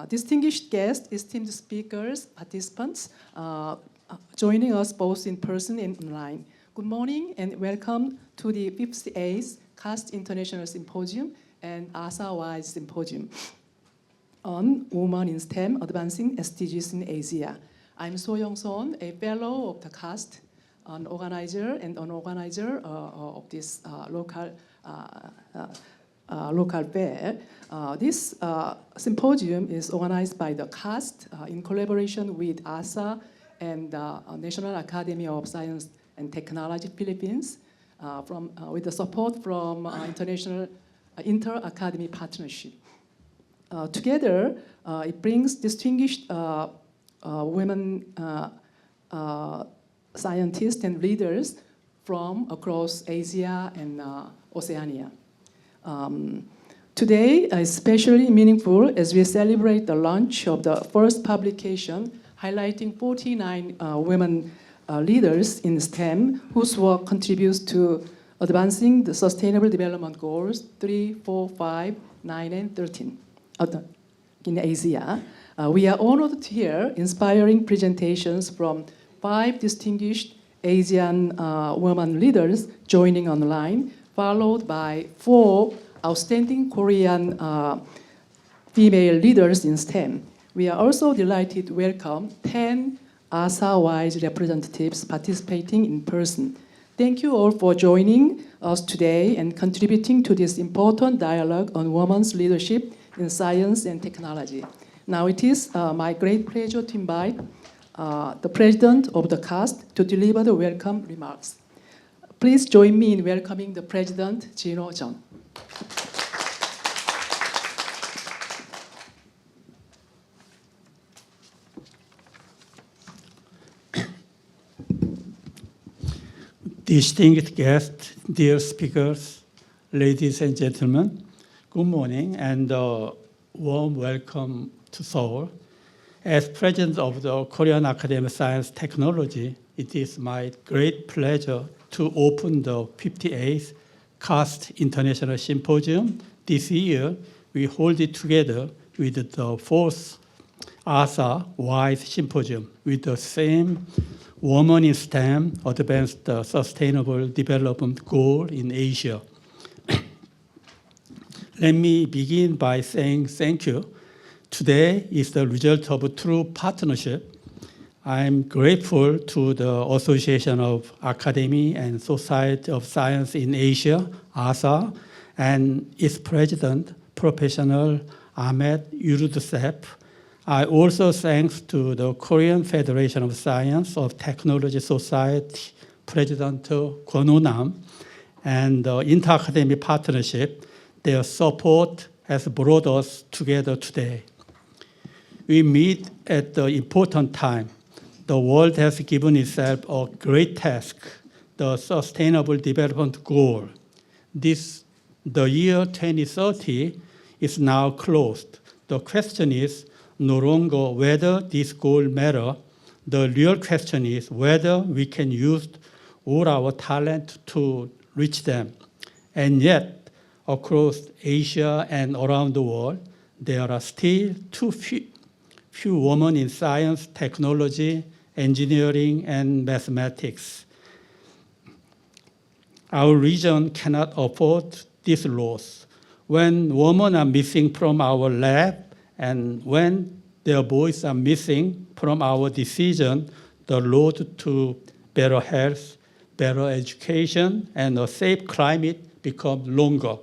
Distinguished guests, esteemed speakers, participants, joining us both in person and online. Good morning and welcome to the 58th CAST International Symposium and ASA-wide Symposium on Women in STEM Advancing SDGs in Asia. I'm Sohn, a fellow of the CAST, an organizer of this local fair. This symposium is organized by the CAST in collaboration with ASA and National Academy of Science and Technology Philippines, with the support from international inter-academy partnership. Together, it brings distinguished women scientists and leaders from across Asia and Oceania. Today is especially meaningful as we celebrate the launch of the first publication highlighting 49 women leaders in STEM whose work contributes to advancing the Sustainable Development Goals 3, 4, 5, 9, and 13 in Asia. We are honored to hear inspiring presentations from 5 distinguished Asian women leaders joining online, followed by 4 outstanding Korean female leaders in STEM. We are also delighted to welcome 10 ASA-wide representatives participating in person. Thank you all for joining us today and contributing to this important dialogue on women's leadership in science and technology. Now it is my great pleasure to invite the president of the CAST to deliver the welcome remarks. Please join me in welcoming the president, Jinho Chung. Distinguished guests, dear speakers, ladies and gentlemen, good morning and a warm welcome to Seoul. As president of the Korean Academy of Science Technology, it is my great pleasure to open the 58th CAST International Symposium. This year, we hold it together with the 4th ASA-wide Symposium with the same Women in STEM Advanced Sustainable Development Goal in Asia. Let me begin by saying thank you. Today is the result of a true partnership. I'm grateful to the Association of Academy and Society of Science in Asia, ASA, and its president, Professor Ahmet Yurdusev. I also thanks to the Korean Federation of Science of Technology Society President Kwon and the Inter-Academy Partnership. Their support has brought us together today. We meet at the important time. The world has given itself a great task, the Sustainable Development Goal. The year 2030 is now closed. The question is no longer whether this goal matters. The real question is whether we can use all our talent to reach them. And yet, across Asia and around the world, there are still too few women in science, technology, engineering, and mathematics. Our region cannot afford this loss. When women are missing from our lab and when their voices are missing from our decision, the road to better health, better education, and a safe climate becomes longer.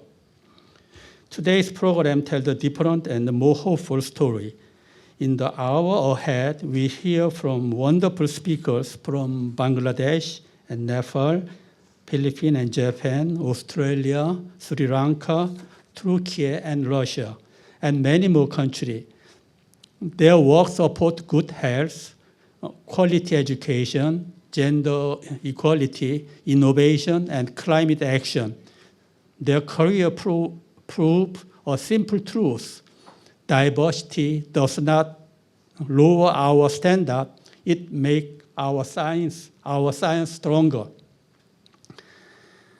Today's program tells a different and more hopeful story. In the hour ahead, we hear from wonderful speakers from Bangladesh and Nepal, Philippines and Japan, Australia, Sri Lanka, Turkey and Russia, and many more countries. Their work supports good health, quality education, gender equality, innovation, and climate action. Their career prove a simple truth. Diversity does not lower our standard, it makes our science stronger.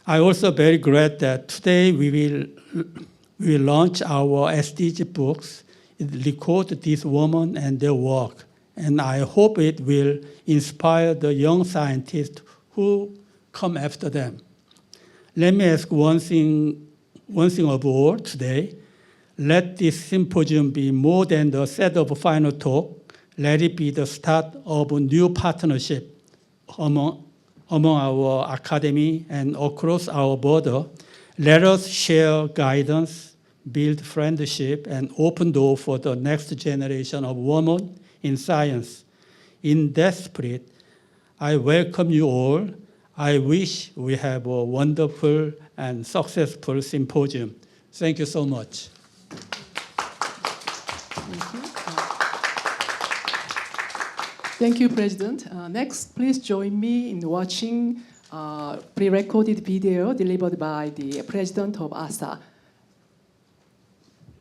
I also very glad that today we will launch our SDG books record these women and their work. And I hope it will inspire the young scientists who come after them. Let me ask one thing of all today. Let this symposium be more than the set of final talk. Let it be the start of a new partnership among our academy and across our border. Let us share guidance, build friendship, and open doors for the next generation of women in science. In that spirit, I welcome you all. I wish we have a wonderful and successful symposium. Thank you so much. Thank you, President. Next, please join me in watching pre-recorded video delivered by the President of ASA.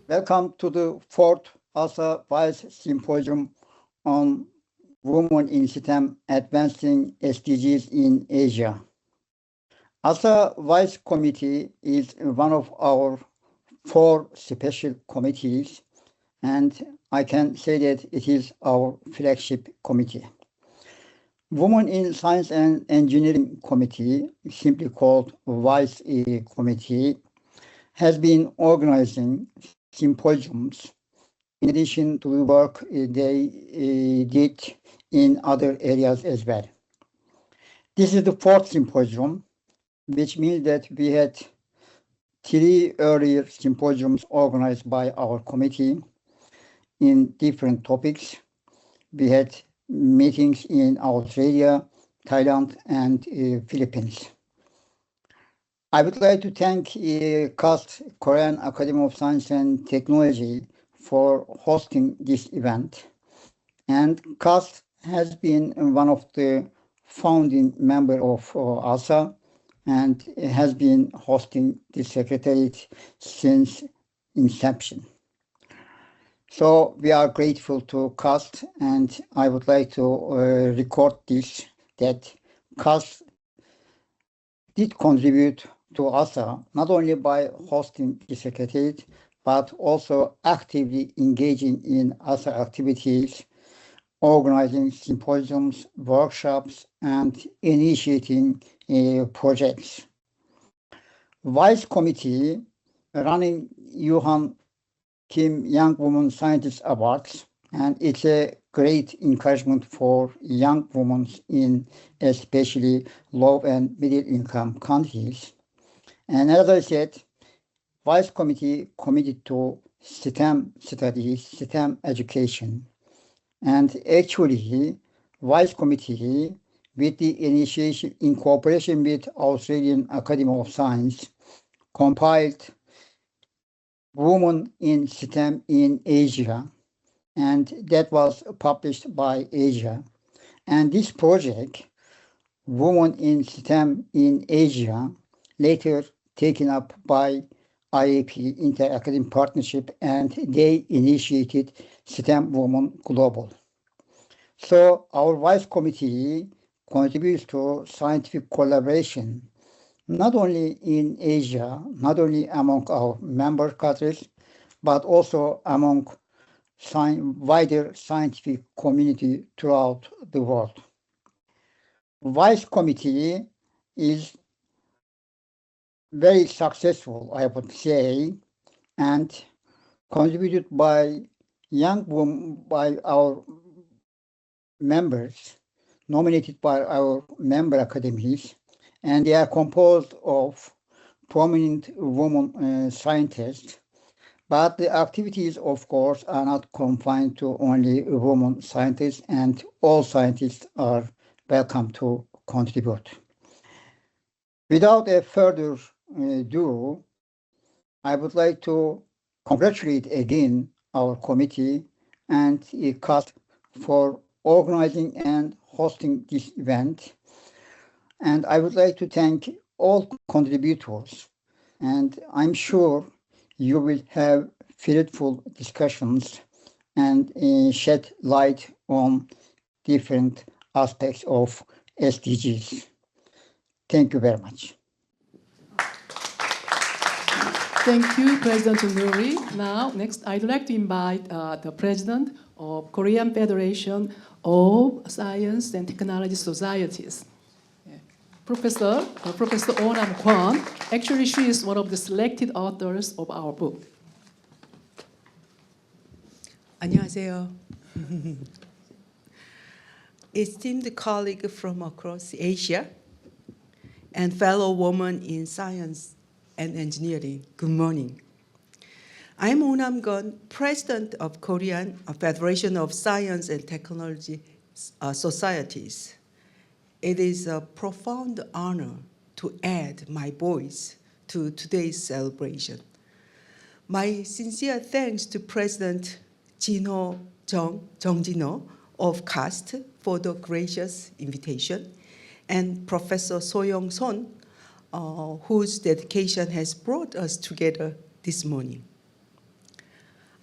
Welcome to the 4th ASA Vice Symposium on Women in STEM Advancing SDGs in Asia. ASA Vice Committee is one of our 4 special committees, and I can say that it is our flagship committee. Women in Science and Engineering Committee, simply called Vice Committee, has been organizing symposiums in addition to the work they did in other areas as well. This is the 4th symposium, which means that we had 3 earlier symposiums organized by our committee in different topics. We had meetings in Australia, Thailand, and Philippines. I would like to thank CAST, Korean Academy of Science and Technology, for hosting this event. And CAST has been one of the founding members of ASA and has been hosting the Secretariat since inception. So we are grateful to CAST, and I would like to record this, that CAST did contribute to ASA, not only by hosting the Secretariat, but also actively engaging in ASA activities, organizing symposiums, workshops, and initiating projects. Vice Committee running Yuhan Kim Young Women Scientist Awards, and it's a great encouragement for young women in especially low and middle income countries. And as I said, Vice Committee committed to STEM studies, STEM education. And actually, Vice Committee, with the initiation in cooperation with Australian Academy of Science, compiled Women in STEM in Asia, and that was published by Asia. And this project, Women in STEM in Asia, later taken up by IAP, Inter-Academic Partnership, and they initiated STEM Women Global. So our Vice Committee contributes to scientific collaboration, not only in Asia, not only among our member countries, but also among wider scientific community throughout the world. Vice Committee is very successful, I would say, and contributed by young women, by our members, nominated by our member academies, and they are composed of prominent women scientists. But the activities, of course, are not confined to only women scientists, and all scientists are welcome to contribute. Without a further ado, I would like to congratulate again our committee and CAST for organizing and hosting this event. And I would like to thank all contributors, and I'm sure you will have fruitful discussions and shed light on different aspects of SDGs. Thank you very much. Thank you, President Nuri. Now, next, I'd like to invite the President of Korean Federation of Science and Technology Societies, Professor Onam Kwon. Actually, she is one of the selected authors of our book. 안녕하세요. Esteemed colleague from across Asia and fellow women in science and engineering, good morning. I'm Onam Kwon, President of Korean Federation of Science and Technology Societies. It is a profound honor to add my voice to today's celebration. My sincere thanks to President Jinho Jinho of CAST for the gracious invitation, and Professor Sohn, whose dedication has brought us together this morning.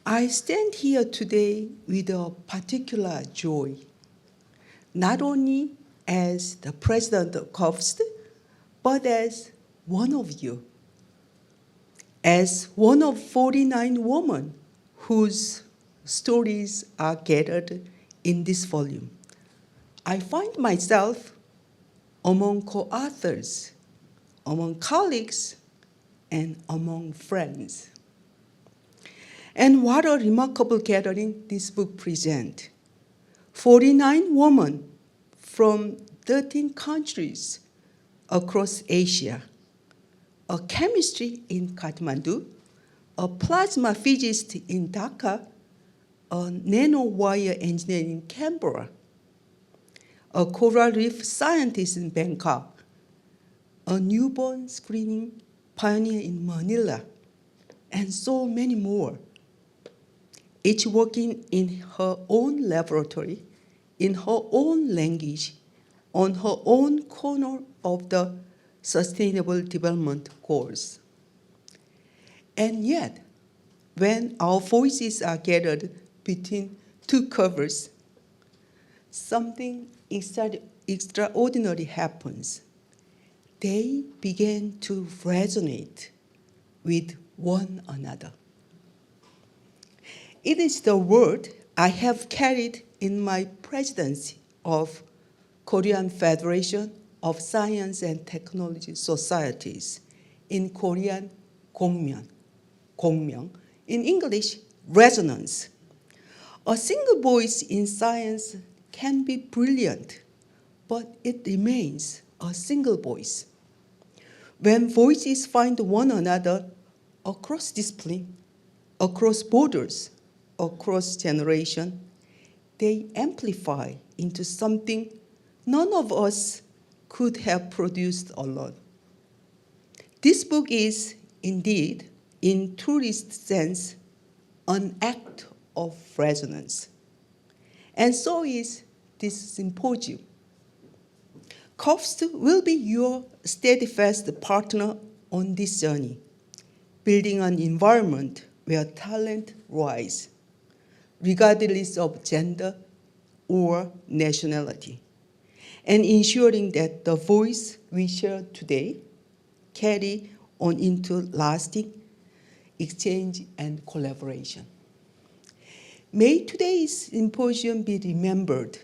I stand here today with a particular joy, not only as the president of COFST, but as one of you, as one of 49 women whose stories are gathered in this volume. I find myself among co-authors, among colleagues, and among friends. And what a remarkable gathering this book presents. 49 women from 13 countries across Asia, a chemistry in Kathmandu, a plasma physicist in Dhaka, a nanowire engineer in Canberra, a coral reef scientist in Bangkok, a newborn screening pioneer in Manila, and so many more, each working in her own laboratory, in her own language, on her own corner of the Sustainable Development Goals. And yet, when our voices are gathered between two covers, something extraordinary happens. They begin to resonate with one another. It is the word I have carried in my presidency of Korean Federation of Science and Technology Societies, in Korean, 공명, in English, resonance. A single voice in science can be brilliant, but it remains a single voice. When voices find one another across discipline, across borders, across generation, they amplify into something none of us could have produced alone. This book is indeed, in truest sense, an act of resonance. And so is this symposium. COFST will be your steadfast partner on this journey, building an environment where talent rise, regardless of gender or nationality, and ensuring that the voice we share today carry on into lasting exchange and collaboration. May today's symposium be remembered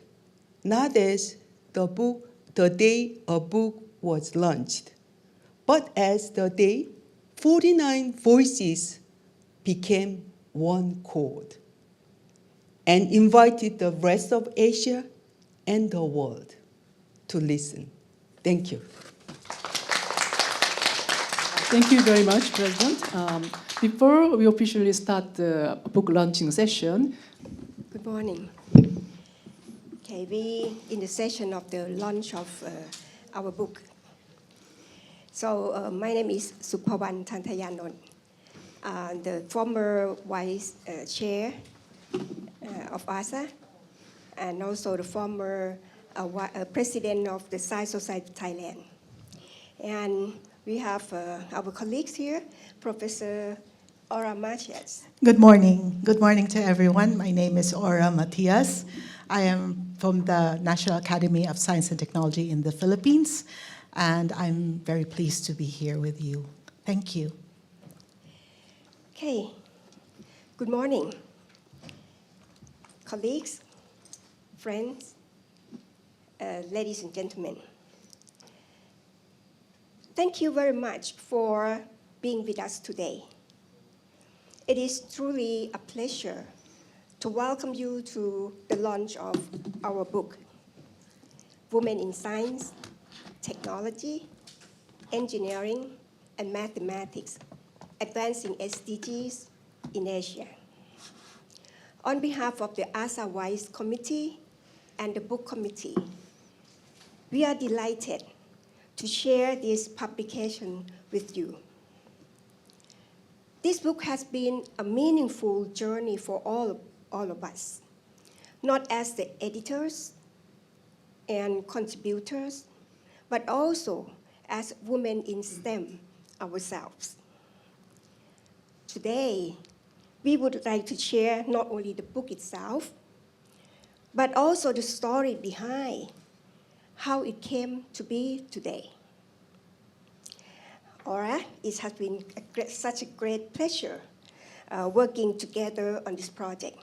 not as the day a book was launched, but as the day 49 voices became one chord and invited the rest of Asia and the world to listen. Thank you. Thank you very much, President. Before we officially start the book launching session. Good morning. Okay, we in the session of the launch of our book. So my name is Supawan Tantayanon, the former vice chair of ASA, and also the former president of the Science Society Thailand. And we have our colleagues here, Professor Aura Matias. Good morning. Good morning to everyone. My name is Aura Matias. I am from the National Academy of Science and Technology in the Philippines, and I'm very pleased to be here with you. Thank you. Okay, good morning, colleagues, friends, ladies and gentlemen. Thank you very much for being with us today. It is truly a pleasure to welcome you to the launch of our book, Women in Science, Technology, Engineering, and Mathematics, Advancing SDGs in Asia. On behalf of the ASA Vice Committee and the Book Committee, we are delighted to share this publication with you. This book has been a meaningful journey for all of us, not as the editors and contributors, but also as women in STEM ourselves. Today, we would like to share not only the book itself, but also the story behind how it came to be today. Aura, it has been such a great pleasure working together on this project.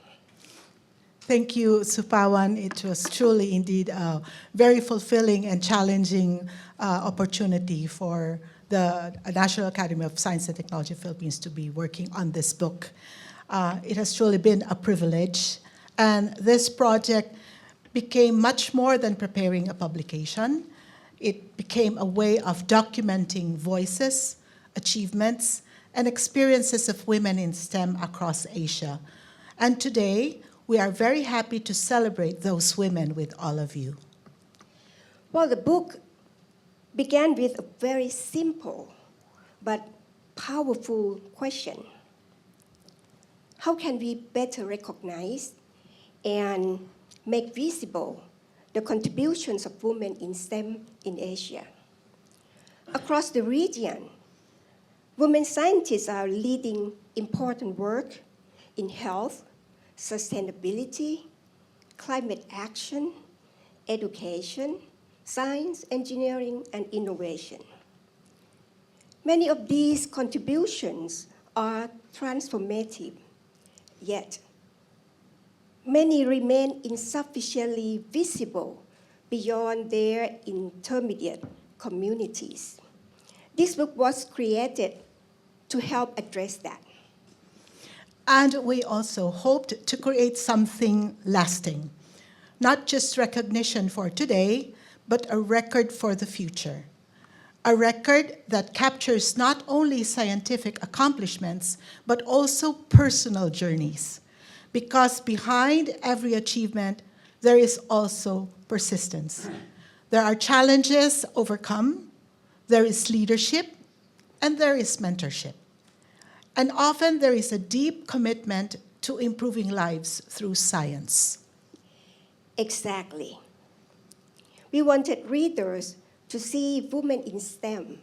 Thank you, Supawan. It was truly indeed a very fulfilling and challenging opportunity for the National Academy of Science and Technology Philippines to be working on this book. It has truly been a privilege, and this project became much more than preparing a publication. It became a way of documenting voices, achievements, and experiences of women in STEM across Asia. And today, we are very happy to celebrate those women with all of you. Well, the book began with a very simple but powerful question. How can we better recognize and make visible the contributions of women in STEM in Asia? Across the region, women scientists are leading important work in health, sustainability, climate action, education, science, engineering, and innovation. Many of these contributions are transformative, yet many remain insufficiently visible beyond their intermediate communities. This book was created to help address that. And we also hoped to create something lasting, not just recognition for today, but a record for the future. A record that captures not only scientific accomplishments, but also personal journeys. Because behind every achievement, there is also persistence. There are challenges overcome, there is leadership, and there is mentorship. And often there is a deep commitment to improving lives through science. Exactly. We wanted readers to see women in STEM,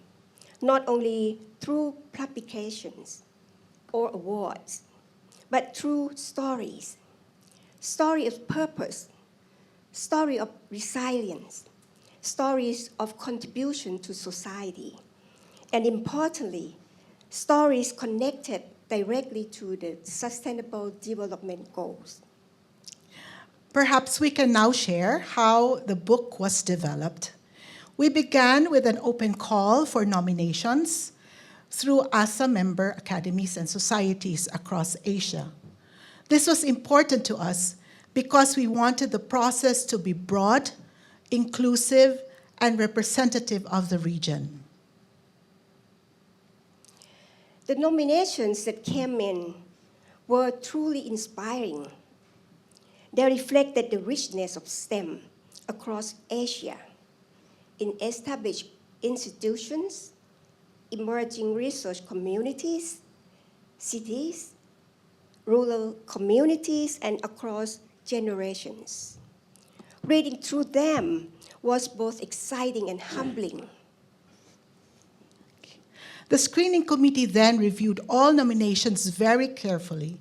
not only through publications or awards, but through stories. Story of purpose, story of resilience, stories of contribution to society, and importantly, stories connected directly to the Sustainable Development Goals. Perhaps we can now share how the book was developed. We began with an open call for nominations through ASA member academies and societies across Asia. This was important to us because we wanted the process to be broad, inclusive, and representative of the region. The nominations that came in were truly inspiring. They reflected the richness of STEM across Asia in established institutions, emerging research communities, cities, rural communities, and across generations. Reading through them was both exciting and humbling. The screening committee then reviewed all nominations very carefully.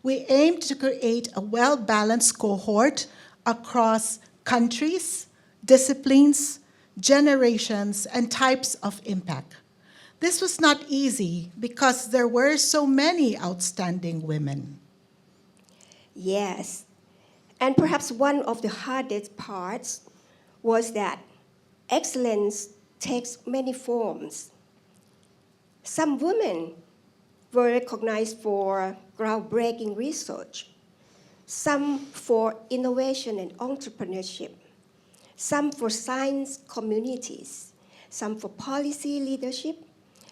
We aimed to create a well-balanced cohort across countries, disciplines, generations, and types of impact. This was not easy because there were so many outstanding women. Yes, and perhaps one of the hardest parts was that excellence takes many forms. Some women were recognized for groundbreaking research, some for innovation and entrepreneurship, some for science communities, some for policy leadership,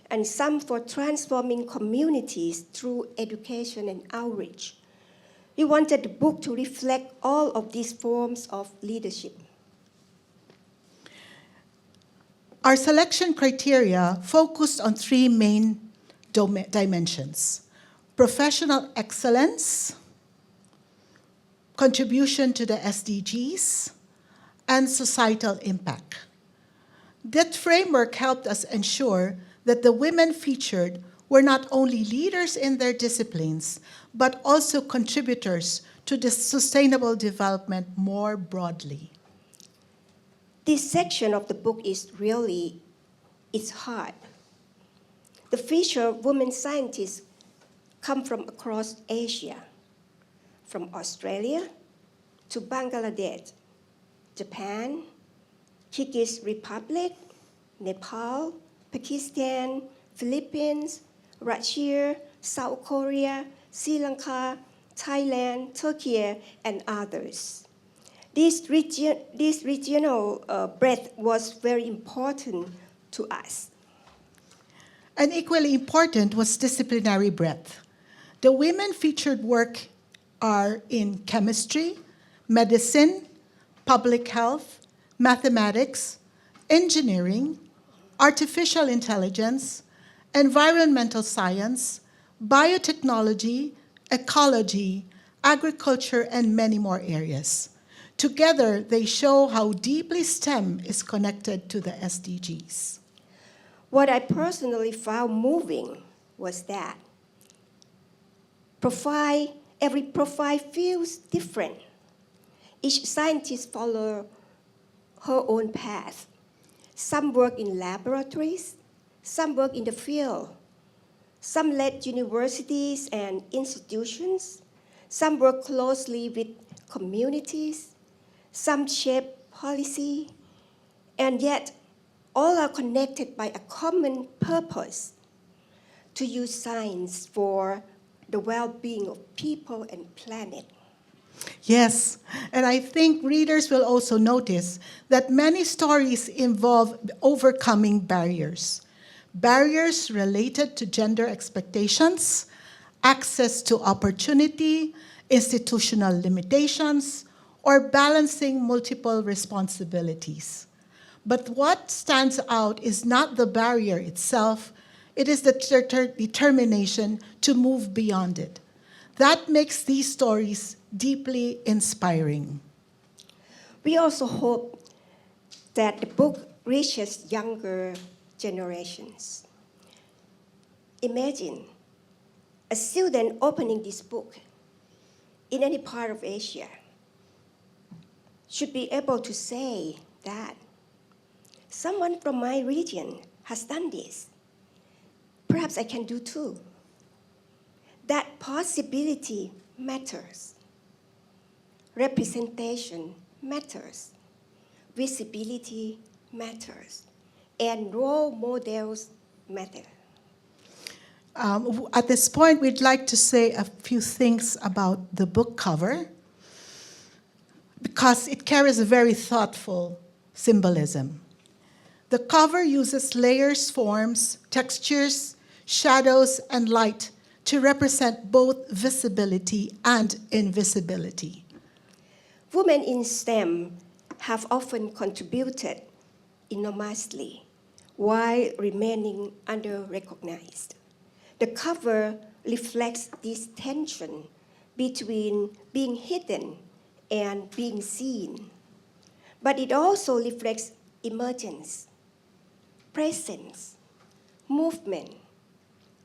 and some for transforming communities through education and outreach. We wanted the book to reflect all of these forms of leadership. Our selection criteria focused on three main dimensions: professional excellence, contribution to the SDGs, and societal impact. That framework helped us ensure that the women featured were not only leaders in their disciplines, but also contributors to the sustainable development more broadly. This section of the book is really, it's hard. The featured women scientists come from across Asia, from Australia to Bangladesh, Japan, Kyrgyz Republic, Nepal, Pakistan, Philippines, Russia, South Korea, Sri Lanka, Thailand, Turkey, and others. This regional breadth was very important to us. And equally important was disciplinary breadth. The women featured work are in chemistry, medicine, public health, mathematics, engineering, artificial intelligence, environmental science, biotechnology, ecology, agriculture, and many more areas. Together, they show how deeply STEM is connected to the SDGs. What I personally found moving was that every profile feels different. Each scientist follows her own path. Some work in laboratories, some work in the field. Some led universities and institutions. Some work closely with communities. Some shape policy. And yet, all are connected by a common purpose: to use science for the well-being of people and planet. Yes, and I think readers will also notice that many stories involve overcoming barriers. Barriers related to gender expectations, access to opportunity, institutional limitations, or balancing multiple responsibilities. But what stands out is not the barrier itself, it is the determination to move beyond it. That makes these stories deeply inspiring. We also hope that the book reaches younger generations. Imagine a student opening this book in any part of Asia should be able to say that someone from my region has done this. Perhaps I can do too. That possibility matters. Representation matters. Visibility matters. And role models matter. At this point, we'd like to say a few things about the book cover, because it carries a very thoughtful symbolism. The cover uses layers, forms, textures, shadows, and light to represent both visibility and invisibility. Women in STEM have often contributed enormously while remaining under-recognized. The cover reflects this tension between being hidden and being seen. But it also reflects emergence, presence, movement,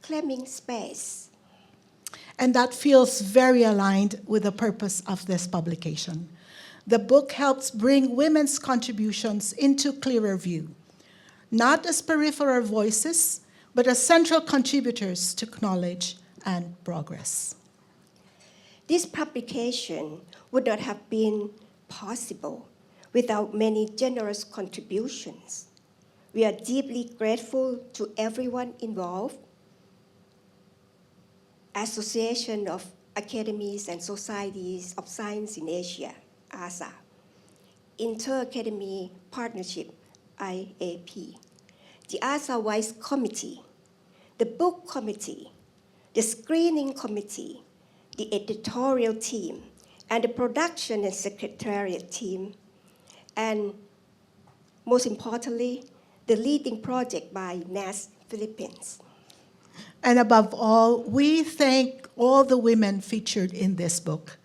claiming space. And that feels very aligned with the purpose of this publication. The book helps bring women's contributions into clearer view, not as peripheral voices, but as central contributors to knowledge and progress. This publication would not have been possible without many generous contributions. We are deeply grateful to everyone involved, Association of Academies and Societies of Science in Asia, ASA, Inter-Academy Partnership, IAP, the ASA Vice Committee, the Book Committee, the Screening Committee, the editorial team, and the production and secretariat team, and most importantly, the leading project by NAS Philippines. And above all, we thank all the women featured in this book.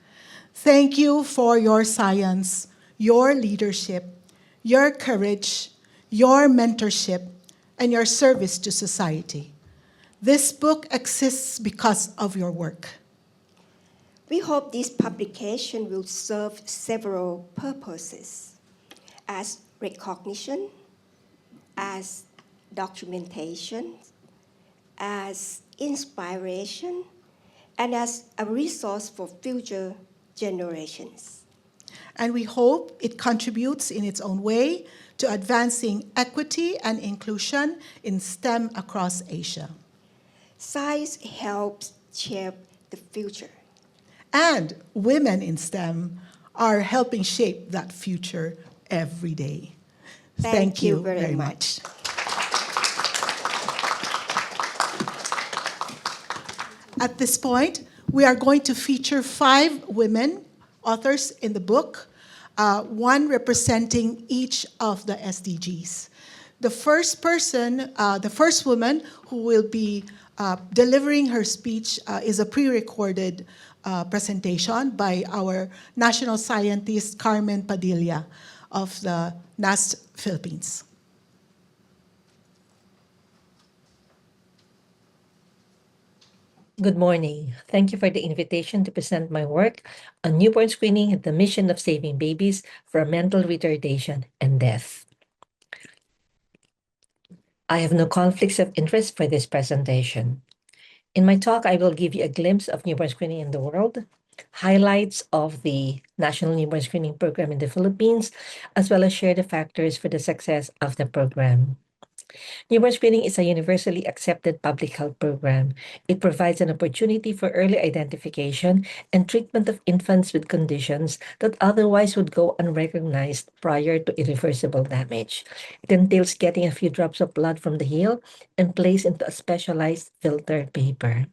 Thank you for your science, your leadership, your courage, your mentorship, and your service to society. This book exists because of your work. We hope this publication will serve several purposes: as recognition, as documentation, as inspiration, and as a resource for future generations. And we hope it contributes in its own way to advancing equity and inclusion in STEM across Asia. Science helps shape the future. And women in STEM are helping shape that future every day. Thank you very much. At this point, we are going to feature 5 women authors in the book, one representing each of the SDGs. The first person, the first woman who will be delivering her speech is a pre-recorded presentation by our national scientist, Carmen Padilla of the NAS Philippines. Good morning. Thank you for the invitation to present my work on newborn screening and the mission of saving babies from mental retardation and death. I have no conflicts of interest for this presentation. In my talk, I will give you a glimpse of newborn screening in the world, highlights of the National Newborn Screening Program in the Philippines, as well as share the factors for the success of the program. Newborn screening is a universally accepted public health program. It provides an opportunity for early identification and treatment of infants with conditions that otherwise would go unrecognized prior to irreversible damage. It entails getting a few drops of blood from the heel and placed into a specialized filter paper.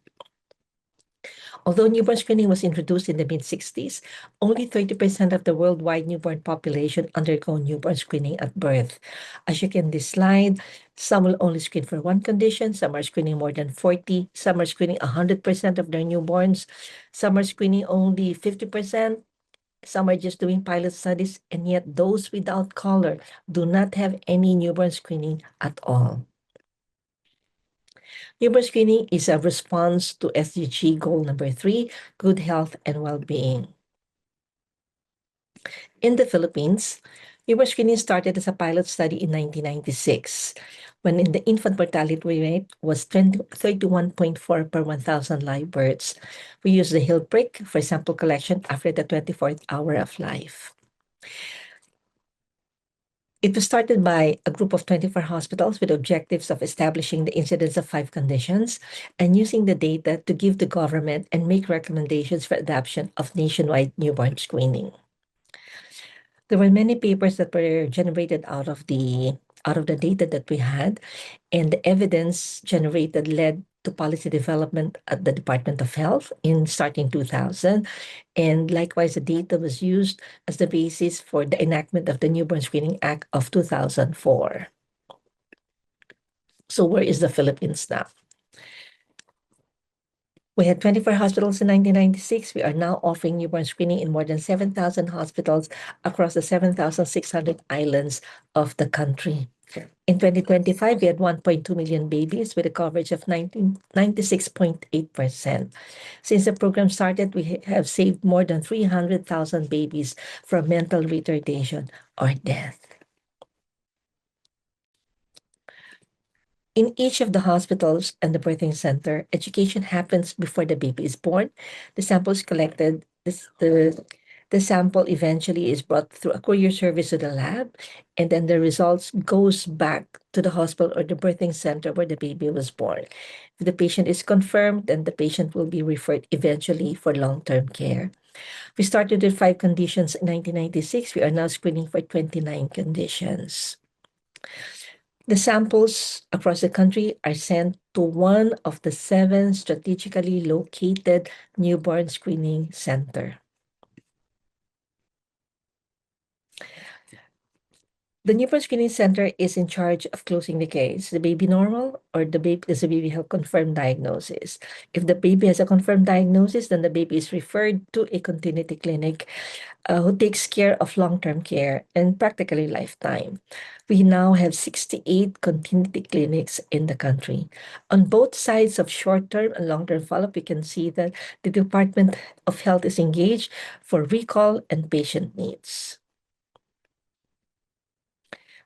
Although newborn screening was introduced in the mid-60s, only 30% of the worldwide newborn population undergo newborn screening at birth. As you can see this slide, some will only screen for one condition, some are screening more than 40, some are screening 100% of their newborns, some are screening only 50%, some are just doing pilot studies, and yet those without color do not have any newborn screening at all. Newborn screening is a response to SDG goal number 3, good health and well-being. In the Philippines, newborn screening started as a pilot study in 1996, when the infant mortality rate was 31.4 per 1,000 live births. We used the heel prick for sample collection after the 24th hour of life. It was started by a group of 24 hospitals with objectives of establishing the incidence of 5 conditions and using the data to give the government and make recommendations for adoption of nationwide newborn screening. There were many papers that were generated out of the data that we had, and the evidence generated led to policy development at the Department of Health in starting 2000, and likewise the data was used as the basis for the enactment of the Newborn Screening Act of 2004. So where is the Philippines now? We had 24 hospitals in 1996. We are now offering newborn screening in more than 7,000 hospitals across the 7,600 islands of the country. In 2025, we had 1.2 million babies with a coverage of 96.8%. Since the program started, we have saved more than 300,000 babies from mental retardation or death. In each of the hospitals and the birthing center, education happens before the baby is born. The sample is collected. The sample eventually is brought through a courier service to the lab, and then the results goes back to the hospital or the birthing center where the baby was born. If the patient is confirmed, then the patient will be referred eventually for long-term care. We started with 5 conditions in 1996. We are now screening for 29 conditions. The samples across the country are sent to one of the 7 strategically located newborn screening centers. The newborn screening center is in charge of closing the case. The baby normal, or does the baby have confirmed diagnosis? If the baby has a confirmed diagnosis, then the baby is referred to a continuity clinic who takes care of long-term care and practically lifetime. We now have 68 continuity clinics in the country. On both sides of short-term and long-term follow-up, we can see that the Department of Health is engaged for recall and patient needs.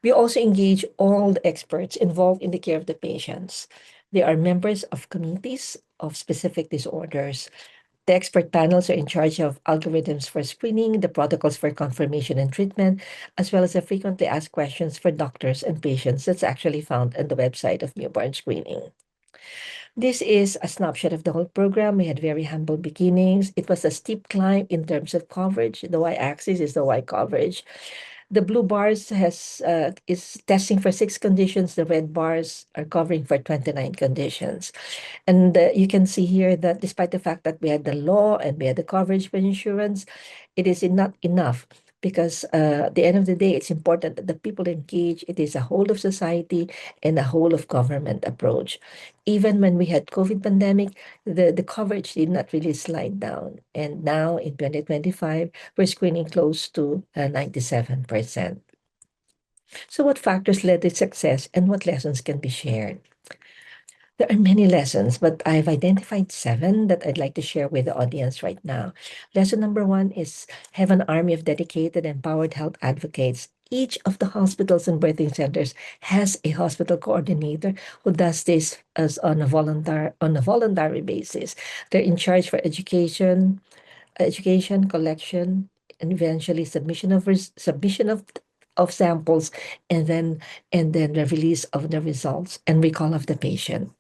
We also engage all the experts involved in the care of the patients. They are members of committees of specific disorders. The expert panels are in charge of algorithms for screening, the protocols for confirmation and treatment, as well as the frequently asked questions for doctors and patients that's actually found on the website of newborn screening. This is a snapshot of the whole program. We had very humble beginnings. It was a steep climb in terms of coverage. The y-axis is the Y coverage. The blue bars is testing for 6 conditions. The red bars are covering for 29 conditions. And you can see here that despite the fact that we had the law and we had the coverage for insurance, it is not enough because at the end of the day, it's important that the people engage. It is a whole of society and a whole of government approach. Even when we had COVID pandemic, the coverage did not really slide down. And now in 2025, we're screening close to 97%. So what factors led to success and what lessons can be shared? There are many lessons, but I've identified 7 that I'd like to share with the audience right now. Lesson number 1 is have an army of dedicated, empowered health advocates. Each of the hospitals and birthing centers has a hospital coordinator who does this as on a voluntary basis. They're in charge for education, collection, and eventually submission of samples, and then the release of the results and recall of the patient.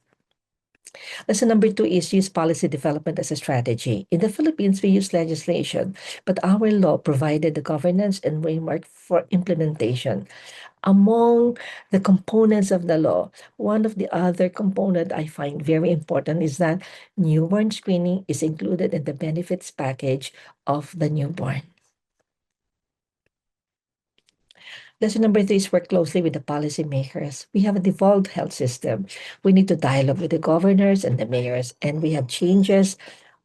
Lesson number 2 is use policy development as a strategy. In the Philippines, we use legislation, but our law provided the governance and framework for implementation. Among the components of the law, one of the other component I find very important is that newborn screening is included in the benefits package of the newborn. Lesson number 3 is work closely with the policymakers. We have a devolved health system. We need to dialogue with the governors and the mayors, and we have changes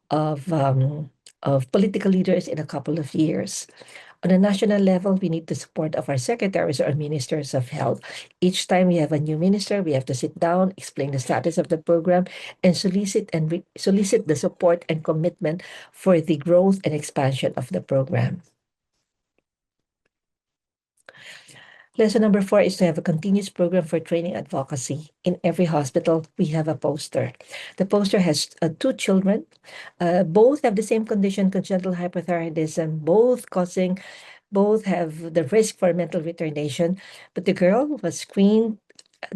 of political leaders in a couple of years. On a national level, we need the support of our secretaries or ministers of health. Each time we have a new minister, we have to sit down, explain the status of the program, and solicit the support and commitment for the growth and expansion of the program. Lesson number 4 is to have a continuous program for training advocacy. In every hospital, we have a poster. The poster has 2 children. Both have the same condition, congenital hypothyroidism, both have the risk for mental retardation. But the girl was screened,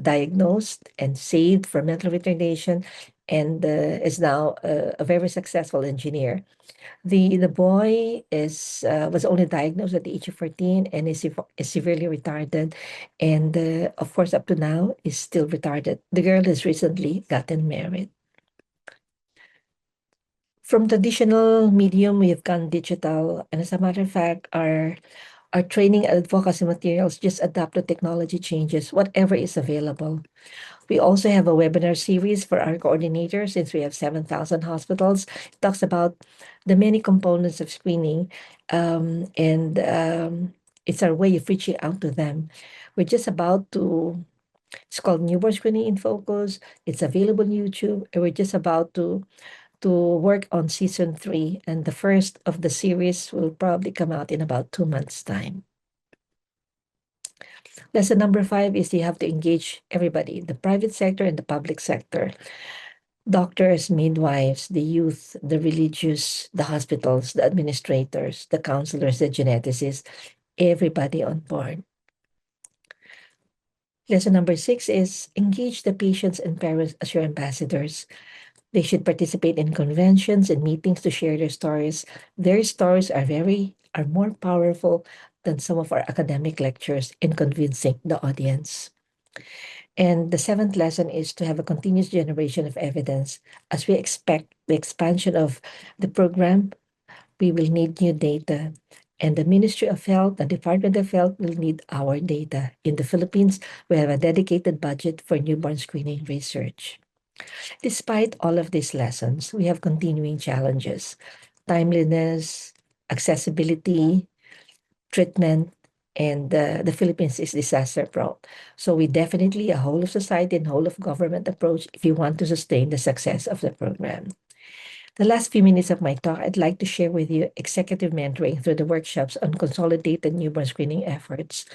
diagnosed, and saved for mental retardation, and is now a very successful engineer. The boy was only diagnosed at the age of 14 and is severely retarded, and of course up to now is still retarded. The girl has recently gotten married. From traditional medium, we have gone digital, and as a matter of fact, our training and advocacy materials just adapt to technology changes, whatever is available. We also have a webinar series for our coordinators since we have 7,000 hospitals. It talks about the many components of screening, and it's our way of reaching out to them. We're just about to, it's called Newborn Screening in Focus. It's available on YouTube, and we're just about to work on season 3, and the first of the series will probably come out in about 2 months' time. Lesson number 5 is you have to engage everybody, the private sector and the public sector. Doctors, midwives, the youth, the religious, the hospitals, the administrators, the counselors, the geneticists, everybody on board. Lesson number 6 is engage the patients and parents as your ambassadors. They should participate in conventions and meetings to share their stories. Their stories are more powerful than some of our academic lectures in convincing the audience. And the 7th lesson is to have a continuous generation of evidence. As we expect the expansion of the program, we will need new data. And the Ministry of Health, the Department of Health will need our data. In the Philippines, we have a dedicated budget for newborn screening research. Despite all of these lessons, we have continuing challenges: timeliness, accessibility, treatment, and the Philippines is disaster prone. So we definitely a whole of society and whole of government approach if you want to sustain the success of the program. The last few minutes of my talk, I'd like to share with you executive mentoring through the workshops on consolidated newborn screening efforts.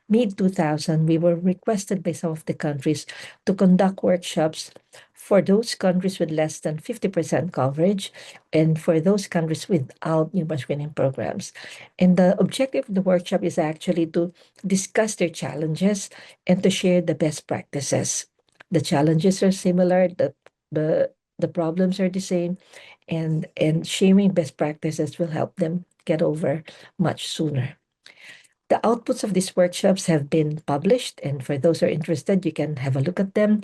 Mid-2000, we were requested by some of the countries to conduct workshops for those countries with less than 50% coverage and for those countries without newborn screening programs. And the objective of the workshop is actually to discuss their challenges and to share the best practices. The challenges are similar, the problems are the same, and sharing best practices will help them get over much sooner. The outputs of these workshops have been published, and for those who are interested, you can have a look at them.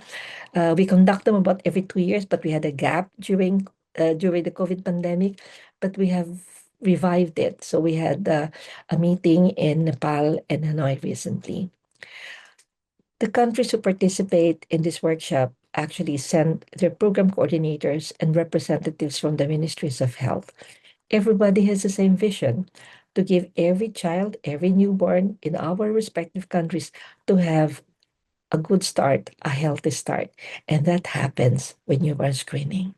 We conduct them about every 2 years, but we had a gap during the COVID pandemic, but we have revived it. So we had a meeting in Nepal and Hanoi recently. The countries who participate in this workshop actually send their program coordinators and representatives from the ministries of health. Everybody has the same vision: to give every child, every newborn in our respective countries to have a good start, a healthy start. And that happens with newborn screening.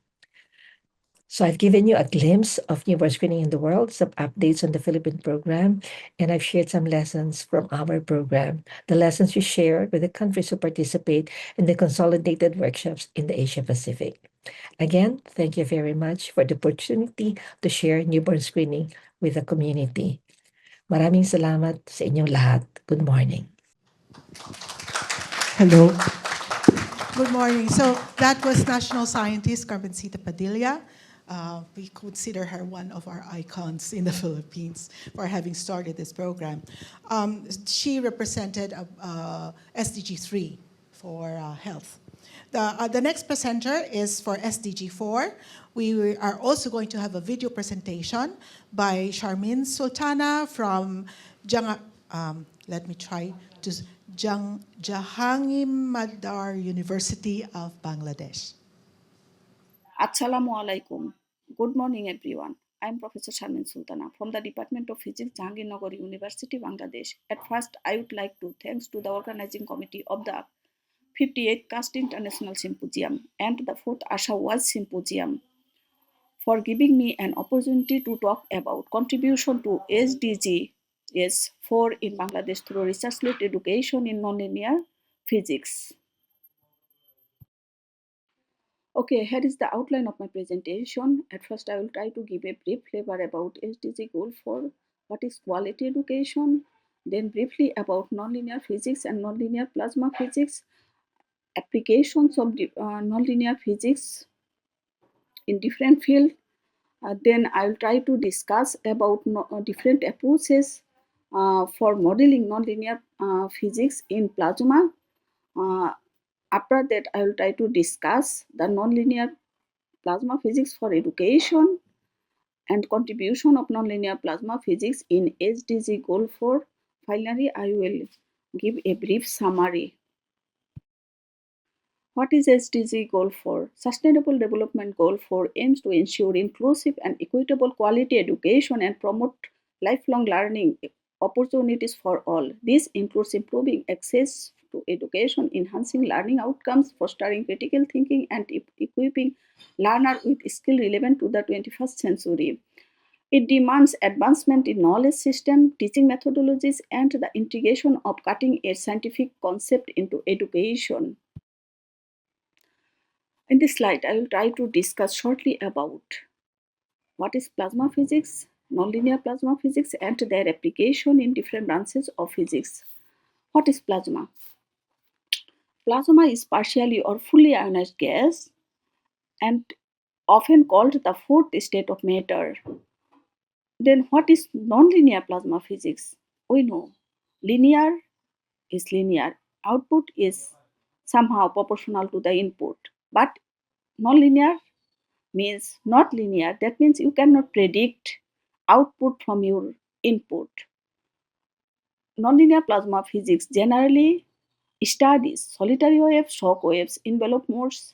So I've given you a glimpse of newborn screening in the world, some updates on the Philippine program, and I've shared some lessons from our program, the lessons we shared with the countries who participate in the consolidated workshops in the Asia Pacific. Again, thank you very much for the opportunity to share newborn screening with the community. Maraming salamat sa inyong lahat. Good morning. Hello. Good morning. So that was national scientist Carmencita Padilla. We consider her one of our icons in the Philippines for having started this program. She represented SDG 3 for health. The next presenter is for SDG 4. We are also going to have a video presentation by Sharmin Sultana from Jahangirnagar University of Bangladesh. Assalamu alaikum. Good morning, everyone. I am Professor Sharmin Sultana from the Department of Physics, Jahangirnagar University, Bangladesh. At first, I would like to thanks to the organizing committee of the 58th Caste International Symposium and the 4th Asha Wise Symposium for giving me an opportunity to talk about contribution to SDGs 4 in Bangladesh through research-led education in nonlinear physics. Okay, here is the outline of my presentation. At first, I will try to give a brief flavor about SDG goal 4, what is quality education, then briefly about nonlinear physics and nonlinear plasma physics, applications of nonlinear physics in different fields. Then I will try to discuss about different approaches for modeling nonlinear physics in plasma. After that, I will try to discuss the nonlinear plasma physics for education and contribution of nonlinear plasma physics in SDG goal 4. Finally, I will give a brief summary. What is SDG goal 4? Sustainable Development Goal 4 aims to ensure inclusive and equitable quality education and promote lifelong learning opportunities for all. This includes improving access to education, enhancing learning outcomes, fostering critical thinking, and equipping learners with skills relevant to the 21st century. It demands advancement in knowledge system, teaching methodologies, and the integration of cutting-edge scientific concept into education. In this slide, I will try to discuss shortly about what is plasma physics, nonlinear plasma physics, and their application in different branches of physics. What is plasma? Plasma is partially or fully ionized gas and often called the fourth state of matter. Then what is nonlinear plasma physics? We know linear is linear, output is somehow proportional to the input, but nonlinear means not linear. That means you cannot predict output from your input. Nonlinear plasma physics generally studies solitary waves, shock waves, envelope modes,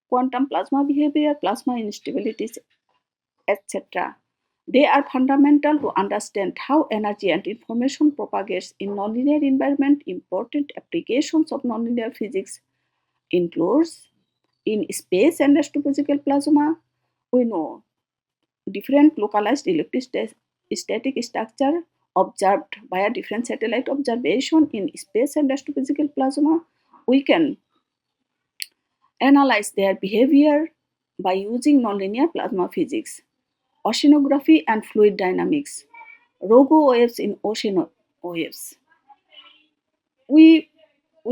quantum plasma behavior, plasma instabilities, etc. They are fundamental to understand how energy and information propagates in nonlinear environment. Important applications of nonlinear physics includes in space and astrophysical plasma. We know different localized electrostatic structure observed via different satellite observation in space and astrophysical plasma. We can analyze their behavior by using nonlinear plasma physics. Oceanography and fluid dynamics, rogo waves in ocean waves. We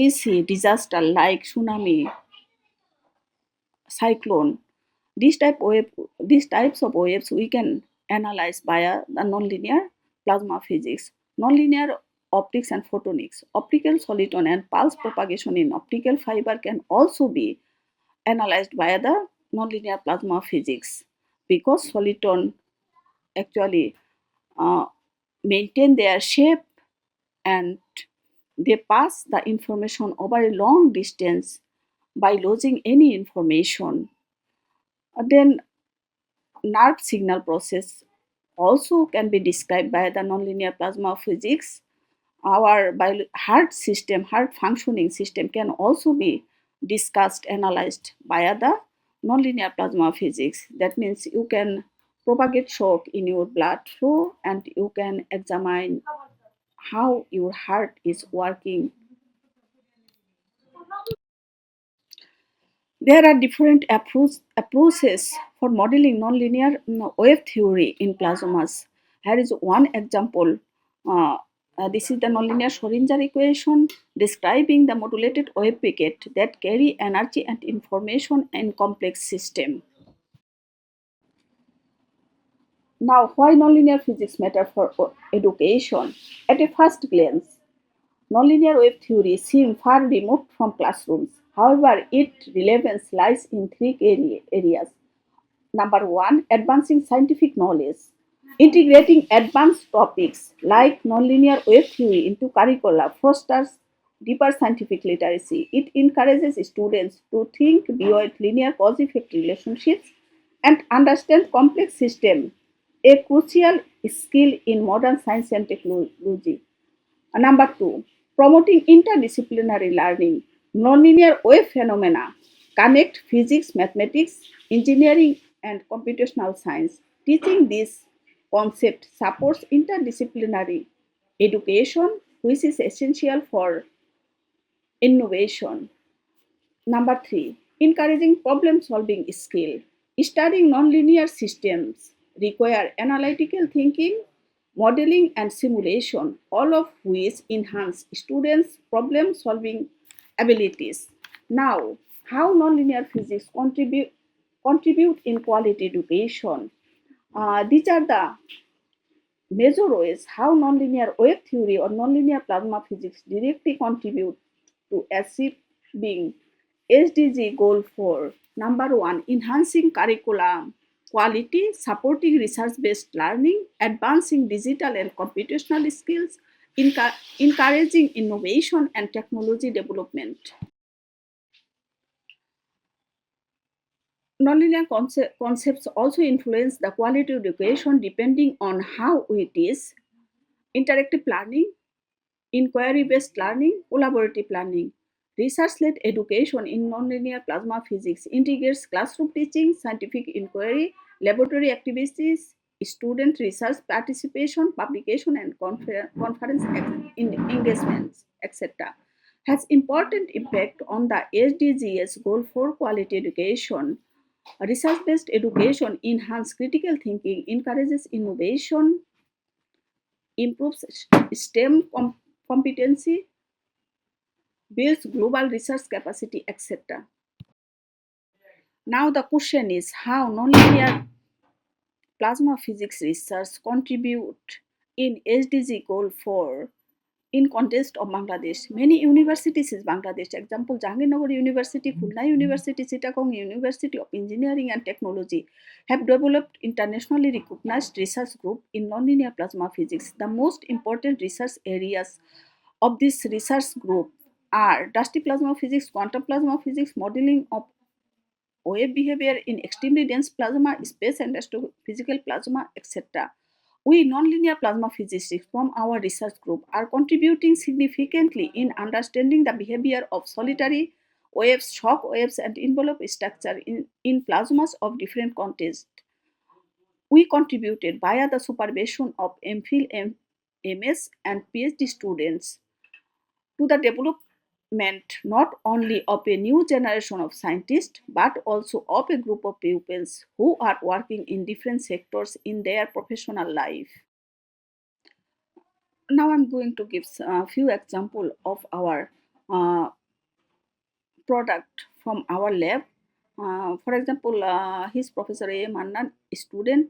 see disaster like tsunami, cyclone. These types of waves we can analyze via the nonlinear plasma physics. Nonlinear optics and photonics. Optical soliton and pulse propagation in optical fiber can also be analyzed via the nonlinear plasma physics, because soliton actually maintain their shape and they pass the information over a long distance by losing any information. Then nerve signal process also can be described by the nonlinear plasma physics. Our heart functioning system can also be discussed, analyzed via the nonlinear plasma physics. That means you can propagate shock in your blood flow and you can examine how your heart is working. There are different approaches for modeling nonlinear wave theory in plasmas. Here is one example. This is the nonlinear Schrodinger equation describing the modulated wave packet that carry energy and information in complex system. Now, why nonlinear physics matter for education? At a first glance, nonlinear wave theory seems far removed from classrooms. However, its relevance lies in three areas. Number one, advancing scientific knowledge. Integrating advanced topics like nonlinear wave theory into curricula fosters deeper scientific literacy. It encourages students to think beyond linear cause-effect relationships and understand complex systems, a crucial skill in modern science and technology. Number two, promoting interdisciplinary learning. Nonlinear wave phenomena connect physics, mathematics, engineering, and computational science. Teaching this concept supports interdisciplinary education, which is essential for innovation. Number three, encouraging problem solving skill. Studying nonlinear systems require analytical thinking, modeling, and simulation, all of which enhance students' problem solving abilities. Now, how nonlinear physics contribute in quality education? These are the major ways how nonlinear wave theory or nonlinear plasma physics directly contribute to achieving SDG goal 4. Number 1, enhancing curriculum quality, supporting research-based learning, advancing digital and computational skills, encouraging innovation and technology development. Nonlinear concepts also influence the quality of education depending on how we teach. Interactive learning, inquiry-based learning, collaborative learning. Research-led education in nonlinear plasma physics integrates classroom teaching, scientific inquiry, laboratory activities, student research participation, publication, and conference engagements, etc., has important impact on the SDGs goal for quality education. Research-based education enhances critical thinking, encourages innovation, improves STEM competency, builds global research capacity, etc. Now the question is how nonlinear plasma physics research contribute in SDG goal 4 in context of Bangladesh. Many universities in Bangladesh, example Jahangirnagar University, Khulna University, Chittagong University of Engineering and Technology, have developed internationally recognized research group in nonlinear plasma physics. The most important research areas of this research group are dusty plasma physics, quantum plasma physics, modeling of wave behavior in extremely dense plasma, space and astrophysical plasma, etc. We nonlinear plasma physicists from our research group are contributing significantly in understanding the behavior of solitary waves, shock waves, and envelope structure in plasmas of different contexts. We contributed via the supervision of MPhil, MS, and PhD students to the development not only of a new generation of scientists but also of a group of pupils who are working in different sectors in their professional life. Now I'm going to give a few examples of our product from our lab. For example, his Professor A. Mannan, student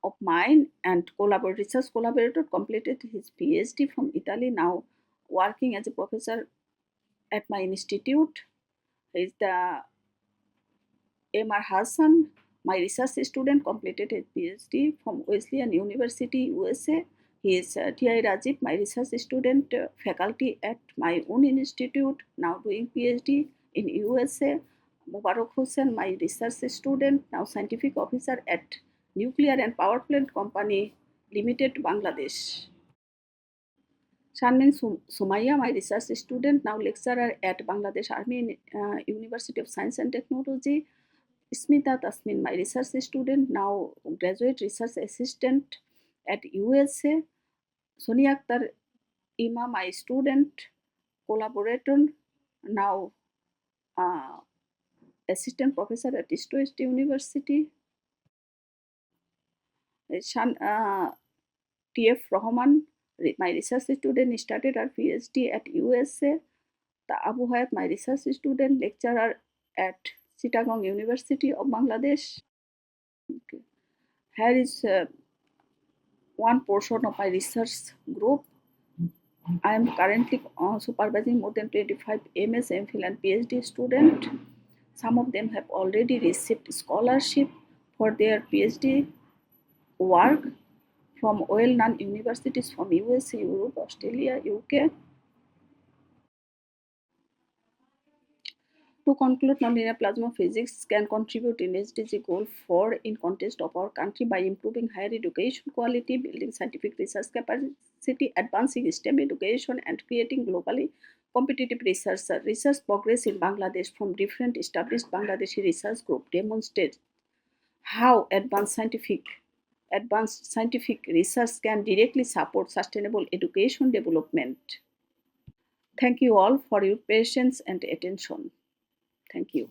of mine and research collaborator, completed his PhD from Italy, now working as a professor at my institute. He is the M.R. Hassan, my research student, completed his PhD from Wesleyan University, USA. He is T.I. Rajiv, my research student, faculty at my own institute, now doing PhD in USA. Mubarak Hussain, my research student, now scientific officer at Nuclear and Power Plant Company Limited, Bangladesh. Sharmin Sumaya, my research student, now lecturer at Bangladesh Army University of Science and Technology. Smita Tasmin, my research student, now graduate research assistant at USA. Sonia Akhtar Ima, my student, collaborator, now assistant professor at East West University. T.F. Rahman, my research student, started her PhD at USA. The Abu Hayat, my research student, lecturer at Chittagong University of Bangladesh. Okay. Here is one portion of my research group. I am currently supervising more than 25 MS, MPhil, and PhD students. Some of them have already received scholarship for their PhD work from well-known universities from USA, Europe, Australia, UK. To conclude, nonlinear plasma physics can contribute in SDG goal 4 in context of our country by improving higher education quality, building scientific research capacity, advancing STEM education, and creating globally competitive research. Research progress in Bangladesh from different established Bangladeshi research groups demonstrates how advanced scientific research can directly support sustainable education development. Thank you all for your patience and attention. Thank you.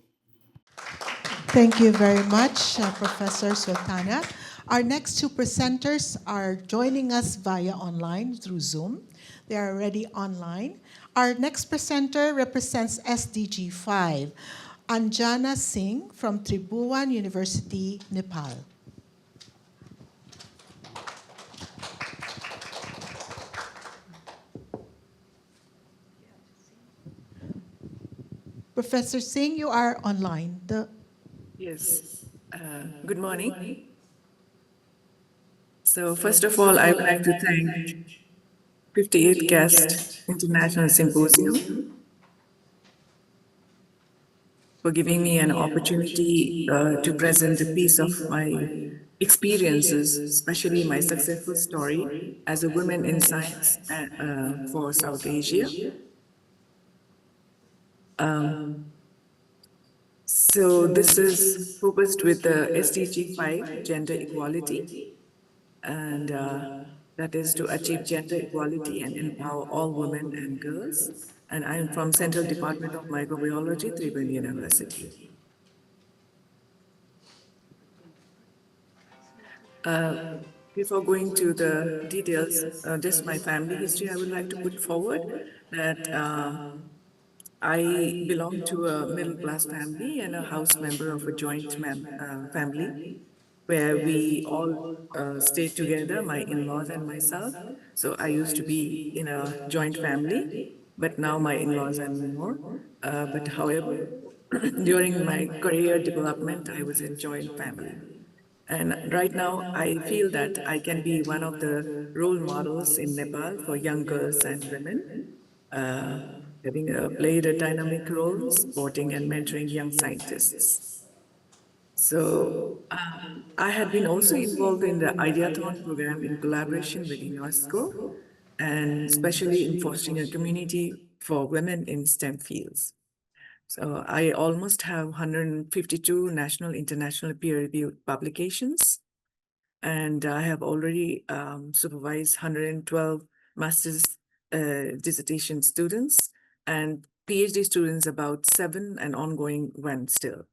Thank you very much, Professor Sultana. Our next two presenters are joining us via online through Zoom. They are already online. Our next presenter represents SDG 5, Anjana Singh from Tribhuvan University, Nepal. Professor Singh, you are online. Yes. Good morning. So first of all, I would like to thank 58 Guest International Symposium for giving me an opportunity to present a piece of my experiences, especially my successful story as a woman in science for South Asia. So this is focused with the SDG 5, gender equality, and that is to achieve gender equality and empower all women and girls. And I'm from Central Department of Microbiology, Tribhuvan University. Before going to the details, just my family history, I would like to put forward that I belong to a middle-class family and a house member of a joint family, where we all stay together, my in-laws and myself. So I used to be in a joint family, but now my in-laws are no more. But however, during my career development, I was in joint family. And right now, I feel that I can be one of the role models in Nepal for young girls and women, having played a dynamic role supporting and mentoring young scientists. So I had been also involved in the Ideathon program in collaboration with UNESCO, and especially in fostering a community for women in STEM fields. So I almost have 152 national, international peer-reviewed publications, and I have already supervised 112 master's dissertation students and PhD students, about 7, and ongoing 1 still.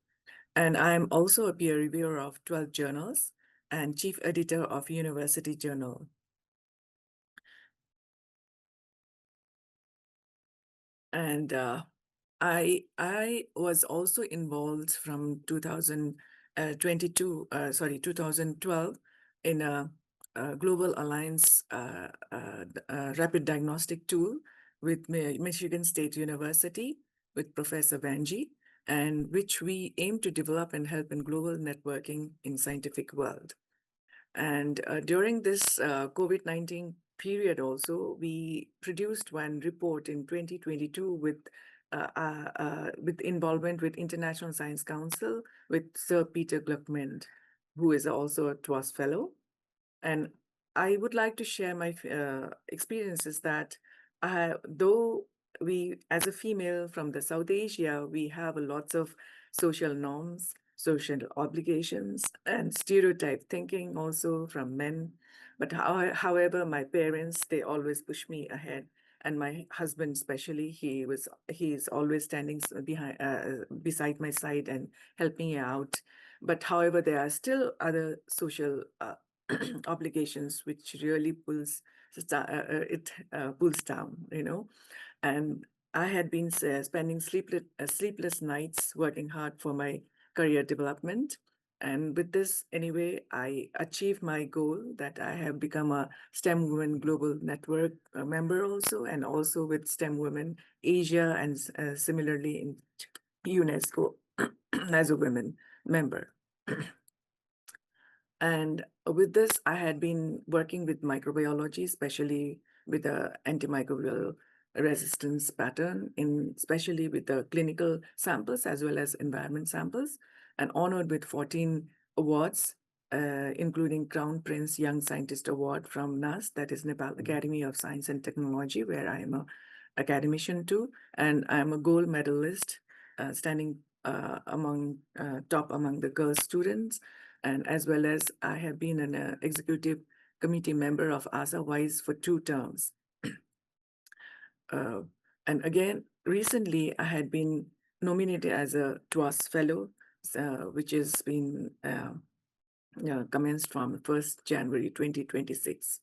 And I'm also a peer reviewer of 12 journals and chief editor of University Journal. And I was also involved from 2012 in a Global Alliance rapid diagnostic tool with Michigan State University with Professor Vanji, and which we aim to develop and help in global networking in scientific world. And during this COVID-19 period also, we produced one report in 2022 with involvement with International Science Council with Sir Peter Gluckman, who is also a TWAS fellow. And I would like to share my experiences that though we, as a female from the South Asia, we have lots of social norms, social obligations, and stereotype thinking also from men. But however, my parents, they always push me ahead. And my husband, especially, he is always standing beside my side and helping me out. But however, there are still other social obligations which really pulls down, you know. And I had been spending sleepless nights working hard for my career development. And with this, anyway, I achieved my goal that I have become a STEM Women Global Network member also, and also with STEM Women Asia, and similarly in UNESCO as a women member. And with this, I had been working with microbiology, especially with the antimicrobial resistance pattern, especially with the clinical samples as well as environment samples, and honored with 14 awards, including Crown Prince Young Scientist Award from NAS, that is Nepal Academy of Science and Technology, where I am an academician too, and I'm a gold medalist, standing top among the girl students. And as well as I have been an executive committee member of ASA WISE for 2 terms. And again, recently I had been nominated as a TWAS fellow, which has been commenced from 1st January 2026.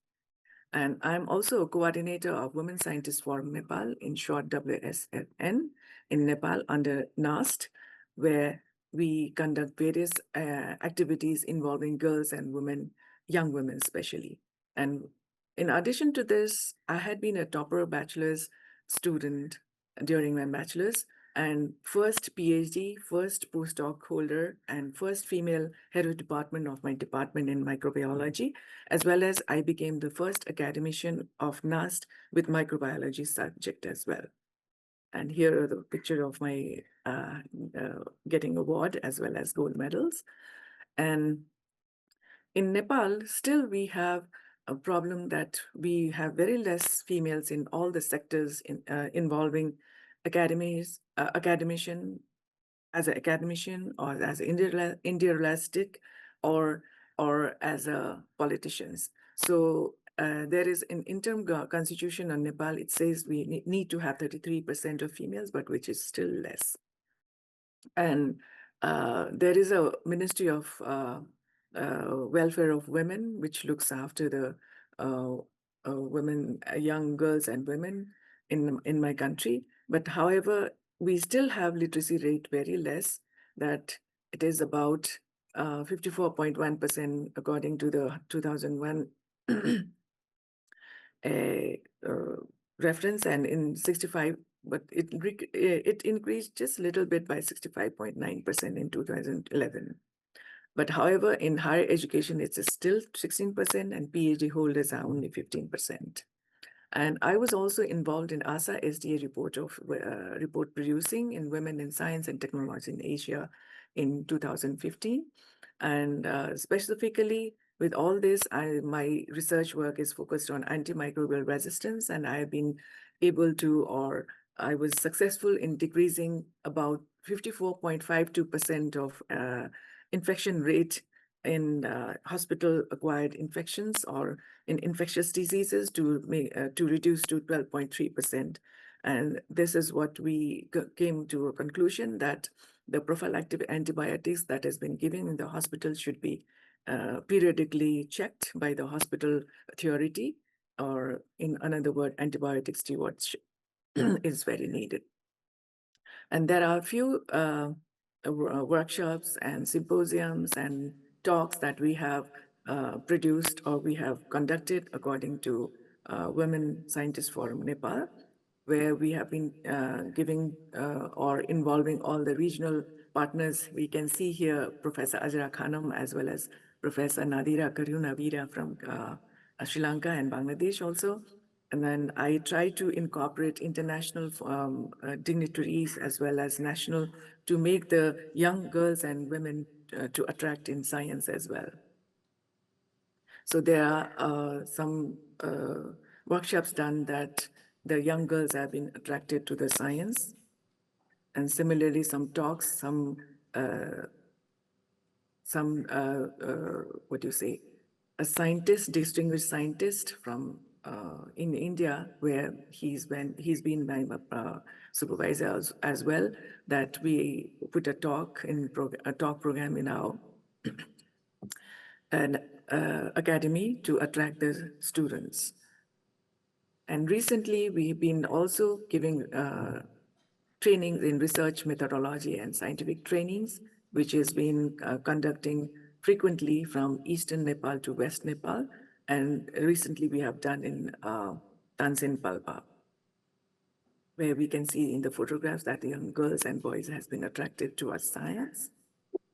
And I'm also a coordinator of Women Scientists Forum Nepal, in short WSFN, in Nepal under NAST, where we conduct various activities involving girls and women, young women especially. And in addition to this, I had been a topper bachelor's student during my bachelor's, and first PhD, first postdoc holder, and first female head of department of my department in microbiology, as well as I became the first academician of NAST with microbiology subject as well. And here are the picture of my getting award as well as gold medals. And in Nepal, still we have a problem that we have very less females in all the sectors involving academician, as an academician or as an idealistic or as a politicians. So there is an interim constitution on Nepal. It says we need to have 33% of females, but which is still less. And there is a Ministry of Welfare of Women, which looks after the women, young girls and women in my country. But however, we still have literacy rate very less, that it is about 54.1% according to the 2001 reference, and in 65, but it increased just a little bit by 65.9% in 2011. But however, in higher education, it's still 16%, and PhD holders are only 15%. And I was also involved in ASA SDA report producing in Women in Science and Technology in Asia in 2015. And specifically with all this, my research work is focused on antimicrobial resistance, and I have been able to, or I was successful in decreasing about 54.52% of infection rate in hospital-acquired infections or in infectious diseases to reduce to 12.3%. And this is what we came to a conclusion, that the prophylactic antibiotics that has been given in the hospital should be periodically checked by the hospital authority, or in another word, antibiotic stewardship is very needed. And there are a few workshops and symposiums and talks that we have produced or we have conducted according to Women Scientists Forum Nepal, where we have been giving or involving all the regional partners. We can see here Professor Ajra Khanam as well as Professor Nadira Karunavira from Sri Lanka and Bangladesh also. And then I try to incorporate international dignitaries as well as national to make the young girls and women to attract in science as well. So there are some workshops done that the young girls have been attracted to the science. And similarly, some talks, what do you say, a scientist, distinguished scientist from in India, where he's been my supervisor as well, that we put a talk program in our academy to attract the students. And recently, we've been also giving trainings in research methodology and scientific trainings, which has been conducting frequently from Eastern Nepal to West Nepal. And recently we have done in Tansin Palpa, where we can see in the photographs that the young girls and boys has been attracted towards science.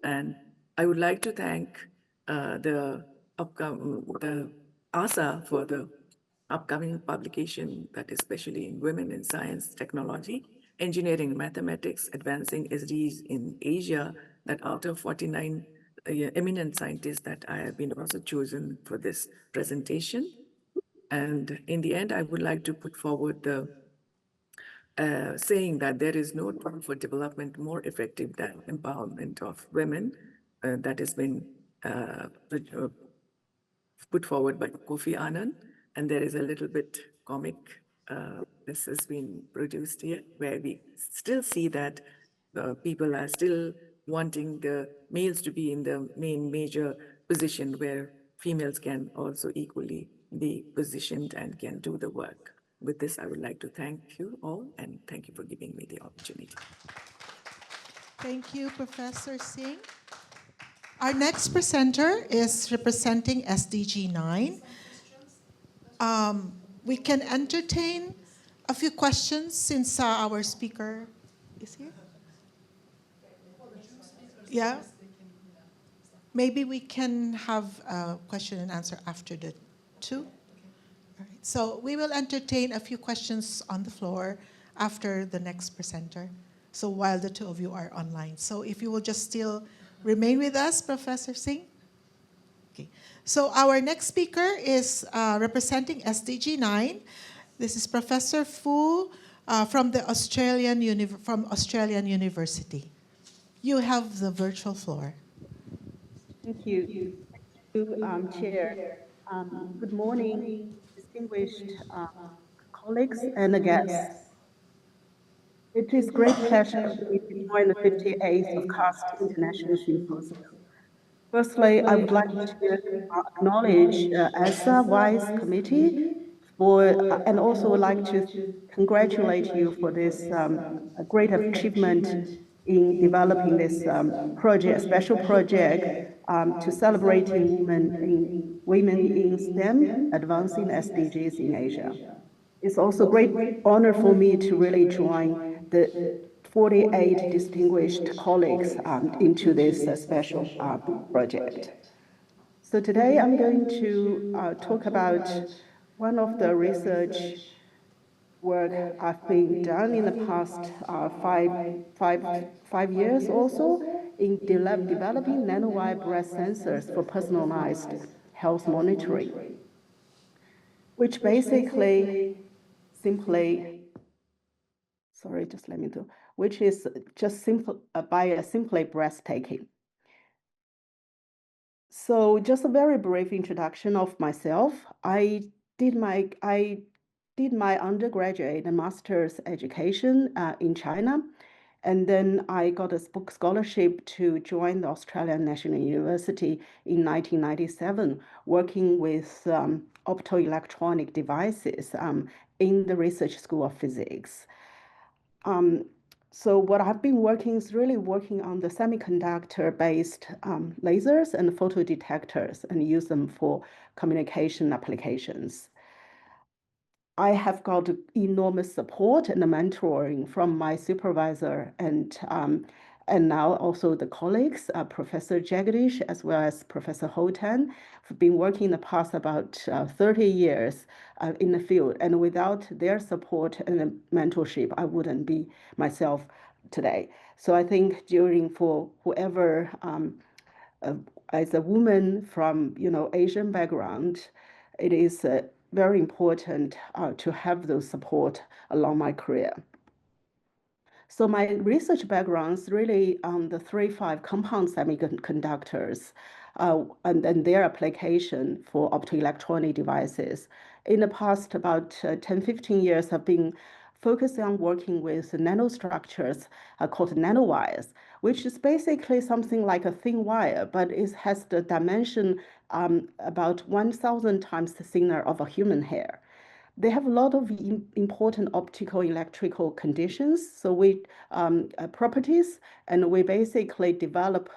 And I would like to thank the ASA for the upcoming publication that is especially in Women in Science, Technology, Engineering, Mathematics, Advancing SDGs in Asia, that out of 49 eminent scientists that I have been also chosen for this presentation. And in the end, I would like to put forward the saying that there is no tool for development more effective than empowerment of women. That has been put forward by Kofi Annan. And there is a little bit comic, this has been produced here, where we still see that people are still wanting the males to be in the major position, where females can also equally be positioned and can do the work. With this, I would like to thank you all, and thank you for giving me the opportunity. Thank you, Professor Singh. Our next presenter is representing SDG 9. We can entertain a few questions since our speaker is here. Yeah? Maybe we can have a question and answer after the two. All right. So we will entertain a few questions on the floor after the next presenter. So while the two of you are online. So if you will just still remain with us, Professor Singh. Okay. So our next speaker is representing SDG 9. This is Professor Fu from Australian University. You have the virtual floor. Thank you. Chair. Good morning, distinguished colleagues and guests. It is great pleasure for me to join the 58th of CAST International Symposium. Firstly, I would like to acknowledge ESA Vice Committee and also would like to congratulate you for this great achievement in developing this special project to celebrating women in STEM, advancing SDGs in Asia. It's also a great honor for me to really join the 48 distinguished colleagues into this special project. So today I'm going to talk about one of the research work I've been done in the past 5 years also in developing nanowire breast sensors for personalized health monitoring, which basically which is just simply breathtaking. So just a very brief introduction of myself. I did my undergraduate and master's education in China, and then I got a scholarship to join the Australian National University in 1997, working with optoelectronic devices in the Research School of Physics. So what I've been working is really working on the semiconductor-based lasers and photodetectors and use them for communication applications. I have got enormous support and mentoring from my supervisor and now also the colleagues, Professor Jagdish as well as Professor Hotan, have been working in the past about 30 years in the field. And without their support and mentorship, I wouldn't be myself today. So I think for whoever, as a woman from Asian background, it is very important to have those support along my career. So my research background is really on the 3-5 compound semiconductors and their application for optoelectronic devices. In the past about 10-15 years, I've been focusing on working with nanostructures called nanowires, which is basically something like a thin wire, but it has the dimension about 1,000 times thinner of a human hair. They have a lot of important optical electrical conditions, so properties, and we basically develop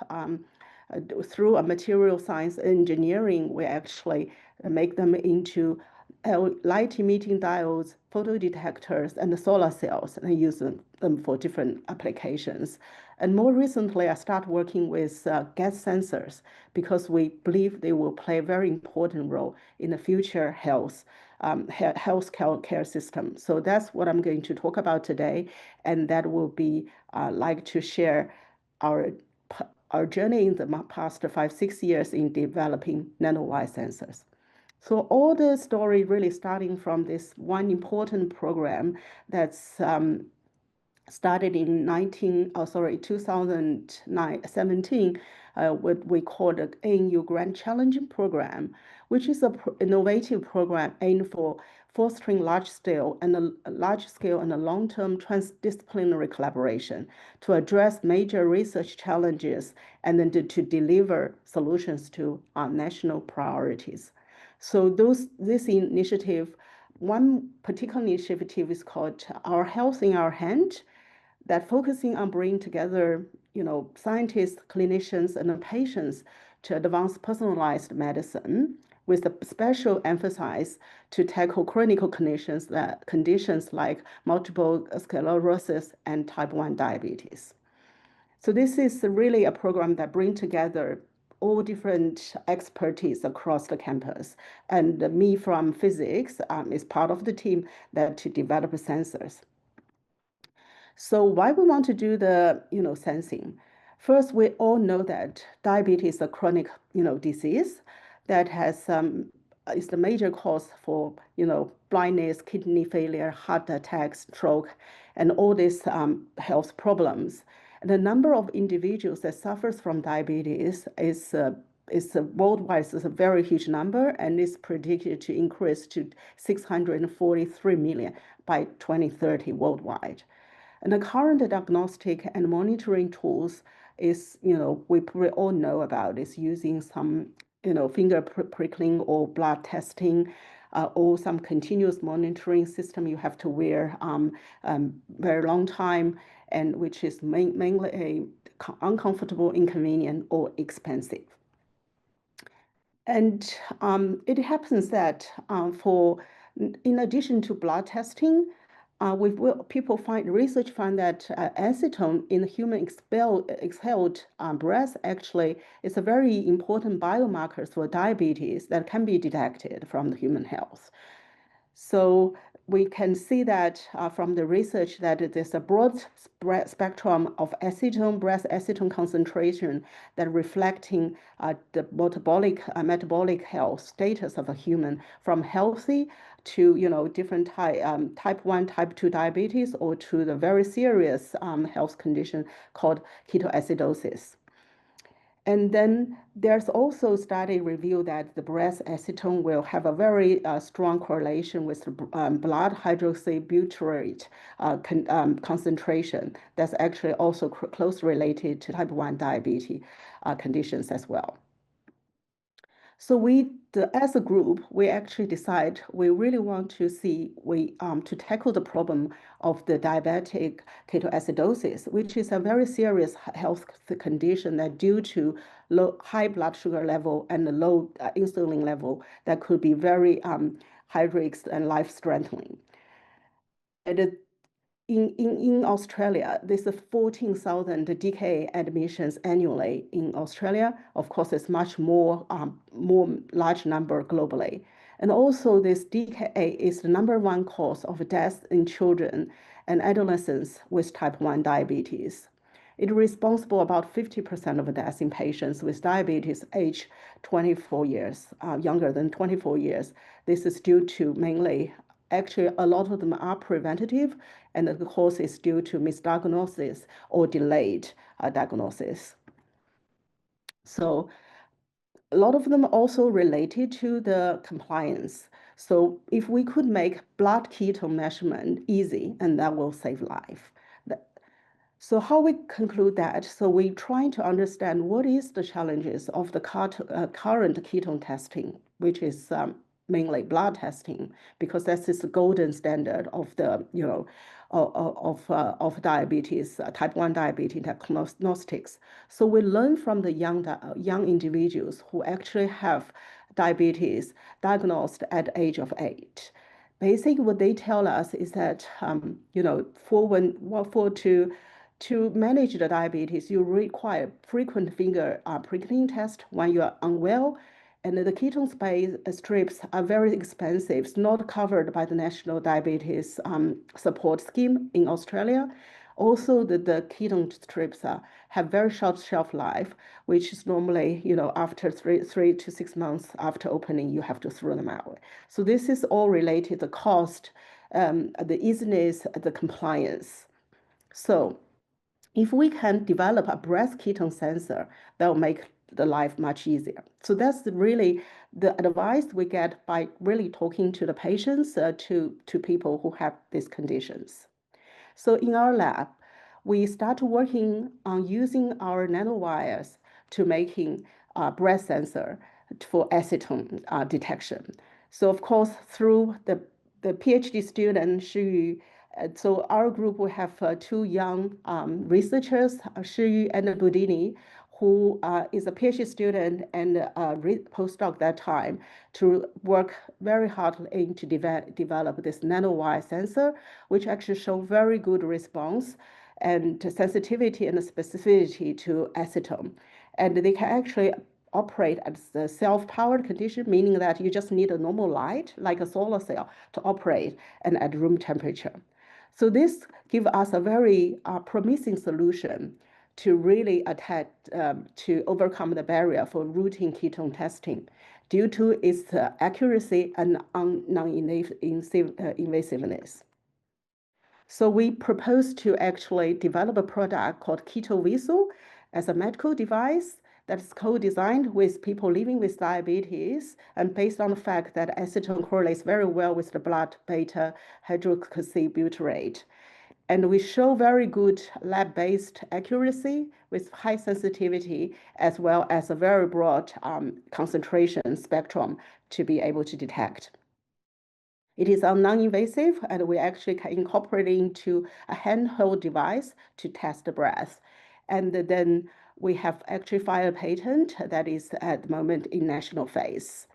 through a material science engineering, we actually make them into light emitting diodes, photodetectors, and solar cells, and use them for different applications. And more recently, I started working with gas sensors because we believe they will play a very important role in the future healthcare system. So that's what I'm going to talk about today, and that will be like to share our journey in the past 5-6 years in developing nanowire sensors. So all the story really starting from this one important program that's started in 2017, what we call the ANU Grand Challenging Program, which is an innovative program aimed for fostering large-scale and a long-term transdisciplinary collaboration to address major research challenges and then to deliver solutions to our national priorities. So this initiative, one particular initiative is called Our Health in Our Hand, that focusing on bringing together, scientists, clinicians, and patients to advance personalized medicine with a special emphasis to tackle chronic conditions like multiple sclerosis and type 1 diabetes. So this is really a program that brings together all different expertise across the campus. And me from physics is part of the team to develop sensors. So why we want to do the sensing? First, we all know that diabetes is a chronic disease that is the major cause for blindness, kidney failure, heart attacks, stroke, and all these health problems. The number of individuals that suffers from diabetes is worldwide is a very huge number, and is predicted to increase to 643 million by 2030 worldwide. And the current diagnostic and monitoring tools is, we all know about, is using some, finger prickling or blood testing, or some continuous monitoring system you have to wear very long time, and which is mainly uncomfortable, inconvenient, or expensive. And it happens that in addition to blood testing, research find that acetone in human exhaled breath actually is a very important biomarker for diabetes that can be detected from the human health. So we can see that from the research that there's a broad spectrum of breath acetone concentration that reflecting the metabolic health status of a human, from healthy to different type 1, type 2 diabetes, or to the very serious health condition called ketoacidosis. And then there's also study review that the breath acetone will have a very strong correlation with blood hydroxybutyrate concentration. That's actually also closely related to type 1 diabetes conditions as well. So as a group, we actually decide we really want to to tackle the problem of the diabetic ketoacidosis, which is a very serious health condition that due to high blood sugar level and low insulin level that could be very high risk and life-threatening. And in Australia, there's 14,000 DKA admissions annually in Australia. Of course, it's much more large number globally. And also this DKA is the #1 cause of death in children and adolescents with type 1 diabetes. It's responsible about 50% of deaths in patients with diabetes age 24 years, younger than 24 years. This is due to mainly, actually, a lot of them are preventative, and the cause is due to misdiagnosis or delayed diagnosis. So a lot of them also related to the compliance. So if we could make blood ketone measurement easy, and that will save life. So how we conclude that? So we're trying to understand what is the challenges of the current ketone testing, which is mainly blood testing, because that's the golden standard of the of diabetes, type 1 diabetes diagnostics. So we learn from the young individuals who actually have diabetes diagnosed at the age of 8. Basically, what they tell us is that to manage the diabetes, you require frequent finger prickling test when you are unwell. And the ketone strips are very expensive. It's not covered by the National Diabetes Support Scheme in Australia. Also, the ketone strips have very short shelf life, which is normally, after 3 to 6 months after opening, you have to throw them out. So this is all related to the cost, the easiness, the compliance. So if we can develop a breath ketone sensor, that will make the life much easier. So that's really the advice we get by really talking to the patients, to people who have these conditions. So in our lab, we start working on using our nanowires to making a breath sensor for acetone detection. So of course, through the PhD student, Shi, so our group will have 2 young researchers, Shi and Budini, who is a PhD student and a postdoc that time, to work very hard to develop this nanowire sensor, which actually show very good response and sensitivity and specificity to acetone. And they can actually operate at the self-powered condition, meaning that you just need a normal light, like a solar cell, to operate and at room temperature. So this gives us a very promising solution to really to overcome the barrier for routine ketone testing due to its accuracy and non-invasiveness. So we propose to actually develop a product called Keto Vessel as a medical device that is co-designed with people living with diabetes and based on the fact that acetone correlates very well with the blood beta hydroxybutyrate. And we show very good lab-based accuracy with high sensitivity, as well as a very broad concentration spectrum to be able to detect. It is non-invasive, and we actually can incorporate it into a handheld device to test the breath. And then we have actually filed a patent that is at the moment in national phase.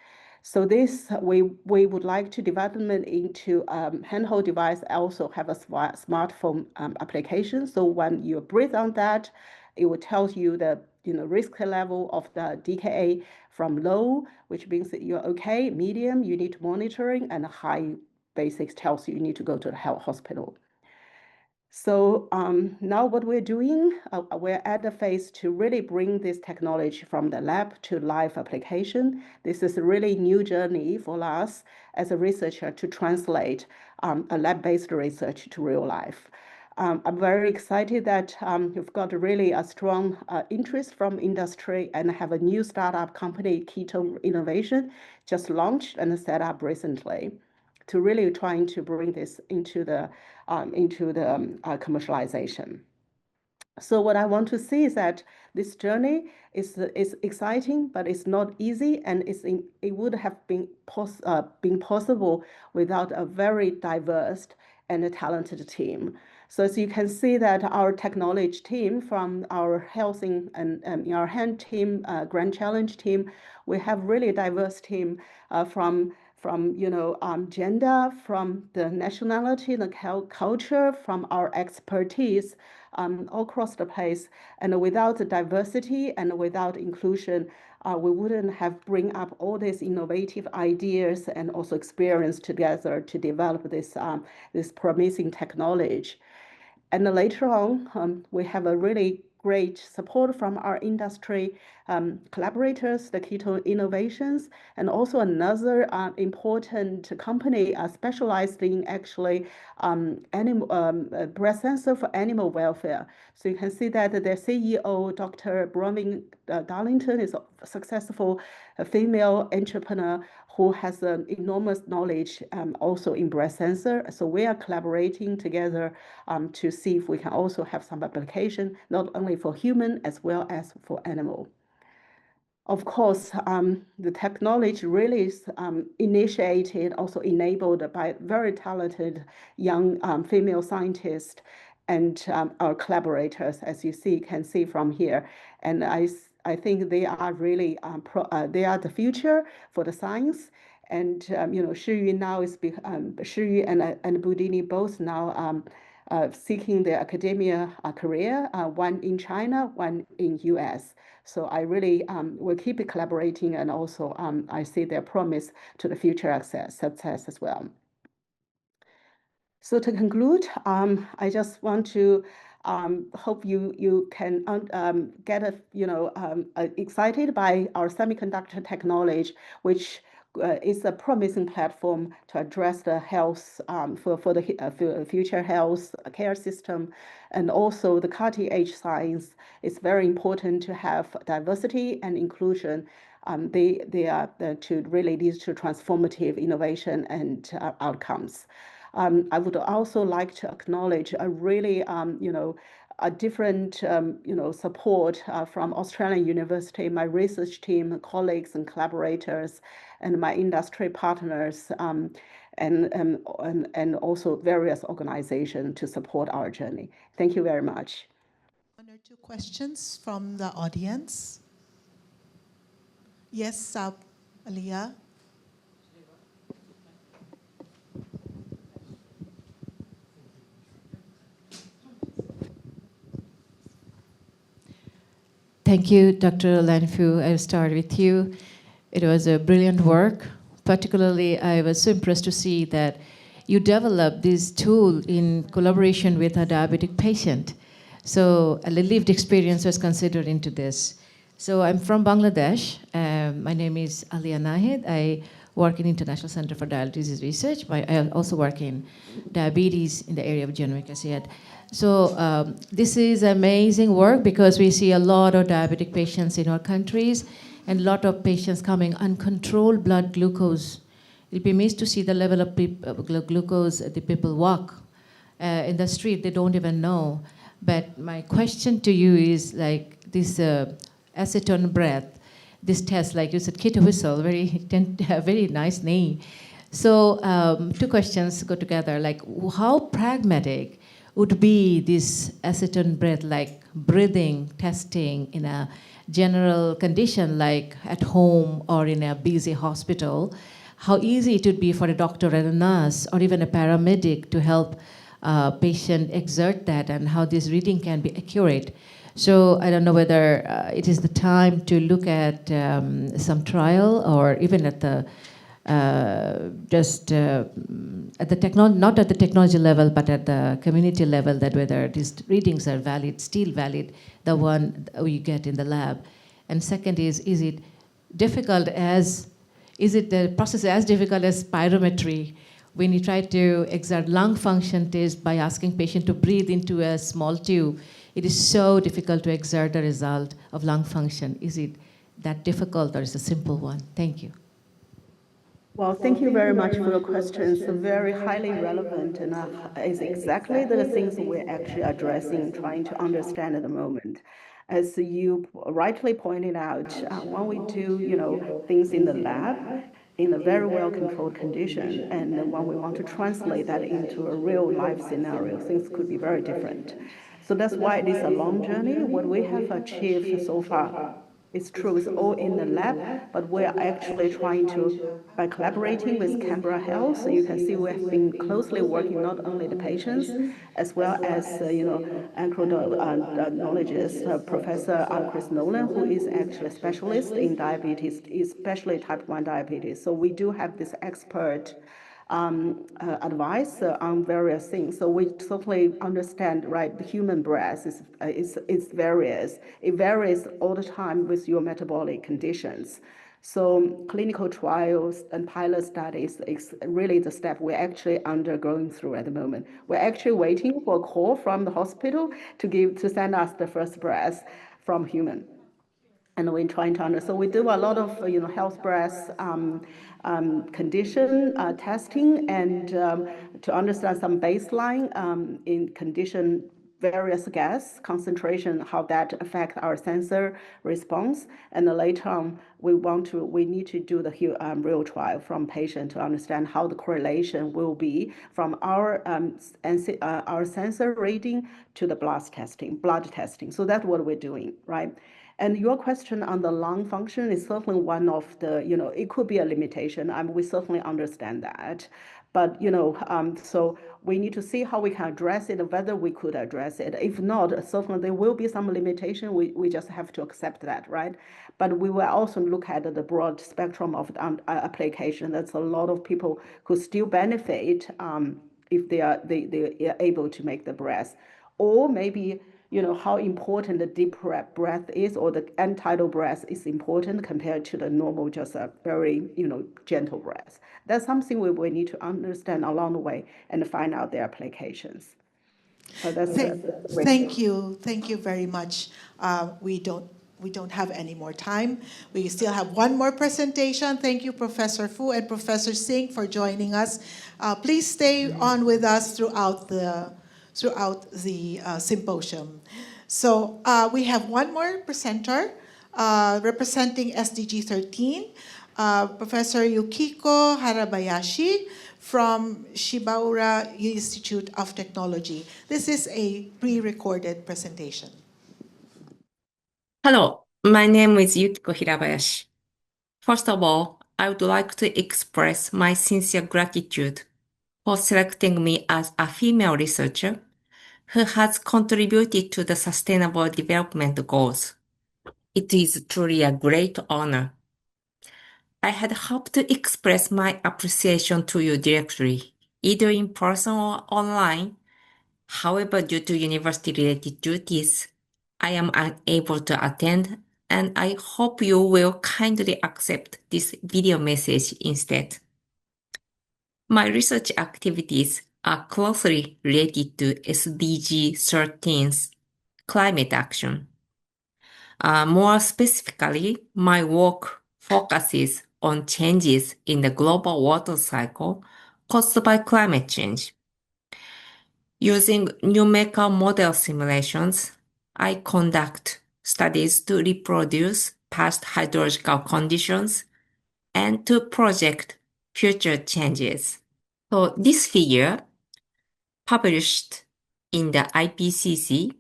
So this, we would like to development into handheld device, also have a smartphone application. So when you breathe on that, it will tell you the risk level of the DKA from low, which means that you're okay, medium, you need monitoring, and high basics tells you need to go to the health hospital. So now what we're doing, we're at the phase to really bring this technology from the lab to live application. This is a really new journey for us as a researcher to translate a lab-based research to real life. I'm very excited that you've got really a strong interest from industry and have a new startup company, Keto Innovation, just launched and set up recently to really trying to bring this into the commercialization. So what I want to see is that this journey is exciting, but it's not easy, and it would have been possible without a very diverse and a talented team. So as you can see that our technology team from our health and our hand team, Grand Challenge team, we have really diverse team from gender, from the nationality, the culture, from our expertise all across the place. And without the diversity and without inclusion, we wouldn't have bring up all these innovative ideas and also experience together to develop this promising technology. And later on, we have a really great support from our industry collaborators, the Keto Innovations, and also another important company specialized in actually breast sensor for animal welfare. So you can see that their CEO, Dr. Bronwyn Darlington, is a successful female entrepreneur who has enormous knowledge also in breast sensor. So we are collaborating together to see if we can also have some application, not only for human as well as for animal. Of course, the technology really is initiated, also enabled by very talented young female scientists and our collaborators, as you can see from here. And I think they are really they are the future for the science. And Shiyu now is Shiyu and Budini both now seeking their academia career, one in China, one in US. So I really will keep collaborating, and also I see their promise to the future success as well. So to conclude, I just want to hope you can get excited by our semiconductor technology, which is a promising platform to address the health for the future health care system, and also the cutting-edge science. It's very important to have diversity and inclusion. They are to really lead to transformative innovation and outcomes. I would also like to acknowledge a really a different support from Australian University, my research team, colleagues and collaborators, and my industry partners, and also various organizations to support our journey. Thank you very much. One or two questions from the audience. Yes, Aliyah. Thank you, Dr. Lan Fu. I'll start with you. It was a brilliant work. Particularly, I was so impressed to see that you developed this tool in collaboration with a diabetic patient. So a lived experience was considered into this. So I'm from Bangladesh. My name is Aliyah Nahid. I work in International Center for Diabetes Research. I also work in diabetes in the area of genomic acid. So this is amazing work because we see a lot of diabetic patients in our countries and a lot of patients coming uncontrolled blood glucose. It'll be amazed to see the level of glucose the people walk in the street, they don't even know. But my question to you is like this acetone breath, this test, like you said, keto whistle, very nice name. So two questions go together, like how pragmatic would be this acetone breath, like breathing, testing in a general condition like at home or in a busy hospital? How easy it would be for a doctor and a nurse or even a paramedic to help patient exert that, and how this reading can be accurate. So I don't know whether it is the time to look at some trial or even at the at the technology, not at the technology level, but at the community level, that whether these readings are valid, still valid, the one you get in the lab. And second is it difficult is it the process as difficult as spirometry? When you try to exert lung function test by asking patient to breathe into a small tube, it is so difficult to exert the result of lung function. Is it that difficult or is it a simple one? Thank you. Well, thank you very much for your questions. Very highly relevant, and is exactly the things we're actually addressing, trying to understand at the moment. As you rightly pointed out, when we do, things in the lab, in a very well-controlled condition, and when we want to translate that into a real-life scenario, things could be very different. So that's why it is a long journey. What we have achieved so far, it's true, it's all in the lab, but we're actually trying to, by collaborating with Canberra Health, so you can see we have been closely working not only the patients, as well as, endocrinologist, Professor Chris Nolan, who is actually a specialist in diabetes, especially type 1 diabetes. So we do have this expert advice on various things. So we totally understand, right, the human breath is various. It varies all the time with your metabolic conditions. So clinical trials and pilot studies is really the step we're actually undergoing through at the moment. We're actually waiting for a call from the hospital to send us the first breath from human. And we're trying to understand. So we do a lot of health breath condition testing, and to understand some baseline in condition various gas concentration, how that affect our sensor response. And then later on, we need to do the real trial from patient to understand how the correlation will be from our sensor reading to the blood testing. So that's what we're doing, right? And your question on the lung function is certainly one of the, it could be a limitation. We certainly understand that. But, so we need to see how we can address it, whether we could address it. If not, certainly there will be some limitation. We just have to accept that, right? But we will also look at the broad spectrum of application. That's a lot of people who still benefit if they are able to make the breath. Or maybe, how important the deep breath is, or the end-tidal breath is important compared to the normal, just a very, gentle breath. That's something we need to understand along the way and find out their applications. So Thank you very much. We don't have any more time. We still have one more presentation. Thank you, Professor Fu and Professor Singh, for joining us. Please stay on with us throughout the symposium. So we have one more presenter representing SDG 13, Professor Yukiko Harabayashi from Shibaura Institute of Technology. This is a pre-recorded presentation. Hello, my name is Yukiko Hirabayashi. First of all, I would like to express my sincere gratitude for selecting me as a female researcher who has contributed to the Sustainable Development Goals. It is truly a great honor. I had hoped to express my appreciation to you directly, either in person or online. However, due to university-related duties, I am unable to attend and I hope you will kindly accept this video message instead. My research activities are closely related to SDG 13's climate action. More specifically, my work focuses on changes in the global water cycle caused by climate change. Using numerical model simulations, I conduct studies to reproduce past hydrological conditions and to project future changes. So this figure, published in the IPCC,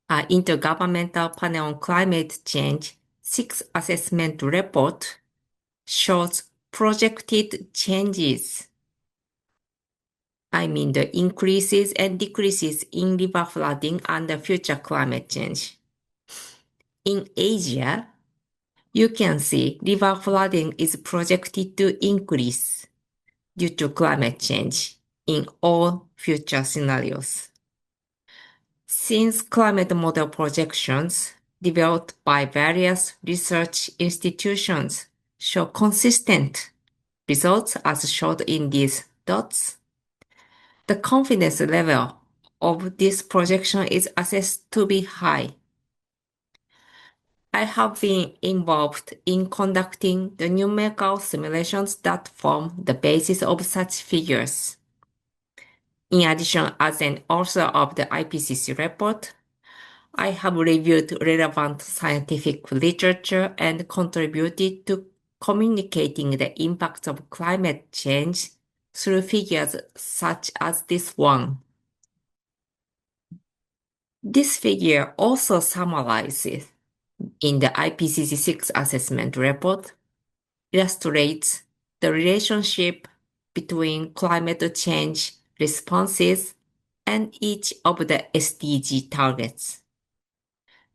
Intergovernmental Panel on Climate Change 6th Assessment Report, shows projected changes. I mean the increases and decreases in river flooding under future climate change. In Asia, you can see river flooding is projected to increase due to climate change in all future scenarios. Since climate model projections developed by various research institutions show consistent results as shown in these dots, the confidence level of this projection is assessed to be high. I have been involved in conducting the numerical simulations that form the basis of such figures. In addition, as an author of the IPCC report, I have reviewed relevant scientific literature and contributed to communicating the impacts of climate change through figures such as this one. This figure also summarizes in the IPCC 6 assessment report, illustrates the relationship between climate change responses and each of the SDG targets.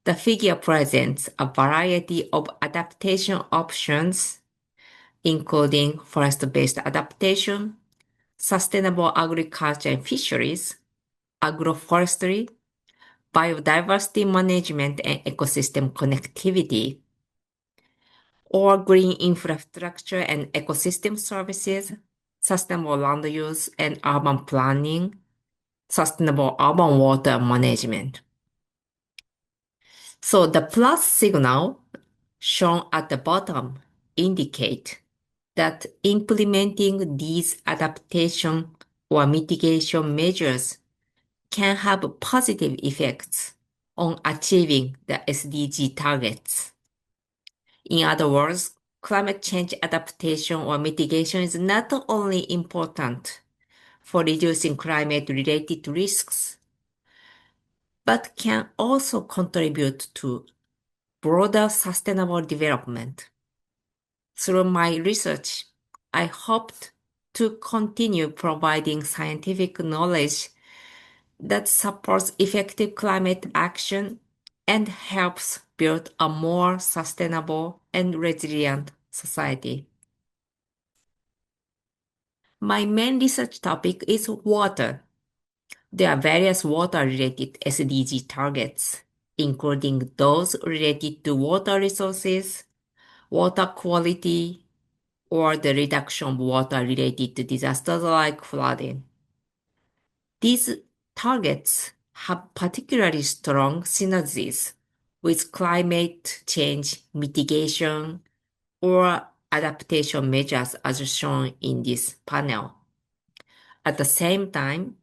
The figure presents a variety of adaptation options, including forest-based adaptation, sustainable agriculture and fisheries, agroforestry, biodiversity management and ecosystem connectivity, or green infrastructure and ecosystem services, sustainable land use and urban planning, sustainable urban water management. So the plus signal shown at the bottom indicate that implementing these adaptation or mitigation measures can have positive effects on achieving the SDG targets. In other words, climate change adaptation or mitigation is not only important for reducing climate-related risks, but can also contribute to broader sustainable development. Through my research, I hoped to continue providing scientific knowledge that supports effective climate action and helps build a more sustainable and resilient society. My main research topic is water. There are various water-related SDG targets, including those related to water resources, water quality, or the reduction of water related to disasters like flooding. These targets have particularly strong synergies with climate change mitigation or adaptation measures as shown in this panel. At the same time,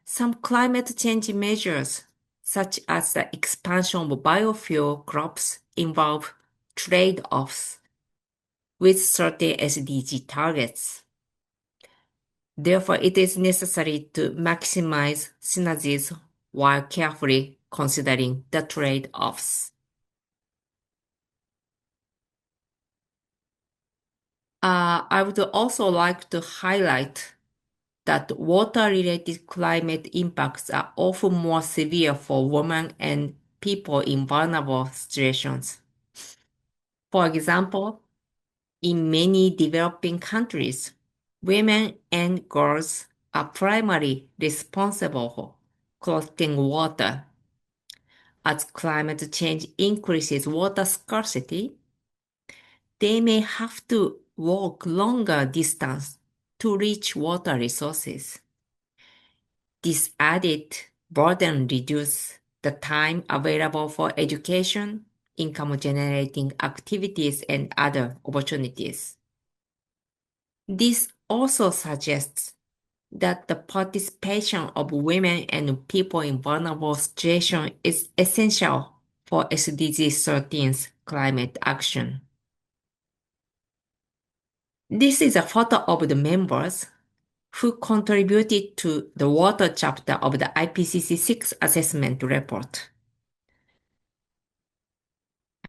some climate change measures, such as the expansion of biofuel crops, involve trade-offs with certain SDG targets. Therefore, it is necessary to maximize synergies while carefully considering the trade-offs. I would also like to highlight that water-related climate impacts are often more severe for women and people in vulnerable situations. For example, in many developing countries, women and girls are primarily responsible for collecting water. as climate change increases water scarcity, they may have to walk longer distance to reach water resources. This added burden reduces the time available for education, income-generating activities, and other opportunities. This also suggests that the participation of women and people in vulnerable situations is essential for SDG 13's climate action. This is a photo of the members who contributed to the water chapter of the IPCC 6 assessment report.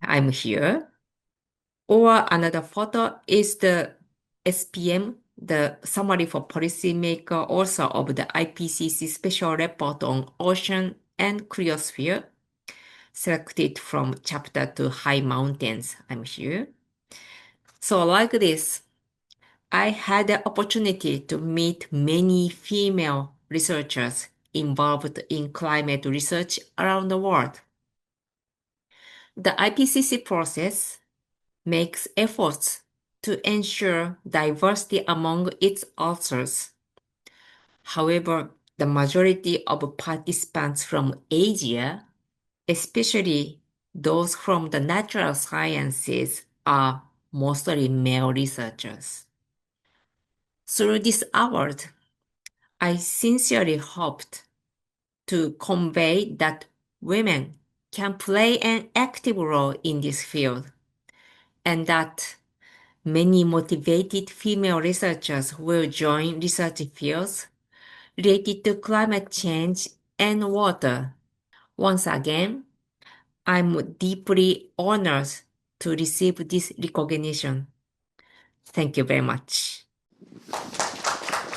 I'm here. Or another photo is the SPM, the Summary for Policymaker, also of the IPCC Special Report on Ocean and Cryosphere, selected from chapter to High Mountains. I'm here. So like this, I had the opportunity to meet many female researchers involved in climate research around the world. The IPCC process makes efforts to ensure diversity among its authors. However, the majority of participants from Asia, especially those from the natural sciences, are mostly male researchers. Through this award, I sincerely hoped to convey that women can play an active role in this field, and that many motivated female researchers will join research fields related to climate change and water. Once again, I'm deeply honored to receive this recognition. Thank you very much.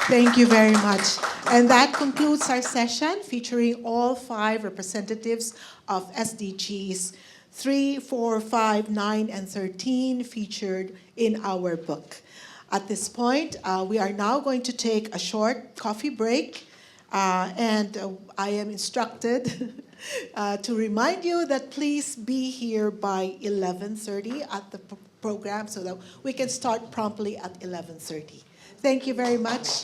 Thank you very much. And that concludes our session featuring all 5 representatives of SDGs 3, 4, 5, 9, and 13 featured in our book. At this point, we are now going to take a short coffee break, and I am instructed to remind you that please be here by 11:30 at the program so that we can start promptly at 11:30. Thank you very much.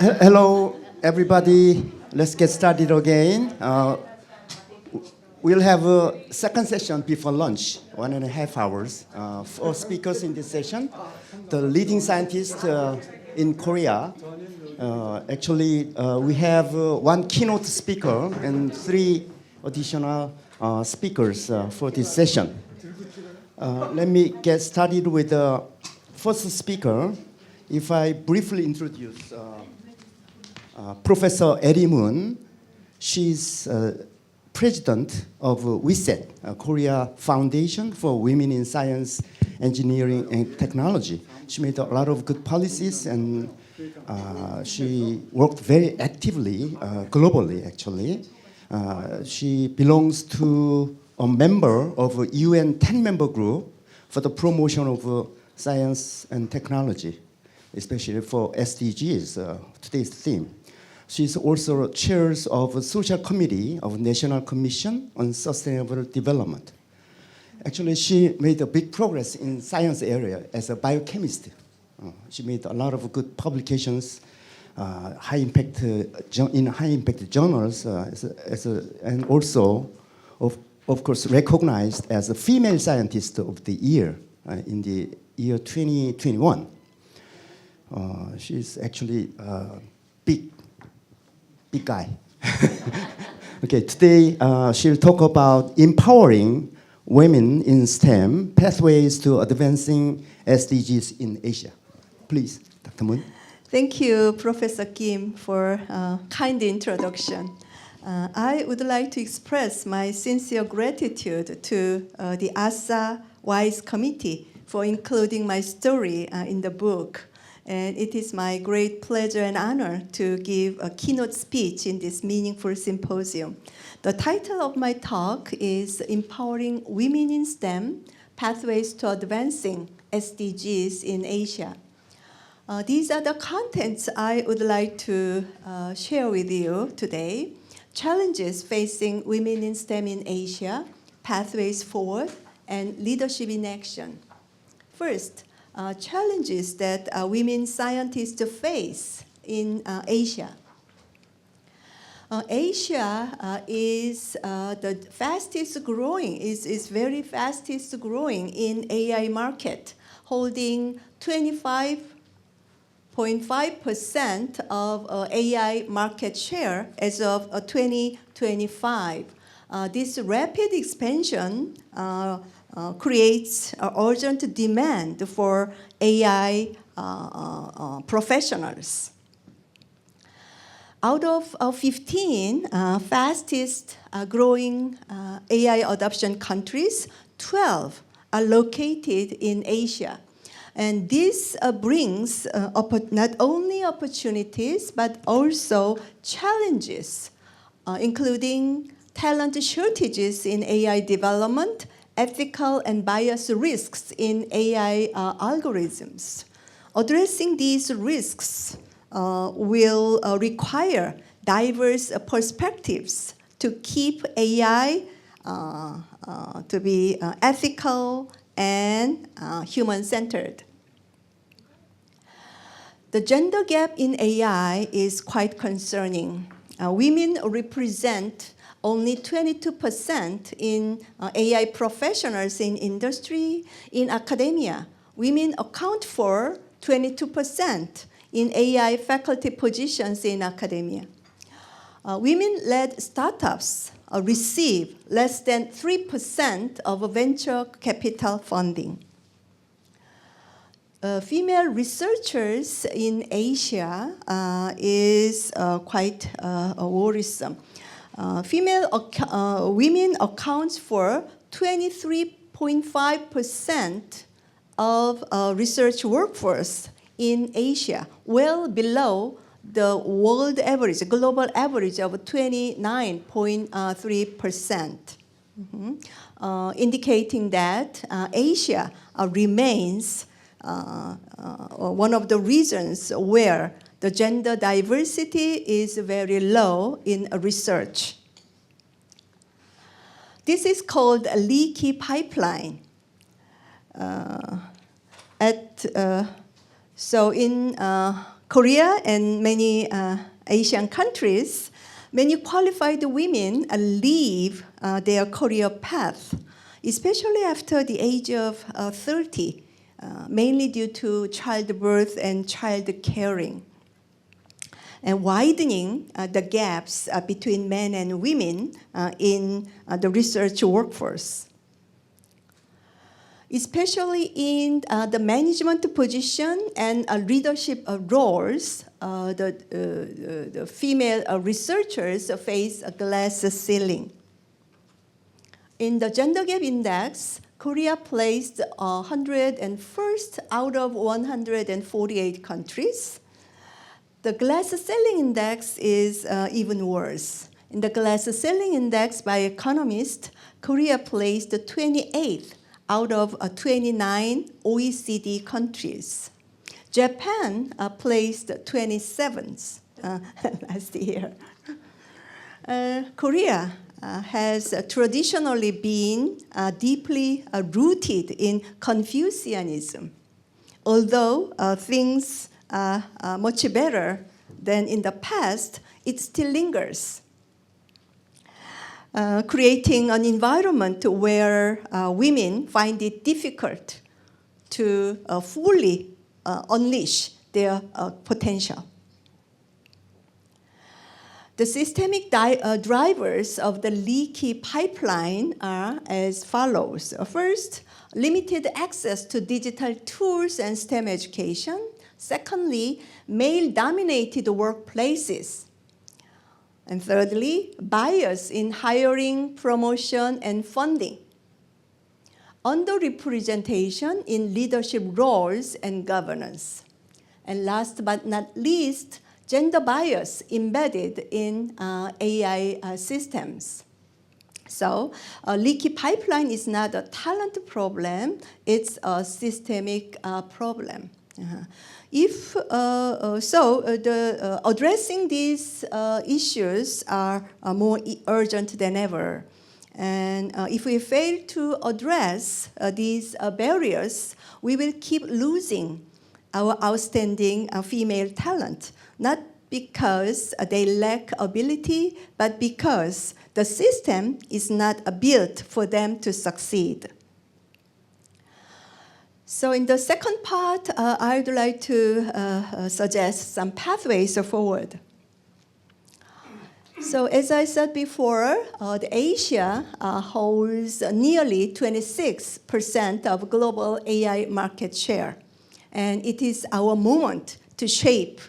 Hello, everybody. Let's get started again. We'll have a second session before lunch, 1.5 hours. 4 speakers in this session. The leading scientists in Korea. Actually, we have 1 keynote speaker and 3 additional speakers for this session. Let me get started with the first speaker. If I briefly introduce Professor DONGDAEMUN, she's president of WISET, Korea Foundation for Women in Science, Engineering, and Technology. She made a lot of good policies, and she worked very actively globally, actually. She belongs to a member of a UN 10-member group for the promotion of science and technology, especially for SDGs, today's theme. She's also chairs of a social committee of National Commission on Sustainable Development. Actually, she made a big progress in science area as a biochemist. She made a lot of good publications, in high impact journals, and also, of course, recognized as a female scientist of the year in the year 2021. She's actually a big guy. Okay, today she'll talk about empowering women in STEM, pathways to advancing SDGs in Asia. Please, Dr. Moon. Thank you, Professor Kim, for a kind introduction. I would like to express my sincere gratitude to the ASA WISE Committee for including my story in the book. And it is my great pleasure and honor to give a keynote speech in this meaningful symposium. The title of my talk is Empowering Women in STEM, Pathways to Advancing SDGs in Asia. These are the contents I would like to share with you today. challenges facing women in STEM in Asia, pathways forward, and leadership in action. First, challenges that women scientists face in Asia. Asia is the fastest growing, is very fastest growing in AI market, holding 25.5% of AI market share as of 2025. This rapid expansion creates urgent demand for AI professionals. Out of 15 fastest growing AI adoption countries, 12 are located in Asia. And this brings not only opportunities, but also challenges, including talent shortages in AI development, ethical and bias risks in AI algorithms. Addressing these risks will require diverse perspectives to keep AI to be ethical and human-centered. The gender gap in AI is quite concerning. Women represent only 22% in AI professionals in industry. In academia, women account for 22% in AI faculty positions in academia. Women-led startups receive less than 3% of venture capital funding. Female researchers in Asia is quite worrisome. Women accounts for 23.5% of research workforce in Asia, well below the world average, global average of 29.3%, indicating that Asia remains one of the regions where the gender diversity is very low in research. This is called a leaky pipeline. So in Korea and many Asian countries, many qualified women leave their career path, especially after the age of 30, mainly due to childbirth and child caring, and widening the gaps between men and women in the research workforce. Especially in the management position and leadership roles, the female researchers face a glass ceiling. In the Gender Gap Index, Korea placed 101st out of 148 countries. The glass ceiling index is even worse. In the glass ceiling index by economists, Korea placed 28th out of 29 OECD countries. Japan placed 27th last year. Korea has traditionally been deeply rooted in Confucianism. Although things are much better than in the past, it still lingers, creating an environment where women find it difficult to fully unleash their potential. The systemic drivers of the leaky pipeline are as follows. First, limited access to digital tools and STEM education. Secondly, male-dominated workplaces. And thirdly, bias in hiring, promotion, and funding. Underrepresentation in leadership roles and governance. And last but not least, gender bias embedded in AI systems. So a leaky pipeline is not a talent problem, it's a systemic problem. Addressing these issues are more urgent than ever. And if we fail to address these barriers, we will keep losing our outstanding female talent, not because they lack ability, but because the system is not built for them to succeed. So in the second part, I would like to suggest some pathways forward. So as I said before, Asia holds nearly 26% of global AI market share. And it is our moment to shape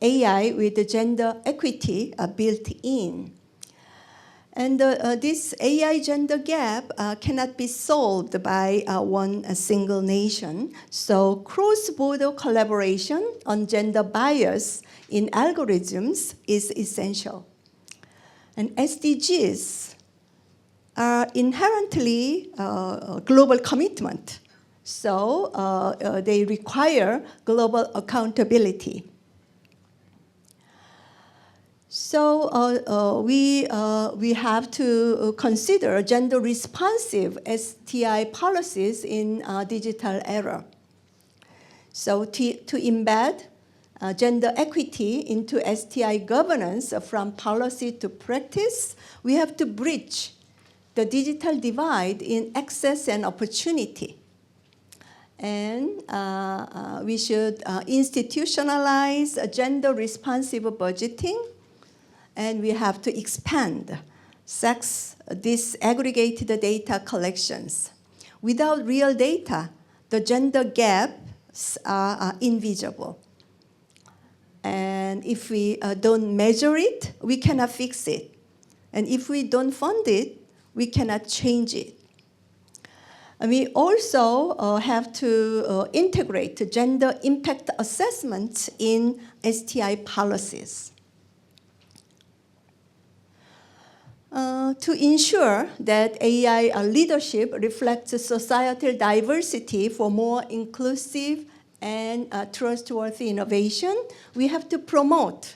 AI with the gender equity built in. And this AI gender gap cannot be solved by one single nation. So cross-border collaboration on gender bias in algorithms is essential. And SDGs are inherently global commitment. So they require global accountability. So we have to consider gender-responsive STI policies in digital era. So to embed gender equity into STI governance from policy to practice, we have to bridge the digital divide in access and opportunity. And we should institutionalize gender-responsive budgeting, and we have to expand sex disaggregated data collections. Without real data, the gender gaps are invisible. And if we don't measure it, we cannot fix it. And if we don't fund it, we cannot change it. And we also have to integrate gender impact assessments in STI policies. To ensure that AI leadership reflects societal diversity for more inclusive and trustworthy innovation, we have to promote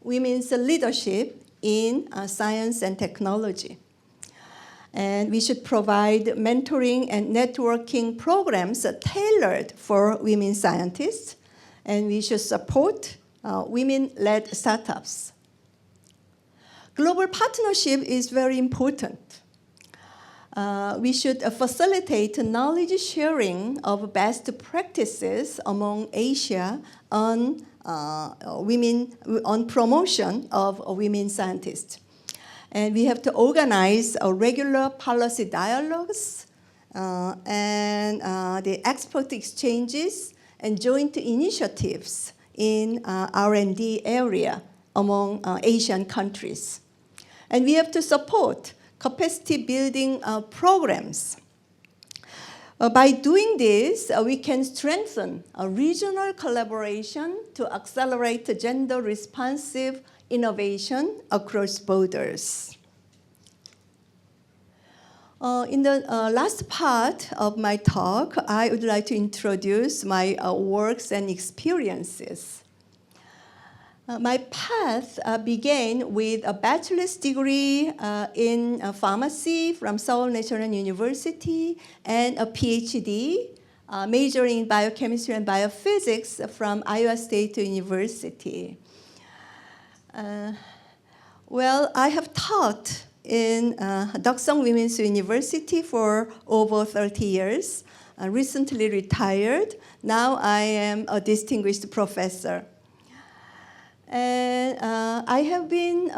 women's leadership in science and technology. And we should provide mentoring and networking programs tailored for women scientists, and we should support women-led startups. Global partnership is very important. We should facilitate knowledge sharing of best practices among Asia on promotion of women scientists. And we have to organize regular policy dialogues and the expert exchanges and joint initiatives in R&D area among Asian countries. And we have to support capacity building programs. By doing this, we can strengthen a regional collaboration to accelerate gender-responsive innovation across borders. In the last part of my talk, I would like to introduce my works and experiences. My path began with a bachelor's degree in pharmacy from Seoul National University and a PhD majoring in biochemistry and biophysics from Iowa State University. Well, I have taught in Deokseong Women's University for over 30 years. I recently retired. Now I am a distinguished professor. And I have been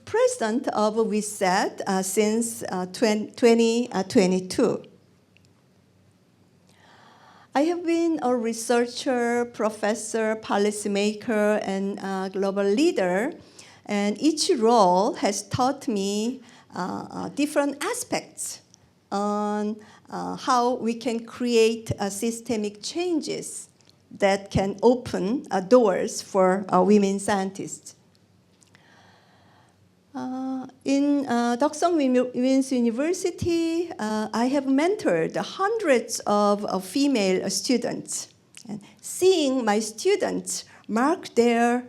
president of WISET since 2022. I have been a researcher, professor, policymaker, and global leader, and each role has taught me different aspects on how we can create systemic changes that can open doors for women scientists. In Deokseong Women's University, I have mentored hundreds of female students. And seeing my students make their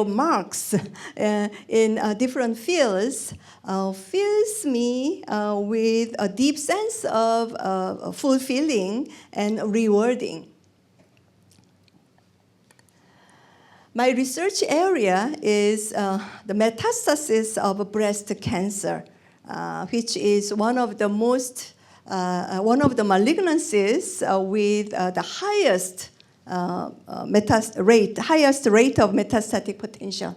marks in different fields fills me with a deep sense of fulfilling and rewarding. My research area is the metastasis of breast cancer, which is one of the malignancies with the highest rate of metastatic potential.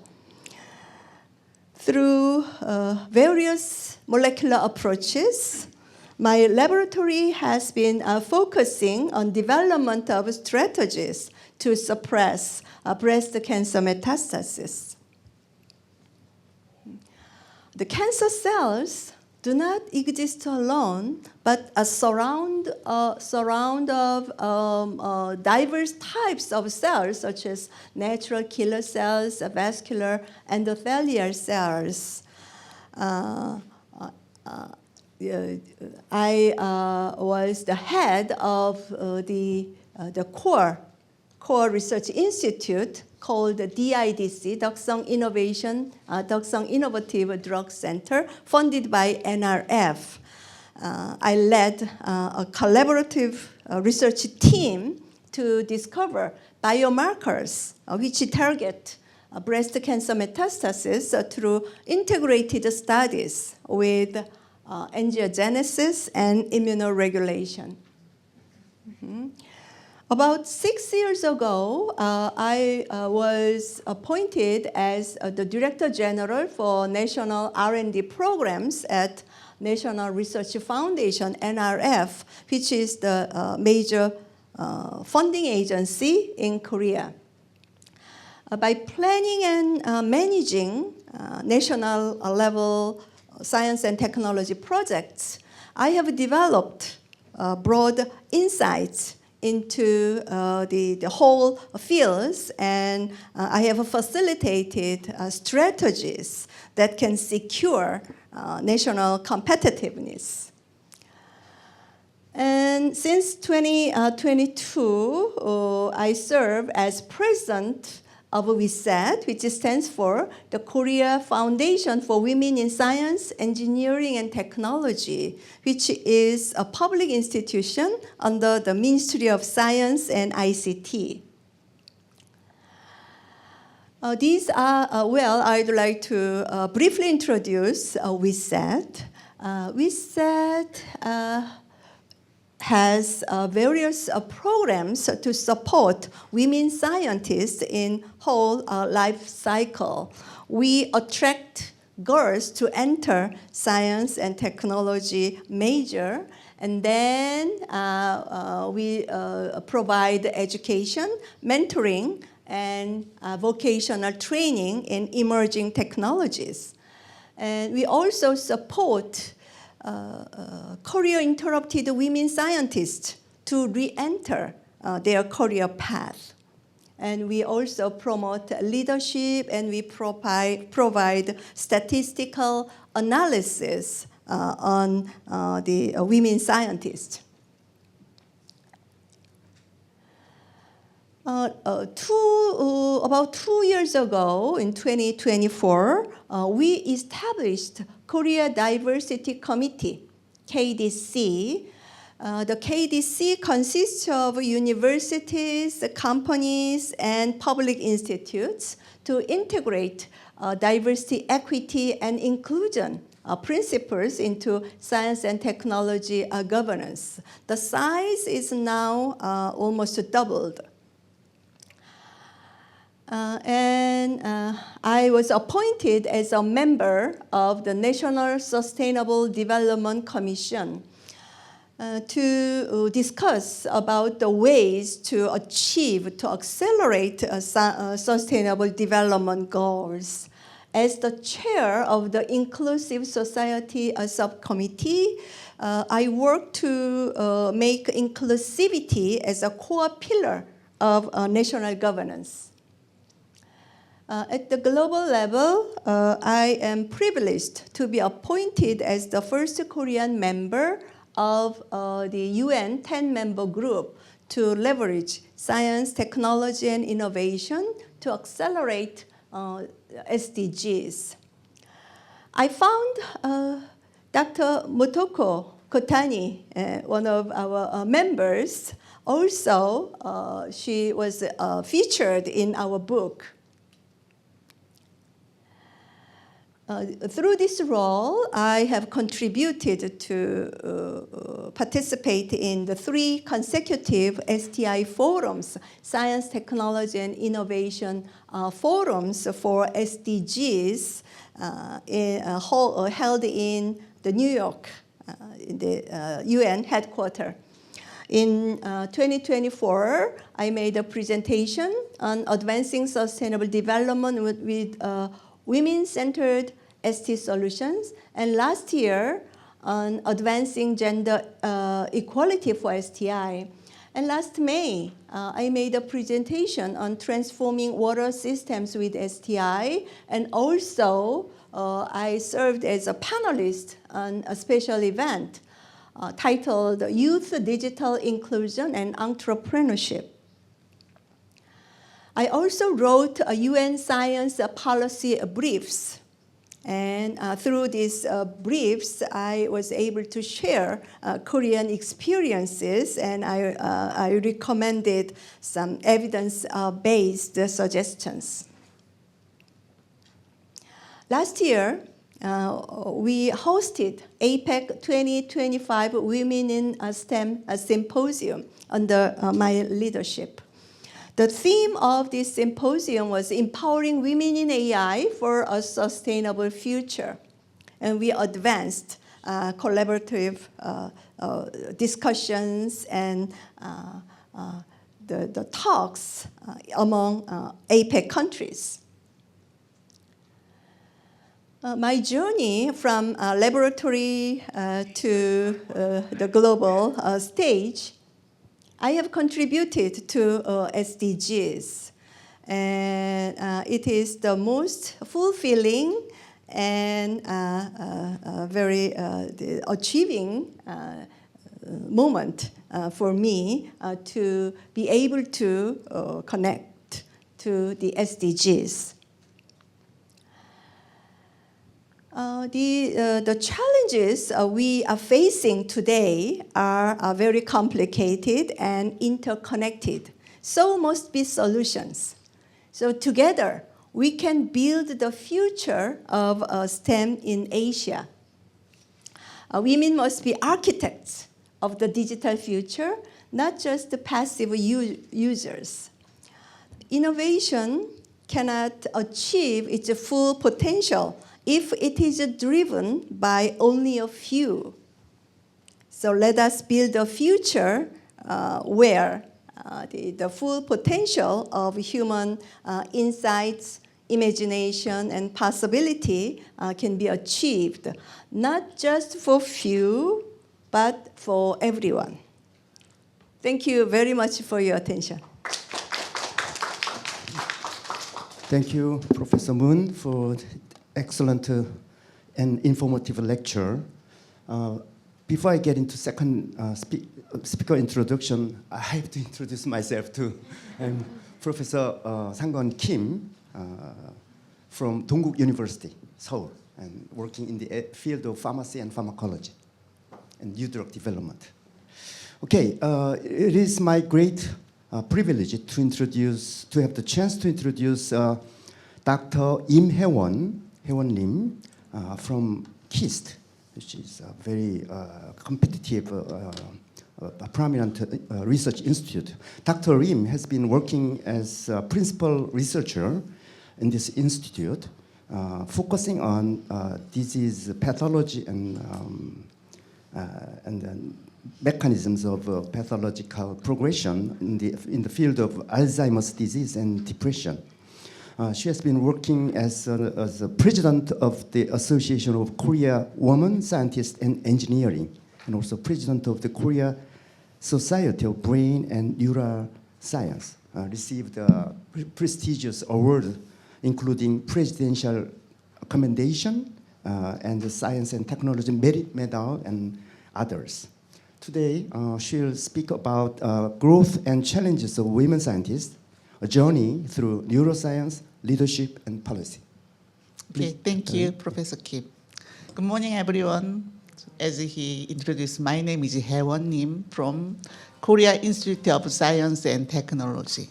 Through various molecular approaches, my laboratory has been focusing on development of strategies to suppress breast cancer metastasis. The cancer cells do not exist alone, but a surround of diverse types of cells, such as natural killer cells, vascular endothelial cells. I was the head of the core research institute called the DIDC, Deokseong Innovative Drug Center, funded by NRF. I led a collaborative research team to discover biomarkers which target breast cancer metastasis through integrated studies with angiogenesis and immunoregulation. About 6 years ago, I was appointed as the Director General for National R&D Programs at National Research Foundation, NRF, which is the major funding agency in Korea. By planning and managing national level science and technology projects, I have developed broad insights into the whole fields, and I have facilitated strategies that can secure national competitiveness. And since 2022, I serve as president of WISET, which stands for the Korea Foundation for Women in Science, Engineering, and Technology, which is a public institution under the Ministry of Science and ICT. I'd like to briefly introduce WISET. WISET has various programs to support women scientists in whole life cycle. We attract girls to enter science and technology major, and then we provide education, mentoring, and vocational training in emerging technologies. And we also support career-interrupted women scientists to re-enter their career path. And we also promote leadership, and we provide statistical analysis on the women scientists. About 2 years ago, in 2024, we established Korea Diversity Committee, KDC. The KDC consists of universities, companies, and public institutes to integrate diversity, equity, and inclusion principles into science and technology governance. The size is now almost doubled. I was appointed as a member of the National Sustainable Development Commission to discuss about the ways to accelerate sustainable development goals. As the chair of the Inclusive Society Subcommittee, I work to make inclusivity as a core pillar of national governance. At the global level, I am privileged to be appointed as the first Korean member of the UN 10-member group to leverage science, technology, and innovation to accelerate SDGs. I found Dr. Motoko Kotani, one of our members. Also, she was featured in our book. Through this role, I have contributed to participate in the 3 consecutive STI forums, Science, Technology, and Innovation forums for SDGs held in the New York, in the UN headquarters. In 2024, I made a presentation on advancing sustainable development with women-centered ST solutions, and last year on advancing gender equality for STI. And last May, I made a presentation on transforming water systems with STI, and also I served as a panelist on a special event titled Youth Digital Inclusion and Entrepreneurship. I also wrote a UN science policy briefs. And through these briefs, I was able to share Korean experiences, and I recommended some evidence-based suggestions. Last year, we hosted APEC 2025 Women in STEM Symposium under my leadership. The theme of this symposium was empowering women in AI for a sustainable future. And we advanced collaborative discussions and the talks among APEC countries. My journey from laboratory to the global stage, I have contributed to SDGs, and it is the most fulfilling and very achieving moment for me to be able to connect to the SDGs. The challenges we are facing today are very complicated and interconnected. So must be solutions. So together, we can build the future of STEM in Asia. Women must be architects of the digital future, not just the passive users. Innovation cannot achieve its full potential if it is driven by only a few. So let us build a future where the full potential of human insights, imagination, and possibility can be achieved, not just for few, but for everyone. Thank you very much for your attention. Thank you, Professor Moon, for excellent and informative lecture. Before I get into second speaker introduction, I have to introduce myself too. I'm Professor Sang-Gon Kim from Dongguk University, Seoul, and working in the field of pharmacy and pharmacology and new drug development. Okay, it is my great privilege to have the chance to introduce Dr. Im Hae-won Lim from KIST, which is a very competitive, prominent research institute. Dr. Lim has been working as a principal researcher in this institute, focusing on disease pathology and mechanisms of pathological progression in the field of Alzheimer's disease and depression. She has been working as a president of the Association of Korea Women Scientists and Engineering, and also president of the Korea Society of Brain and Neural Science. Received a prestigious award, including Presidential Commendation and the Science and Technology Merit Medal and others. Today, she'll speak about growth and challenges of women scientists, a journey through neuroscience, leadership, and policy. Okay, thank you, Professor Kim. Good morning, everyone. As he introduced, my name is Haewon Nim from Korea Institute of Science and Technology.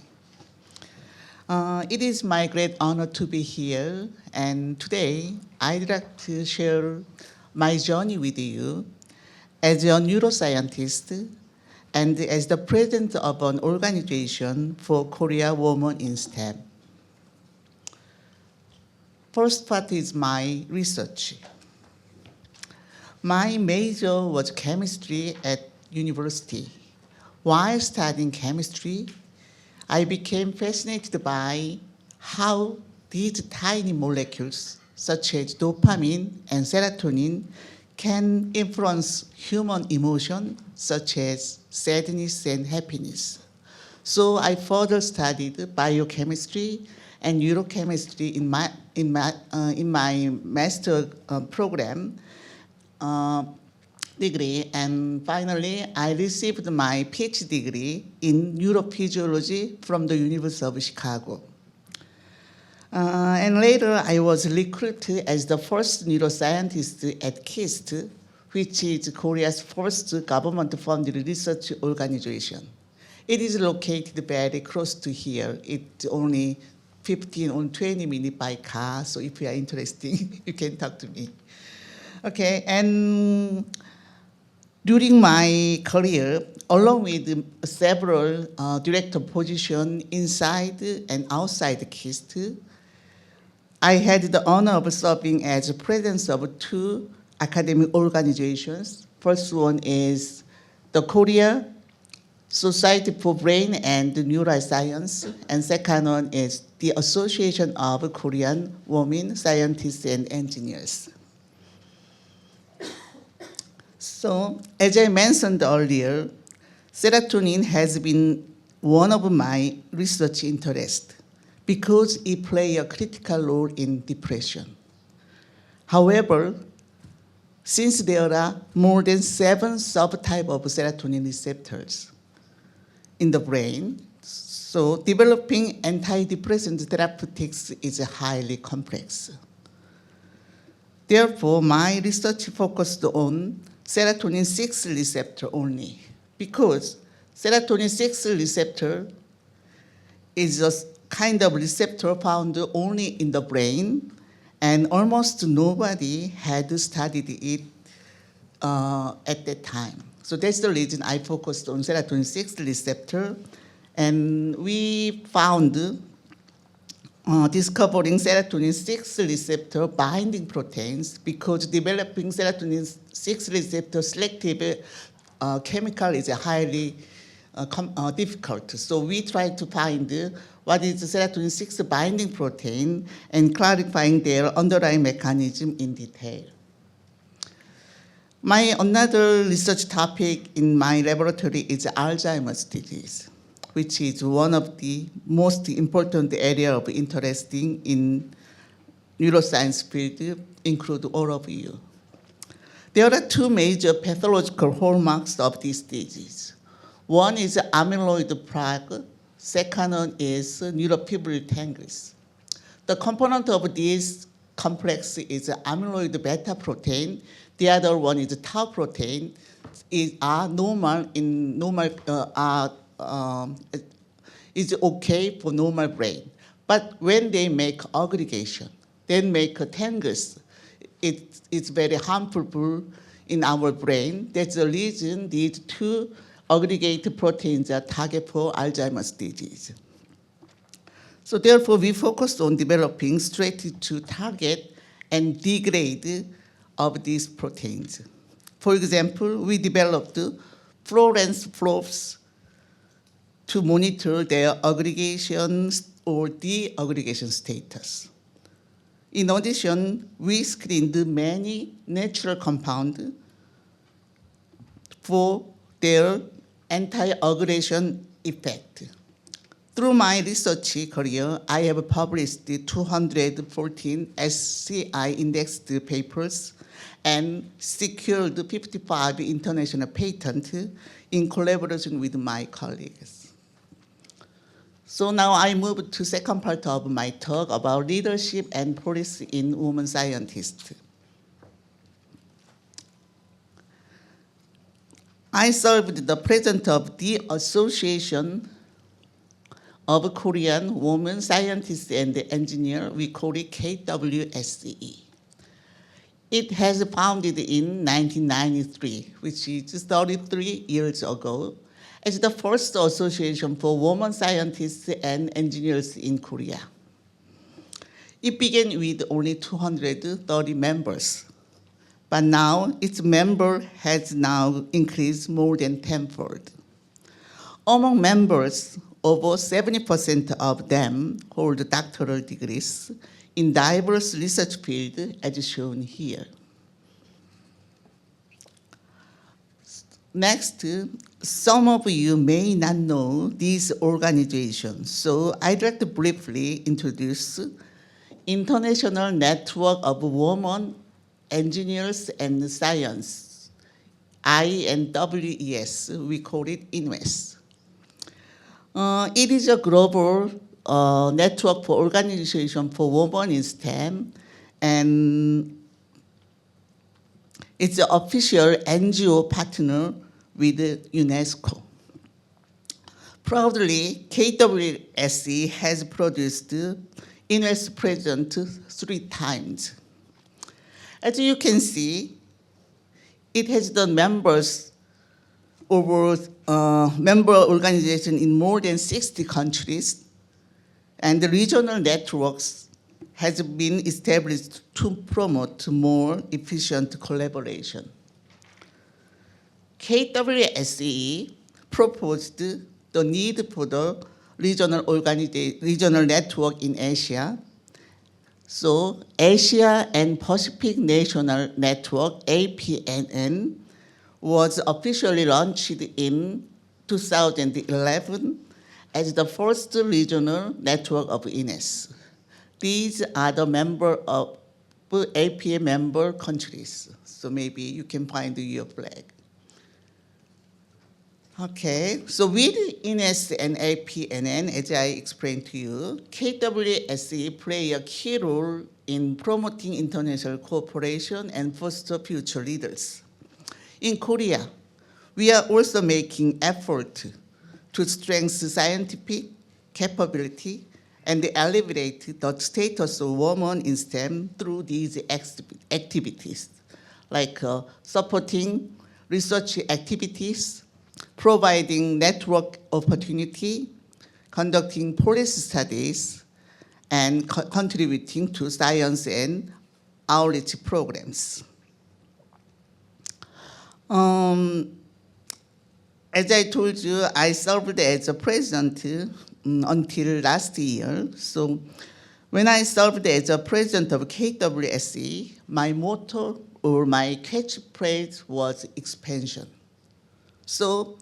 It is my great honor to be here, and today I'd like to share my journey with you as a neuroscientist and as the president of an organization for Korea women in STEM. First part is my research. My major was chemistry at university. While studying chemistry, I became fascinated by how these tiny molecules, such as dopamine and serotonin, can influence human emotion, such as sadness and happiness. So I further studied biochemistry and neurochemistry in my master program degree, and finally I received my PhD degree in neurophysiology from the University of Chicago. And later I was recruited as the first neuroscientist at KIST, which is Korea's first government-funded research organization. It is located very close to here. It's only 15 or 20 minutes by car, so if you are interested, you can talk to me. Okay, and during my career, along with several director positions inside and outside KIST, I had the honor of serving as president of two academic organizations. First one is the Korea Society for Brain and Neuroscience, and second one is the Association of Korean Women Scientists and Engineers. So, as I mentioned earlier, serotonin has been one of my research interests because it plays a critical role in depression. However, since there are more than 7 subtypes of serotonin receptors in the brain, so developing antidepressant therapeutics is highly complex. Therefore, my research focused on serotonin 6 receptor only, because serotonin 6 receptor is a kind of receptor found only in the brain, and almost nobody had studied it at that time. So that's the reason I focused on serotonin 6 receptor, and we found discovering serotonin 6 receptor binding proteins, because developing serotonin 6 receptor selective chemical is highly difficult. So we tried to find what is the serotonin 6 binding protein and clarifying their underlying mechanism in detail. My another research topic in my laboratory is Alzheimer's disease, which is one of the most important areas of interest in neuroscience field, include all of you. There are 2 major pathological hallmarks of this disease. One is amyloid plaque, second one is neurofibrillary tangles. The component of this complex is amyloid beta protein. The other one is tau protein. Are is okay for normal brain. But when they make aggregation, then make tangles, it's very harmful in our brain. That's the reason these 2 aggregated proteins are target for Alzheimer's disease. So therefore, we focused on developing strategy to target and degrade of these proteins. For example, we developed fluorescence probes to monitor their aggregation or de-aggregation status. In addition, we screened many natural compounds for their anti-aggregation effect. Through my research career, I have published 214 SCI indexed papers and secured 55 international patents in collaboration with my colleagues. So now I move to second part of my talk about leadership and policy in women scientists. I served the president of the Association of Korean Women Scientists and Engineers. We call it KWSE. It has founded in 1993, which is 33 years ago, as the first association for women scientists and engineers in Korea. It began with only 230 members, but now its member has now increased more than tenfold. Among members, over 70% of them hold doctoral degrees in diverse research fields, as shown here. Next, some of you may not know these organizations, so I'd like to briefly introduce International Network of Women Engineers and Science, INWES, we call it INWES. It is a global network for organization for women in STEM, and it's an official NGO partner with UNESCO. Proudly, KWSE has produced INWES president 3 times. As you can see, it has the members over member organization in more than 60 countries, and the regional networks has been established to promote more efficient collaboration. KWSE proposed the need for the regional network in Asia. So Asia and Pacific National Network, APNN, was officially launched in 2011 as the first regional network of INES. These are the APA member countries. So maybe you can find your flag. Okay, so with INES and APNN, as I explained to you, KWSE play a key role in promoting international cooperation and foster future leaders. In Korea, we are also making effort to strengthen scientific capability and elevate the status of women in STEM through these activities, like supporting research activities, providing network opportunity, conducting policy studies, and contributing to science and outreach programs. As I told you, I served as a president until last year. So when I served as a president of KWSE, my motto or my catchphrase was expansion. So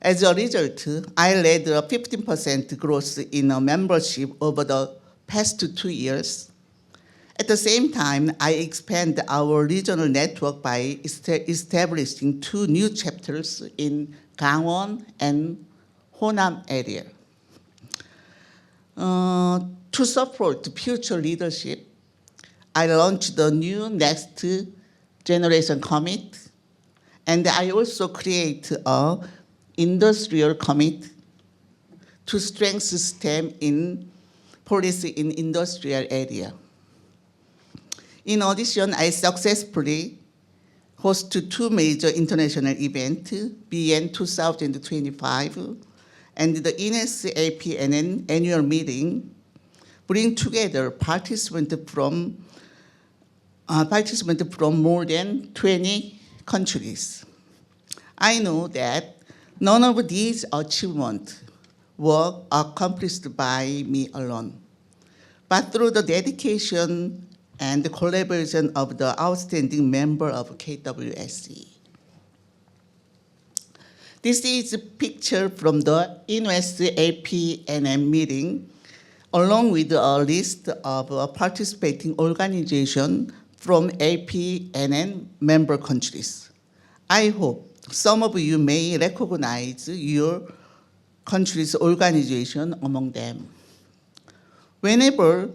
as a result, I led a 15% growth in a membership over the past 2 years. At the same time, I expanded our regional network by establishing 2 new chapters in Gangwon and Honam area. To support future leadership, I launched the new Next Generation Commit, and I also create an industrial commit to strengthen STEM in policy in industrial area. In addition, I successfully hosted 2 major international events, BN 2025 and the INES APNN annual meeting, bring together participants from more than 20 countries. I know that none of these achievements were accomplished by me alone, but through the dedication and the collaboration of the outstanding member of KWSE. This is a picture from the Invest APNM meeting, along with a list of participating organizations from APNM member countries. I hope some of you may recognize your country's organization among them. Whenever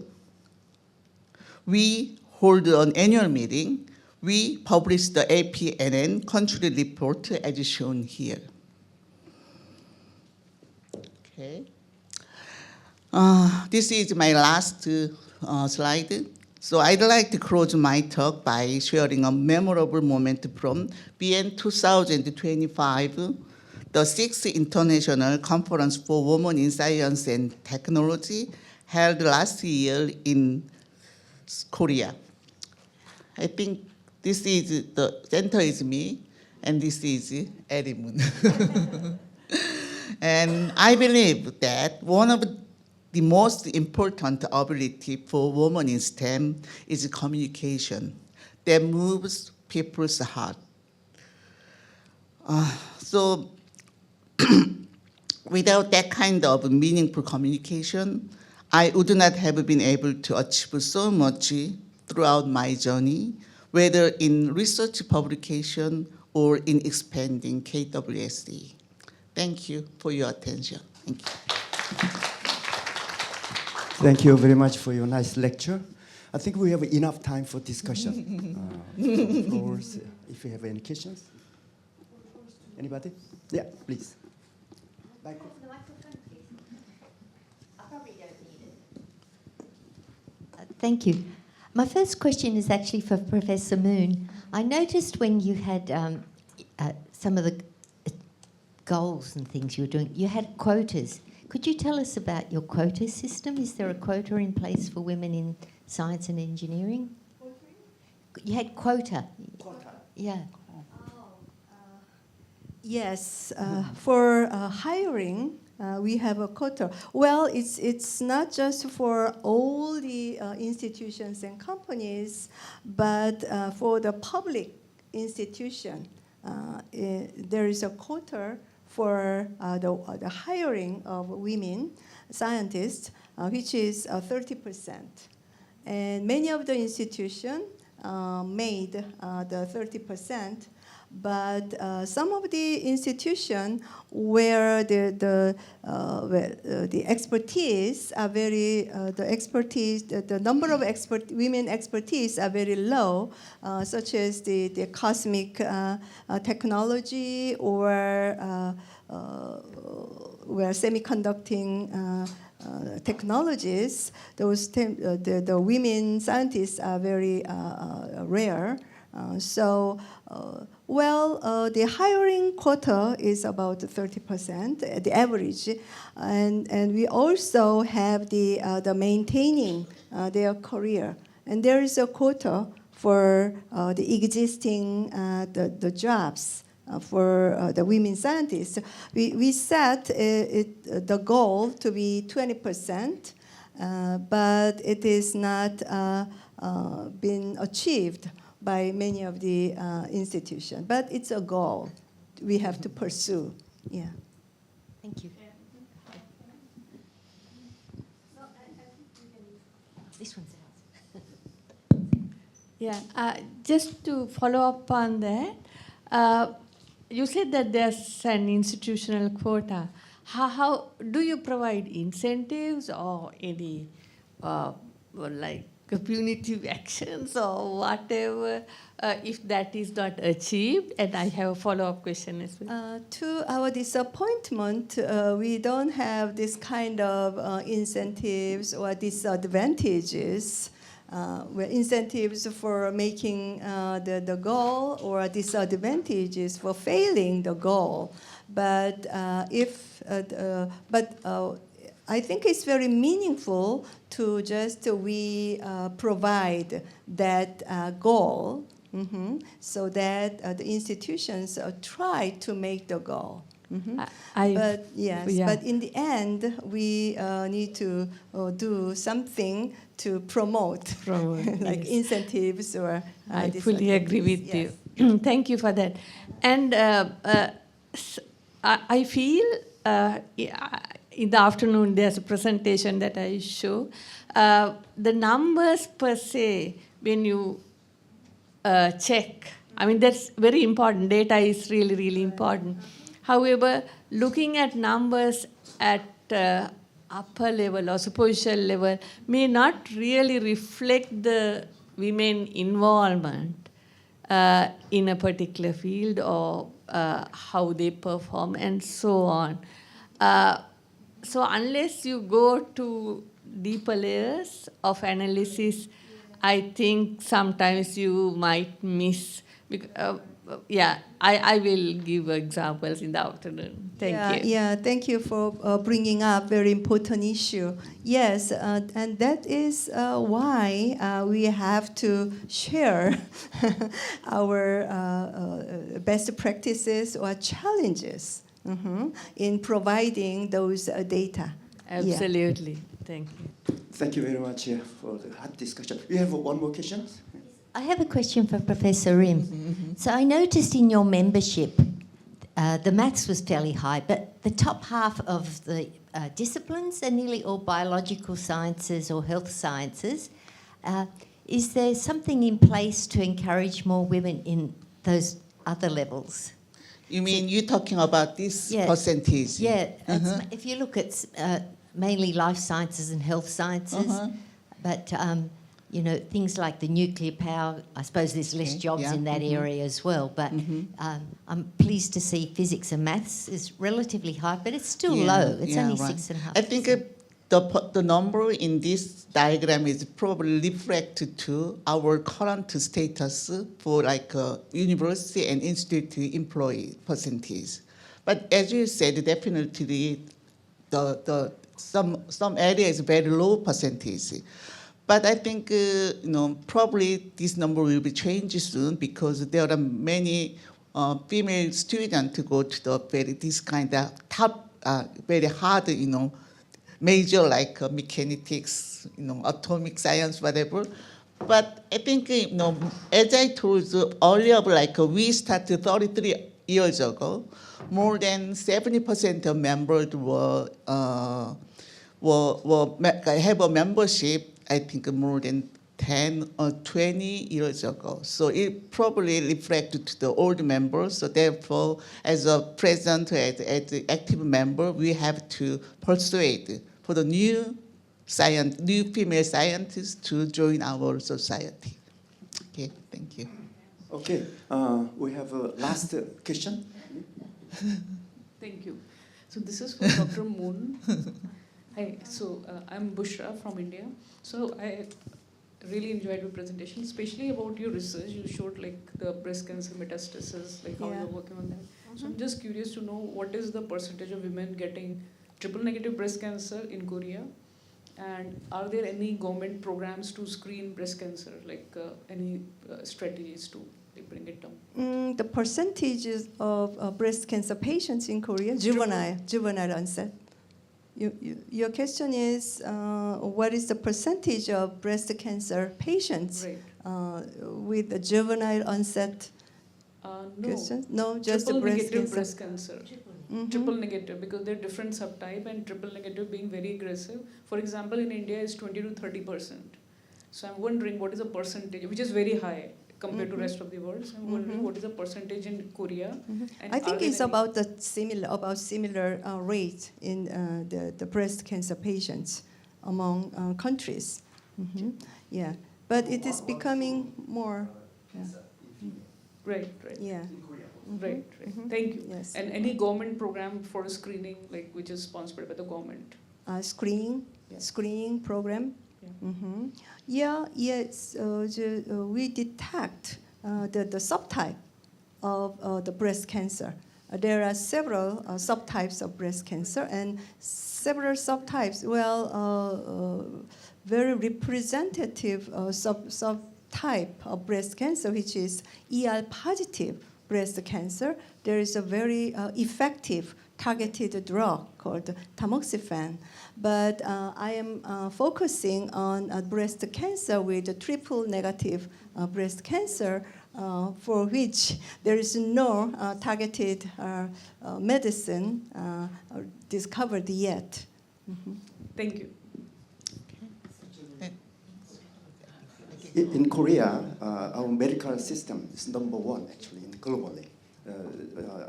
we hold an annual meeting, we publish the APNN country report as shown here. Okay. This is my last slide. So I'd like to close my talk by sharing a memorable moment from BN 2025, the 6th International Conference for Women in Science and Technology held last year in Korea. I think this is the center is me, and this is DONGDAEMUN. And I believe that one of the most important ability for women in STEM is communication that moves people's heart. So without that kind of meaningful communication, I would not have been able to achieve so much throughout my journey, whether in research publication or in expanding KWSD. Thank you for your attention. Thank you. Thank you very much for your nice lecture. I think we have enough time for discussion. Of course, if you have any questions. Anybody? Yeah, please. The microphone, please. I probably don't need it. Thank you. My first question is actually for Professor Moon. I noticed when you had some of the goals and things you were doing, you had quotas. Could you tell us about your quota system? Is there a quota in place for women in science and engineering? You had quota. Quota. Yeah. Yes, for hiring, we have a quota. Well, it's not just for all the institutions and companies, but for the public institution, there is a quota for the hiring of women scientists, which is 30%. And many of the institutions made the 30%, but some of the institutions where the expertise are very, the number of women expertise are very low, such as the cosmic technology or where semiconducting technologies, the women scientists are very rare. The hiring quota is about 30%, the average, and we also have the maintaining their career, and there is a quota for the existing the jobs for the women scientists. We set the goal to be 20%, but it is not been achieved by many of the institutions. But it's a goal we have to pursue. Yeah. Thank you. This one's out. Yeah, just to follow up on that, you said that there's an institutional quota. How do you provide incentives or any like punitive actions or whatever if that is not achieved? And I have a follow-up question as well. To our disappointment, we don't have this kind of incentives or disadvantages. Incentives for making the goal or disadvantages for failing the goal. But I think it's very meaningful to just we provide that goal, so that the institutions try to make the goal. But in the end, we need to do something to promote like yes. incentives or. I fully agree with you. Thank you for that. And I feel in the afternoon there's a presentation that I show. The numbers per se, when you check, I mean, that's very important. Data is really, really important. However, looking at numbers at upper level or superficial level may not really reflect the women involvement in a particular field or how they perform and so on. So unless you go to deeper layers of analysis, I think sometimes you might miss. Yeah, I will give examples in the afternoon. Thank you. Yeah, thank you for bringing up very important issue. Yes, and that is why we have to share our best practices or challenges in providing those data. Absolutely. Yeah. Thank you. Thank you very much for the hot discussion. We have one more question. I have a question for Professor Rim. So I noticed in your membership, the maths was fairly high, but the top half of the disciplines are nearly all biological sciences or health sciences. Is there something in place to encourage more women in those other levels? You mean you're talking about this percentage? Yeah. If you look at mainly life sciences and health sciences, but you know, things like the nuclear power, I suppose there's less jobs in that area as well, but I'm pleased to see physics and maths is relatively high, but it's still low. It's only 6.5%. I think the number in this diagram is probably reflected to our current status for like university and institute employee percentage. But as you said, definitely some area is very low percentage. But I think probably this number will be changed soon because there are many female students to go to this kind of top, very hard, major like mechanics, atomic science, whatever. But I think, as I told you earlier, like we started 33 years ago, more than 70% of members have a membership. I think more than 10 or 20 years ago. So it probably reflected to the old members. So therefore, as a present, as an active member, we have to persuade for the new female scientists to join our society. Okay, thank you. Okay, we have a last question. Thank you. So this is for Dr. Moon. Hi, so I'm Bushra from India. So I really enjoyed your presentation, especially about your research. You showed like the breast cancer metastasis, like how you're working on that. So I'm just curious to know what is the percentage of women getting triple negative breast cancer in Korea, and are there any government programs to screen breast cancer, like any strategies to bring it down? The percentages of breast cancer patients in Korea, juvenile onset. Your question is, what is the percentage of breast cancer patients with a juvenile onset? No, just triple breast negative cancer. Breast cancer. Triple negative, because there are different subtype, and triple negative being very aggressive. For example, in India is 20 to 30%. So I'm wondering what is the percentage, which is very high compared to rest of the world. So I'm wondering what is the percentage in Korea. And I think it's about similar rate in the breast cancer patients among countries. Yeah, but it is becoming more. Right. Yeah. Right. Thank you. Yes. And any government program for screening, like which is sponsored by the government? Screening program. Yes. We detect the subtype of the breast cancer. There are several subtypes of breast cancer, and several subtypes. Very representative subtype of breast cancer, which is ER positive breast cancer, there is a very effective targeted drug called tamoxifen. But I am focusing on breast cancer with triple negative breast cancer, for which there is no targeted medicine discovered yet. Thank you. In Korea, our medical system is #1 actually globally.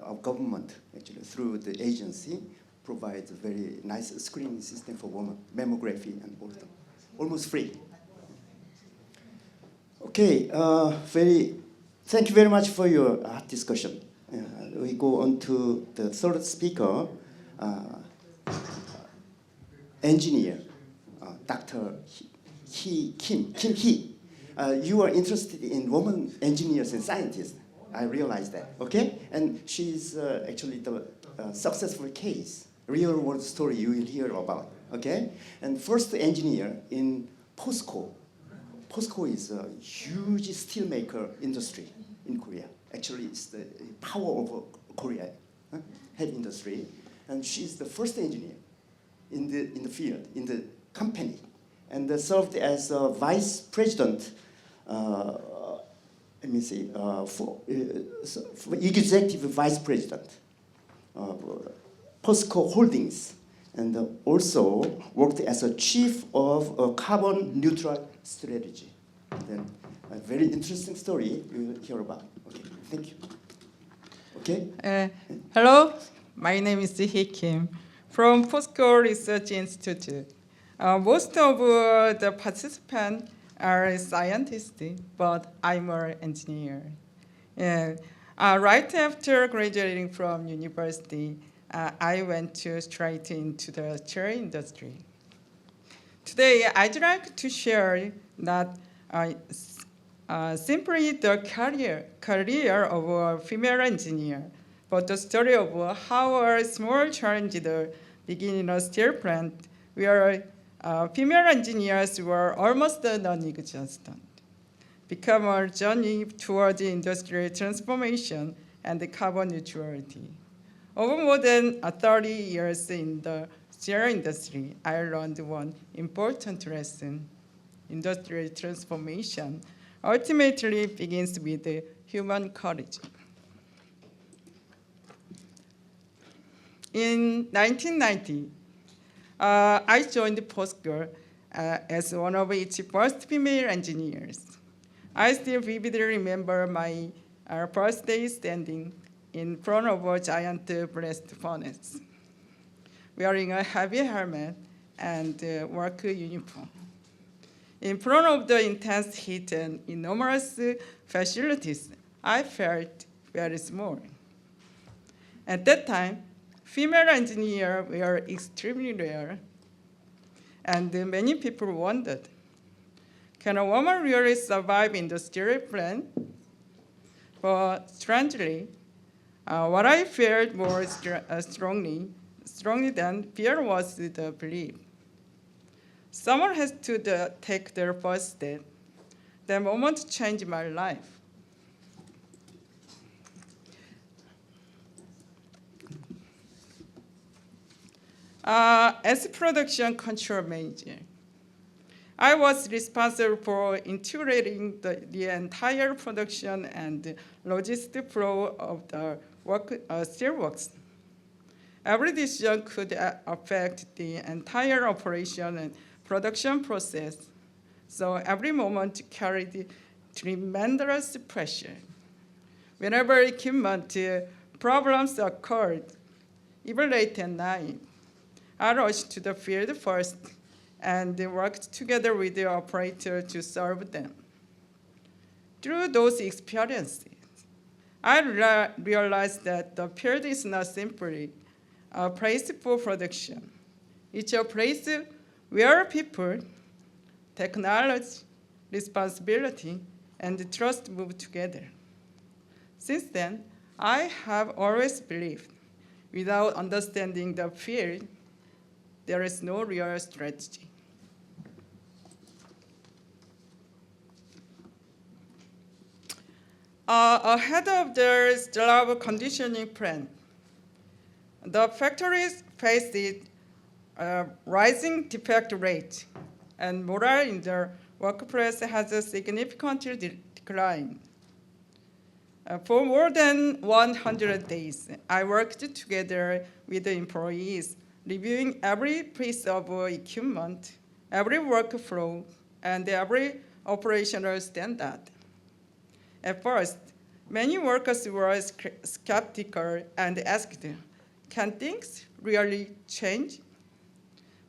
Our government actually through the agency provides a very nice screening system for women, mammography and all of them, almost free. Okay, thank you very much for your discussion. We go on to the third speaker, engineer, Dr. Kim Hee. You are interested in women engineers and scientists. I realize that, okay? And she's actually the successful case, real world story you will hear about, okay? And first engineer in POSCO. POSCO is a huge steelmaker industry in Korea. Actually, it's the power of Korea, heavy industry. And she's the first engineer in the field, in the company, and served as a vice president. Let me see, for executive vice president of POSCO Holdings, and also worked as a chief of a carbon neutral strategy. Then a very interesting story we will hear about. Okay, thank you. Okay. Hello, my name is Hee Kim from POSCO Research Institute. Most of the participants are scientists, but I'm an engineer. Right after graduating from university, I went straight into the chair industry. Today, I'd like to share not simply the career of a female engineer, but the story of how a small challenge began in a steel plant where female engineers were almost non-existent, become a journey toward industrial transformation and carbon neutrality. Over more than 30 years in the steel industry, I learned one important lesson. Industrial transformation ultimately begins with human courage. In 1990, I joined POSCO as one of its first female engineers. I still vividly remember my first day standing in front of a giant blast furnace, wearing a heavy helmet and work uniform. In front of the intense heat and enormous facilities, I felt very small. At that time, female engineers were extremely rare, and many people wondered, can a woman really survive in the steel plant? But strangely, what I felt more strongly than fear was the belief. Someone has to take their first step. That moment changed my life. As a production control manager, I was responsible for integrating the entire production and logistic flow of the steelworks. Every decision could affect the entire operation and production process, so every moment carried tremendous pressure. Whenever equipment problems occurred, even late at night, I rushed to the field first and worked together with the operator to solve them. Through those experiences, I realized that the field is not simply a place for production. It's a place where people, technology, responsibility, and trust move together. Since then, I have always believed without understanding the field, there is no real strategy. ahead of their job conditioning plan. The factories faced rising defect rate, and morale in the workplace has significantly declined. For more than 100 days, I worked together with the employees, reviewing every piece of equipment, every workflow, and every operational standard. At first, many workers were skeptical and asked, can things really change?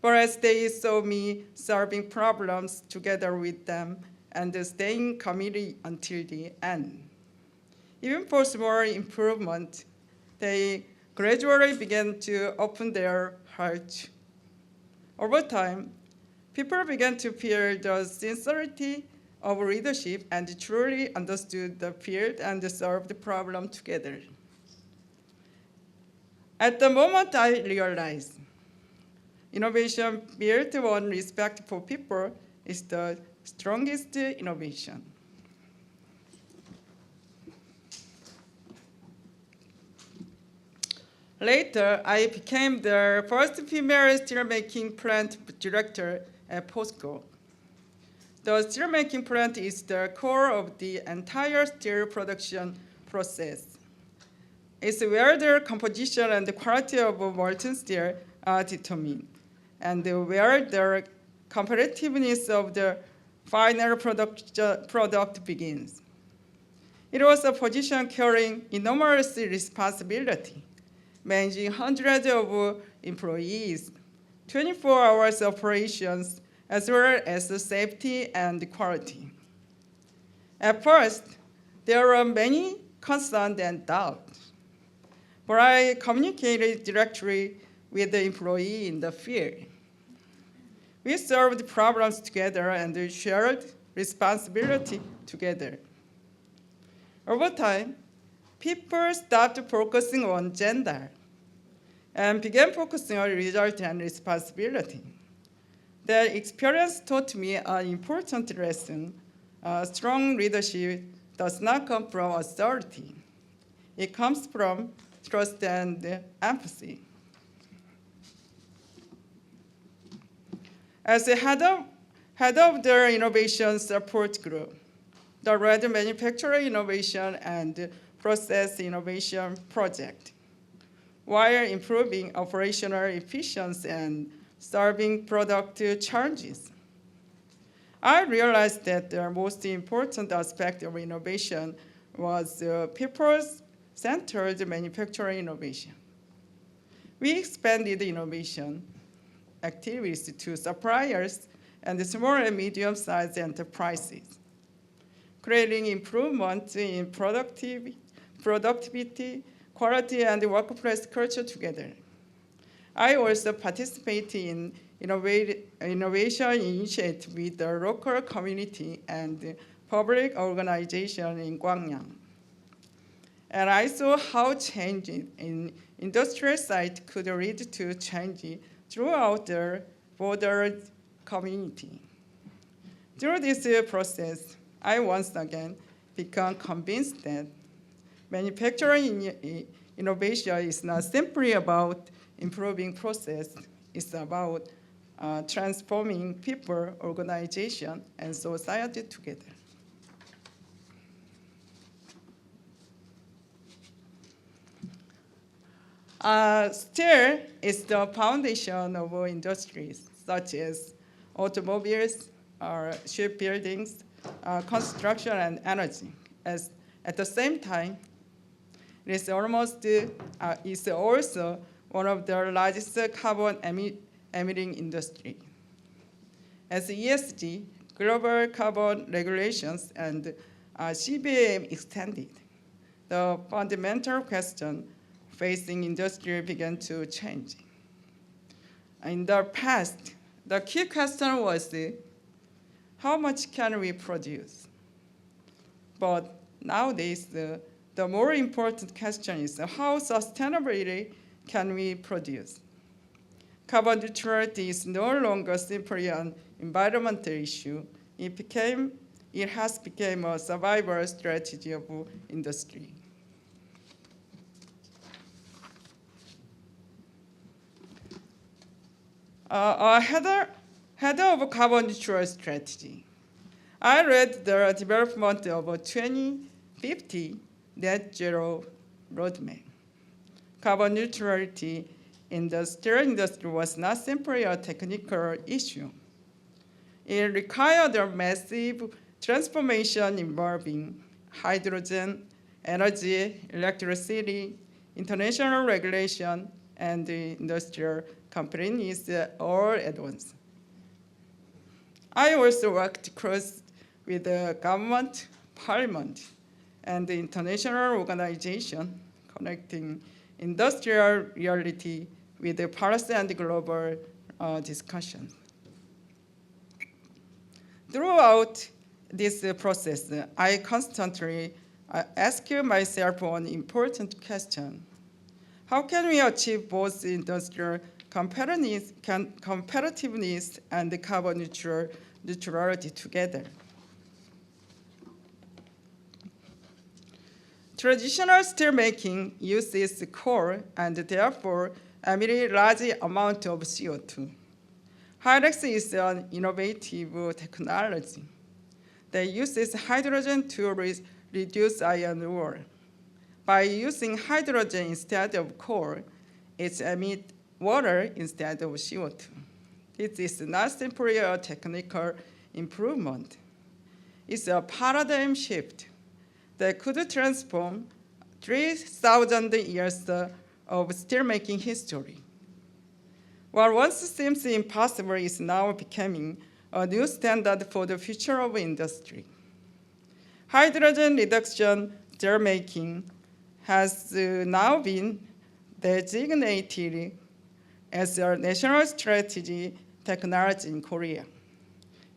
But as they saw me solving problems together with them and staying committed until the end, even for small improvement, they gradually began to open their hearts. Over time, people began to feel the sincerity of leadership and truly understood the field and solved the problem together. At the moment, I realized innovation built on respect for people is the strongest innovation. Later, I became the first female steelmaking plant director at POSCO. The steelmaking plant is the core of the entire steel production process. It's where the composition and the quality of molten steel are determined, and where the competitiveness of the final product begins. It was a position carrying enormous responsibility, managing hundreds of employees, 24 hours operations, as well as the safety and quality. At first, there were many concerns and doubts, but I communicated directly with the employee in the field. We solved problems together and shared responsibility together. Over time, people stopped focusing on gender and began focusing on result and responsibility. Their experience taught me an important lesson. Strong leadership does not come from authority. It comes from trust and empathy. As the head of the innovation support group, the Red Manufacturing Innovation and Process Innovation Project, while improving operational efficiency and solving product challenges, I realized that the most important aspect of innovation was people-centered manufacturing innovation. We expanded innovation activities to suppliers and small and medium-sized enterprises, creating improvements in productivity, quality, and workplace culture together. I also participate in innovation initiatives with the local community and public organization in Gwangyang. And I saw how change in industrial site could lead to change throughout the broader community. Through this process, I once again became convinced that manufacturing innovation is not simply about improving process, it's about transforming people, organization, and society together. Steel is the foundation of industries such as automobiles, shipbuildings, construction, and energy. At the same time, it is also one of the largest carbon emitting industry. As ESG, global carbon regulations, and CBAM extended, the fundamental question facing industry began to change. In the past, the key question was how much can we produce? But nowadays, the more important question is how sustainably can we produce? Carbon neutrality is no longer simply an environmental issue. It became it has become a survival strategy of industry. Header of carbon neutral strategy. I read the development of a 2050 net zero roadmap. Carbon neutrality in the steel industry was not simply a technical issue. It required a massive transformation involving hydrogen, energy, electricity, international regulation, and industrial companies all at once. I also worked close with the government, parliament, and the international organization connecting industrial reality with the policy and global discussions. Throughout this process, I constantly ask myself one important question. How can we achieve both industrial competitiveness and carbon neutrality together? Traditional steelmaking uses coal and therefore emits large amount of CO2. Hylex is an innovative technology that uses hydrogen to reduce iron ore. By using hydrogen instead of coal, it emits water instead of CO2. This is not simply a technical improvement. It's a paradigm shift that could transform 3,000 years of steelmaking history. What once seems impossible is now becoming a new standard for the future of industry. Hydrogen reduction steelmaking has now been designated as a national strategy technology in Korea.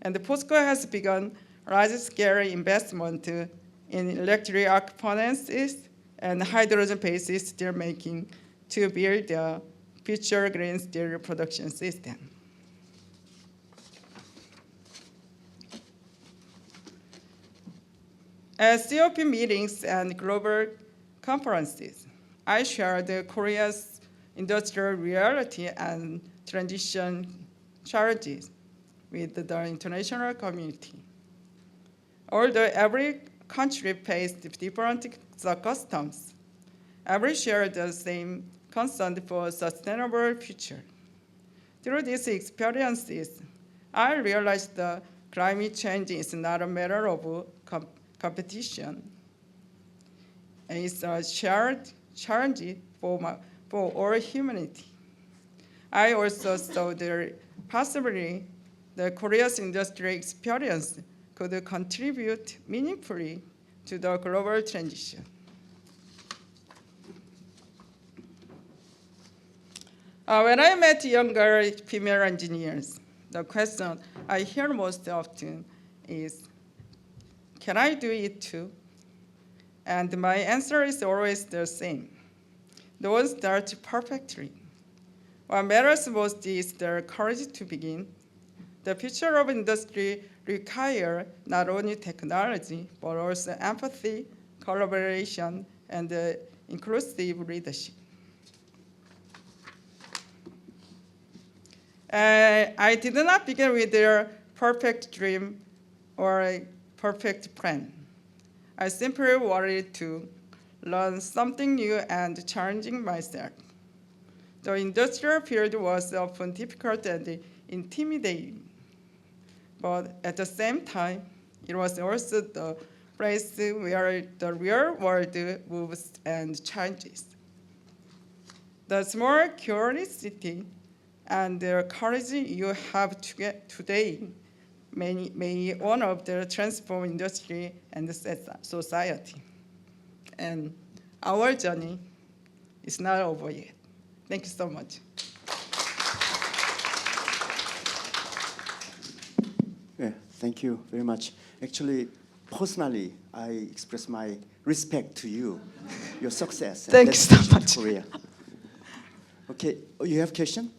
And POSCO has begun large-scale investment in electric arc furnaces and hydrogen-based steelmaking to build a future green steel production system. At COP meetings and global conferences, I shared Korea's industrial reality and transition challenges with the international community. Although every country faced different customs, every shared the same concern for a sustainable future. Through these experiences, I realized that climate change is not a matter of competition. And it's a shared challenge for all humanity. I also saw the possibility that Korea's industrial experience could contribute meaningfully to the global transition. When I met younger female engineers, the question I hear most often is, can I do it too? And my answer is always the same. Don't start perfectly. What matters most is their courage to begin. The future of industry requires not only technology, but also empathy, collaboration, and inclusive leadership. I did not begin with their perfect dream or a perfect plan. I simply wanted to learn something new and challenging myself. The industrial field was often difficult and intimidating, but at the same time, it was also the place where the real world moves and changes. The small curiosity and the courage you have today may one of the transform industry and society. And our journey is not over yet. Thank you so much. Yeah, thank you very much. Actually, personally, I express my respect to you, your success. Thank you so much. Korea. Okay, you have a question?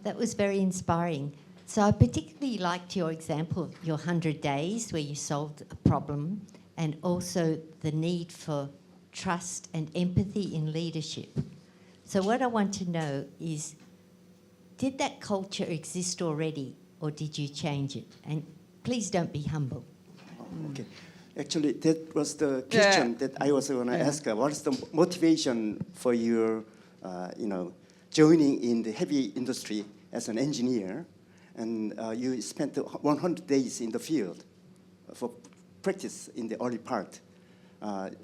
That was very inspiring. So I particularly liked your example, your 100 days where you solved a problem, and also the need for trust and empathy in leadership. So what I want to know is, did that culture exist already, or did you change it? And please don't be humble. Okay. Actually, that was the question that I was going to ask. What's the motivation for your, joining in the heavy industry as an engineer? And you spent 100 days in the field for practice in the early part.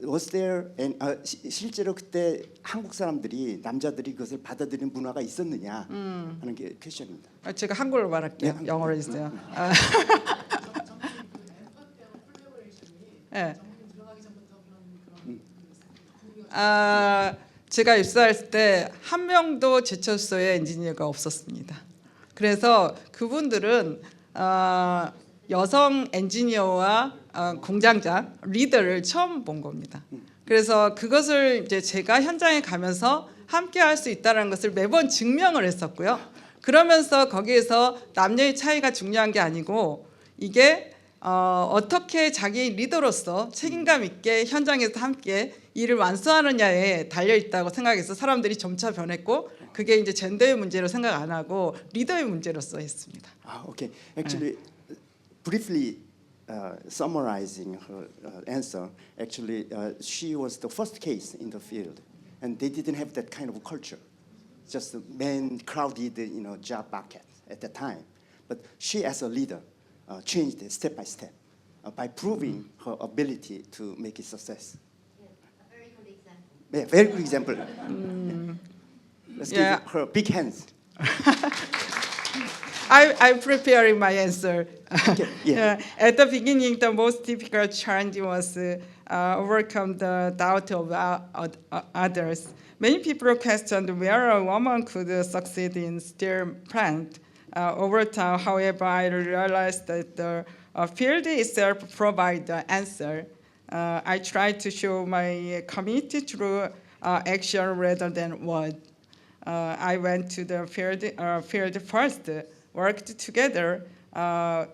Was there, 실제로 그때 한국 사람들이, 남자들이 그것을 받아들이는 문화가 있었느냐 하는 게 퀘션입니다. 제가 한국어로 말할게요. 네, 영어로 해주세요. 네. 제가 입사할 때 한 명도 제철소에 엔지니어가 없었습니다. 그래서 그분들은 여성 엔지니어와 공장장, 리더를 처음 본 겁니다. 그래서 그것을 이제 제가 현장에 가면서 함께 할 수 있다는 것을 매번 증명을 했었고요. 그러면서 거기에서 남녀의 차이가 중요한 게 아니고 이게 어떻게 자기 리더로서 책임감 있게 현장에서 함께 일을 완수하느냐에 달려있다고 생각해서 사람들이 점차 변했고 그게 이제 젠더의 문제로 생각 안 하고 리더의 문제로서 했습니다. Okay. Actually, briefly summarizing her answer, actually she was the first case in the field, and they didn't have that kind of culture. Just a man crowded, job market at the time. But she, as a leader, changed it step by step by proving her ability to make it success. A very good example. Yeah, very good example. Let's give her big hands. I'm preparing my answer. Okay, At the beginning, the most difficult challenge was overcome the doubt of others. Many people questioned where a woman could succeed in steel plant. Over time, however, I realized that the field itself provides the answer. I tried to show my commitment through action rather than words. I went to the field first, worked together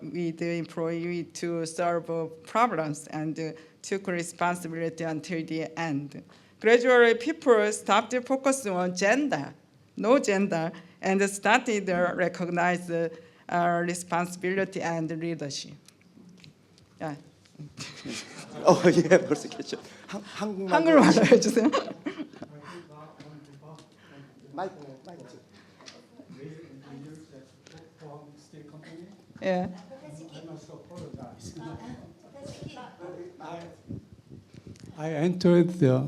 with the employee to solve problems, and took responsibility until the end. Gradually, people stopped focusing on gender, no gender, and started to recognize responsibility and leadership. Yeah. Oh, yeah, 벌써 question. 한국말 해주세요. Yeah. I entered the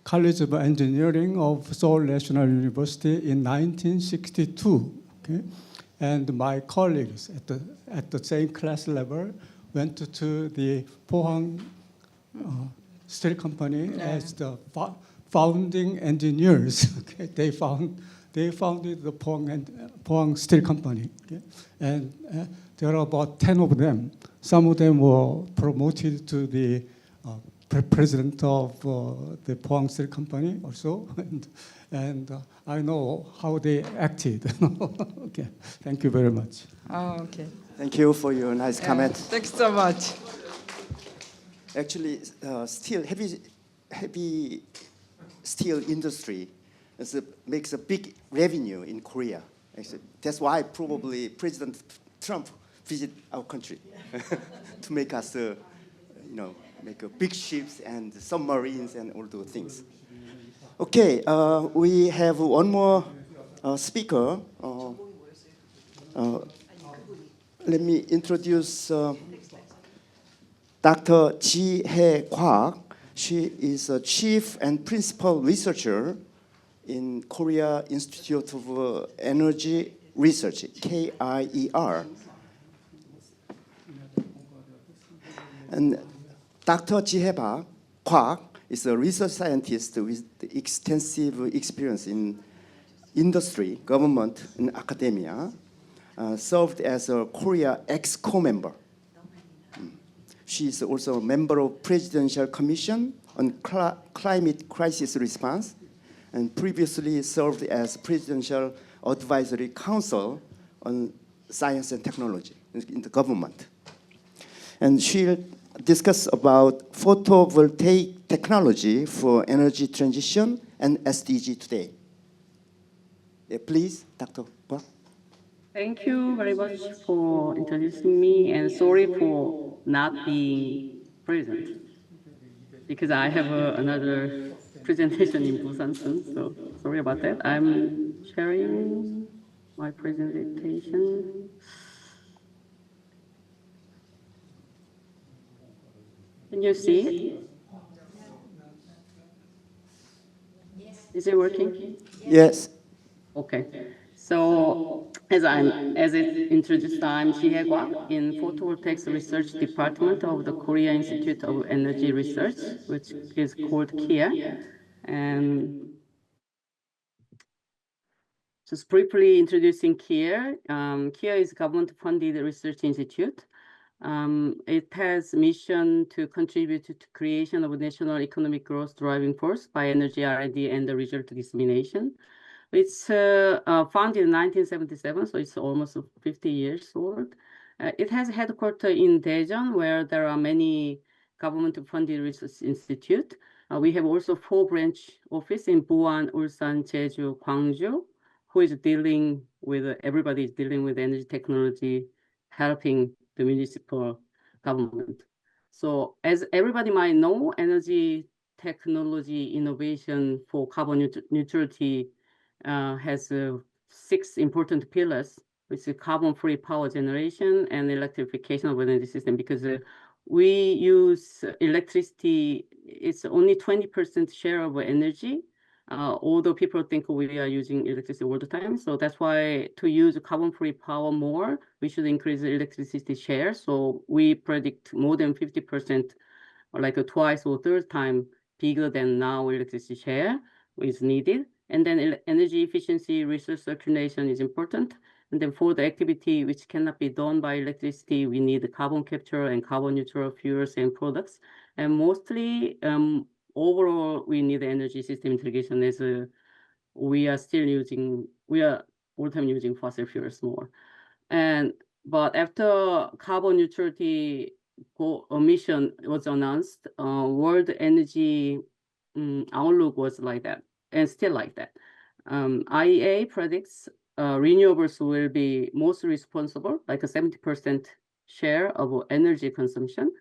College of Engineering of Seoul National University in 1962. Okay? And my colleagues at the same class level went to the Pohang Steel Company as the founding engineers. Okay? They founded the Pohang Steel Company. Okay? And there are about 10 of them. Some of them were promoted to the president of the Pohang Steel Company also. And I know how they acted. Okay. Thank you very much. Oh, okay. Thank you for your nice comment. Thanks so much. Actually, steel, heavy steel industry makes a big revenue in Korea. Actually, that's why probably President Trump visit our country to make us, make big ships and submarines and all those things. Okay, we have one more speaker. Let me introduce Dr. Ji-hae Kwak. She is a chief and principal researcher in Korea Institute of Energy Research, KIER. And Dr. Ji-hae Kwak is a research scientist with extensive experience in industry, government, and academia. Served as a Korea EXCO member. She is also a member of Presidential Commission on Climate Crisis Response, and previously served as Presidential Advisory Council on science and technology in the government. And she'll discuss about photovoltaic technology for energy transition and SDG today. Yeah, please, Dr. Kwon. Thank you very much for introducing me, and sorry for not being present, because I have another presentation in Busan soon, so sorry about that. I'm sharing my presentation. Can you see it? Is it working? Yes. Okay. So as it introduced, I'm Ji Kwon in Photovoltaics Research Department of the Korea Institute of Energy Research, which is called KIA. And just briefly introducing KIA. KIA is a government-funded research institute. It has mission to contribute to creation of a national economic growth driving force by energy R&D and the result dissemination. It's founded in 1977, so it's almost 50 years old. It has a headquarters in Daejeon, where there are many government-funded research institutes. We have also 4 branch offices in Busan, Ulsan, Jeju, Gwangju, who is dealing with, everybody is dealing with energy technology, helping the municipal government. So as everybody might know, energy technology innovation for carbon neutrality has 6 important pillars, which is carbon-free power generation and electrification of energy system, because we use electricity, it's only 20% share of energy, although people think we are using electricity all the time. So that's why to use carbon-free power more, we should increase the electricity share. So we predict more than 50%, or like a twice or 3rd time bigger than now electricity share is needed. And then energy efficiency, resource circulation is important. And then for the activity which cannot be done by electricity, we need carbon capture and carbon neutral fuels and products. And mostly, overall, we need energy system integration, as we are all the time using fossil fuels more. But after carbon neutrality mission was announced, world energy outlook was like that, and still like that. IEA predicts renewables will be most responsible, like a 70% share of energy consumption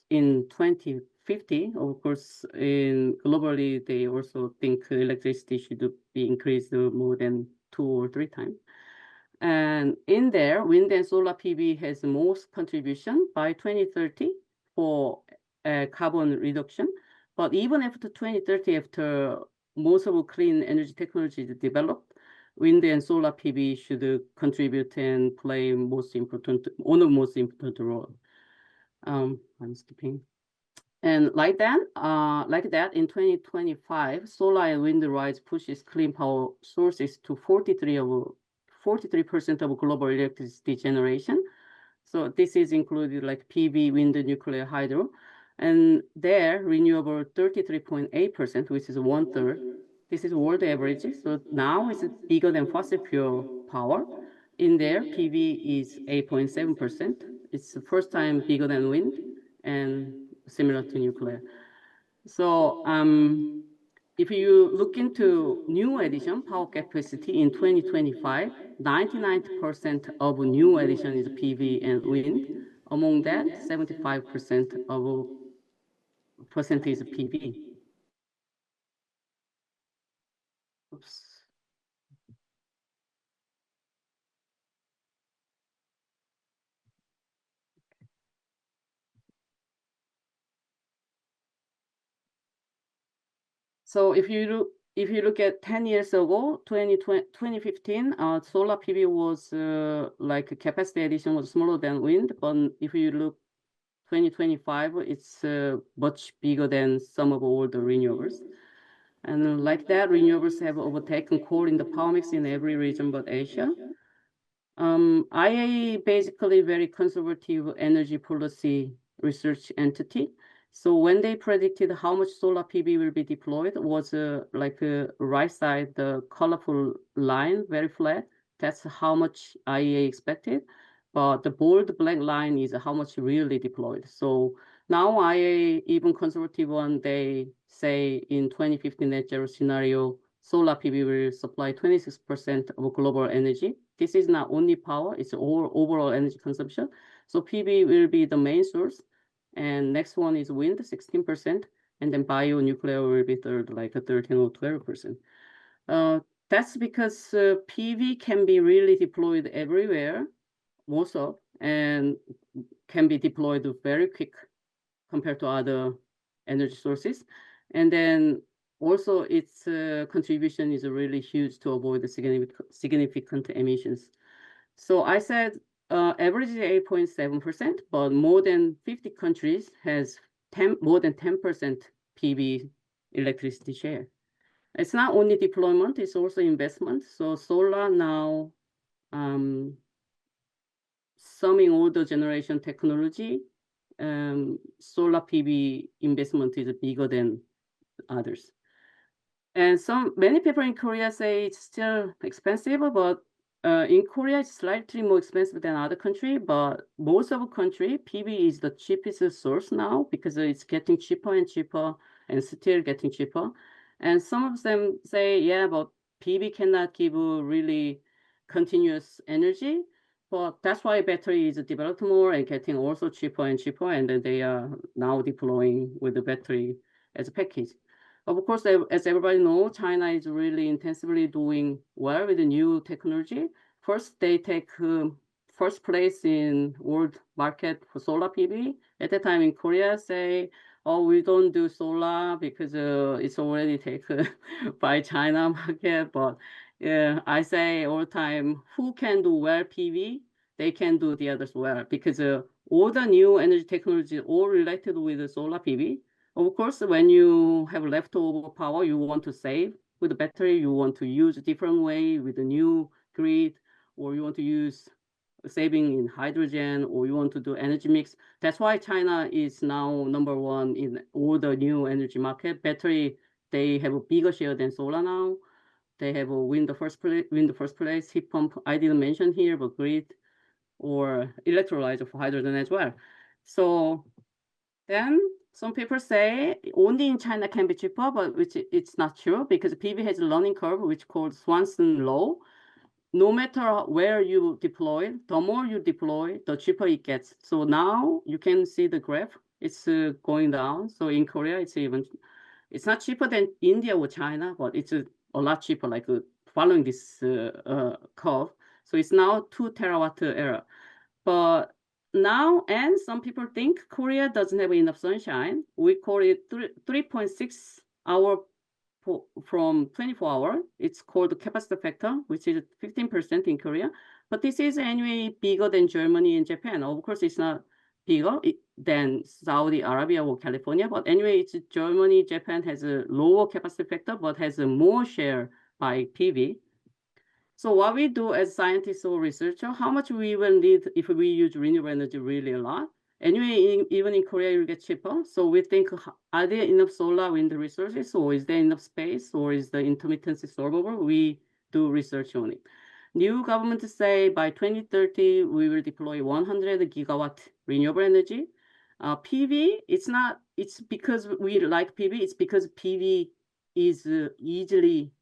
in 2050. Of course, globally, they also think electricity should be increased more than 2 or 3 times. And in there, wind and solar PV has the most contribution by 2030 for carbon reduction. But even after 2030, after most of clean energy technology is developed, wind and solar PV should contribute and play one of the most important role. I'm skipping. And like that, in 2025, solar and wind rise pushes clean power sources to 43% of global electricity generation. So this is included like PV, wind, nuclear, hydro. And there, renewable 33.8%, which is 1/3. This is world average. So now it's bigger than fossil fuel power. In there, PV is 8.7%. It's the first time bigger than wind and similar to nuclear. So if you look into new addition power capacity in 2025, 99% of new addition is PV and wind. Among that, 75% of percentage is PV. Oops. So if you look at 10 years ago, 2015, solar PV was like capacity addition was smaller than wind. But if you look 2025, it's much bigger than some of all the renewables. And like that, renewables have overtaken coal in the power mix in every region but Asia. IEA basically very conservative energy policy research entity. So when they predicted how much solar PV will be deployed was like right side, the colorful line, very flat. That's how much IEA expected. But the bold black line is how much really deployed. So now IEA, even conservative one, they say in 2050 net zero scenario, solar PV will supply 26% of global energy. This is not only power, it's all overall energy consumption. So PV will be the main source. And next one is wind, 16%. And then bio-nuclear will be third, like a 13 or 12%. That's because PV can be really deployed everywhere, most of, and can be deployed very quick compared to other energy sources. And then also its contribution is really huge to avoid the significant emissions. So I said average is 8.7%, but more than 50 countries has more than 10% PV electricity share. It's not only deployment, it's also investment. So solar now, summing all the generation technology, solar PV investment is bigger than others. And many people in Korea say it's still expensive, but in Korea it's slightly more expensive than other country. But most of the country, PV is the cheapest source now because it's getting cheaper and cheaper, and still getting cheaper. And some of them say, yeah, but PV cannot give really continuous energy. But that's why battery is developed more and getting also cheaper and cheaper. And then they are now deploying with the battery as a package. Of course, as everybody knows, China is really intensively doing well with the new technology. First, they take first place in world market for solar PV. At the time in Korea, say, oh, we don't do solar because it's already taken by China market. But I say all the time, who can do well PV? They can do the others well because all the new energy technology all related with the solar PV. Of course, when you have leftover power, you want to save with the battery, you want to use a different way with the new grid, or you want to use saving in hydrogen, or you want to do energy mix. That's why China is now #1 in all the new energy market. Battery, they have a bigger share than solar now. They have a wind the first place, heat pump, I didn't mention here, but grid or electrolyzer for hydrogen as well. So then some people say only in China can be cheaper, but which it's not true because PV has a learning curve, which called Swanson law. No matter where you deploy, the more you deploy, the cheaper it gets. So now you can see the graph, it's going down. So in Korea, it's not cheaper than India or China, but it's a lot cheaper, like following this curve. So it's now 2 terawatt era. But now, and some people think Korea doesn't have enough sunshine. We call it 3.6 hour from 24 hours. It's called capacity factor, which is 15% in Korea. But this is anyway bigger than Germany and Japan. Of course, it's not bigger than Saudi Arabia or California. But anyway, it's Germany, Japan has a lower capacity factor, but has a more share by PV. So what we do as scientists or researchers, how much we will need if we use renewable energy really a lot. Anyway, even in Korea, it will get cheaper. So we think, are there enough solar wind resources, or is there enough space, or is the intermittency solvable? We do research on it. New government say by 2030, we will deploy 100 gigawatt renewable energy. PV, it's because we like PV, it's because PV is easily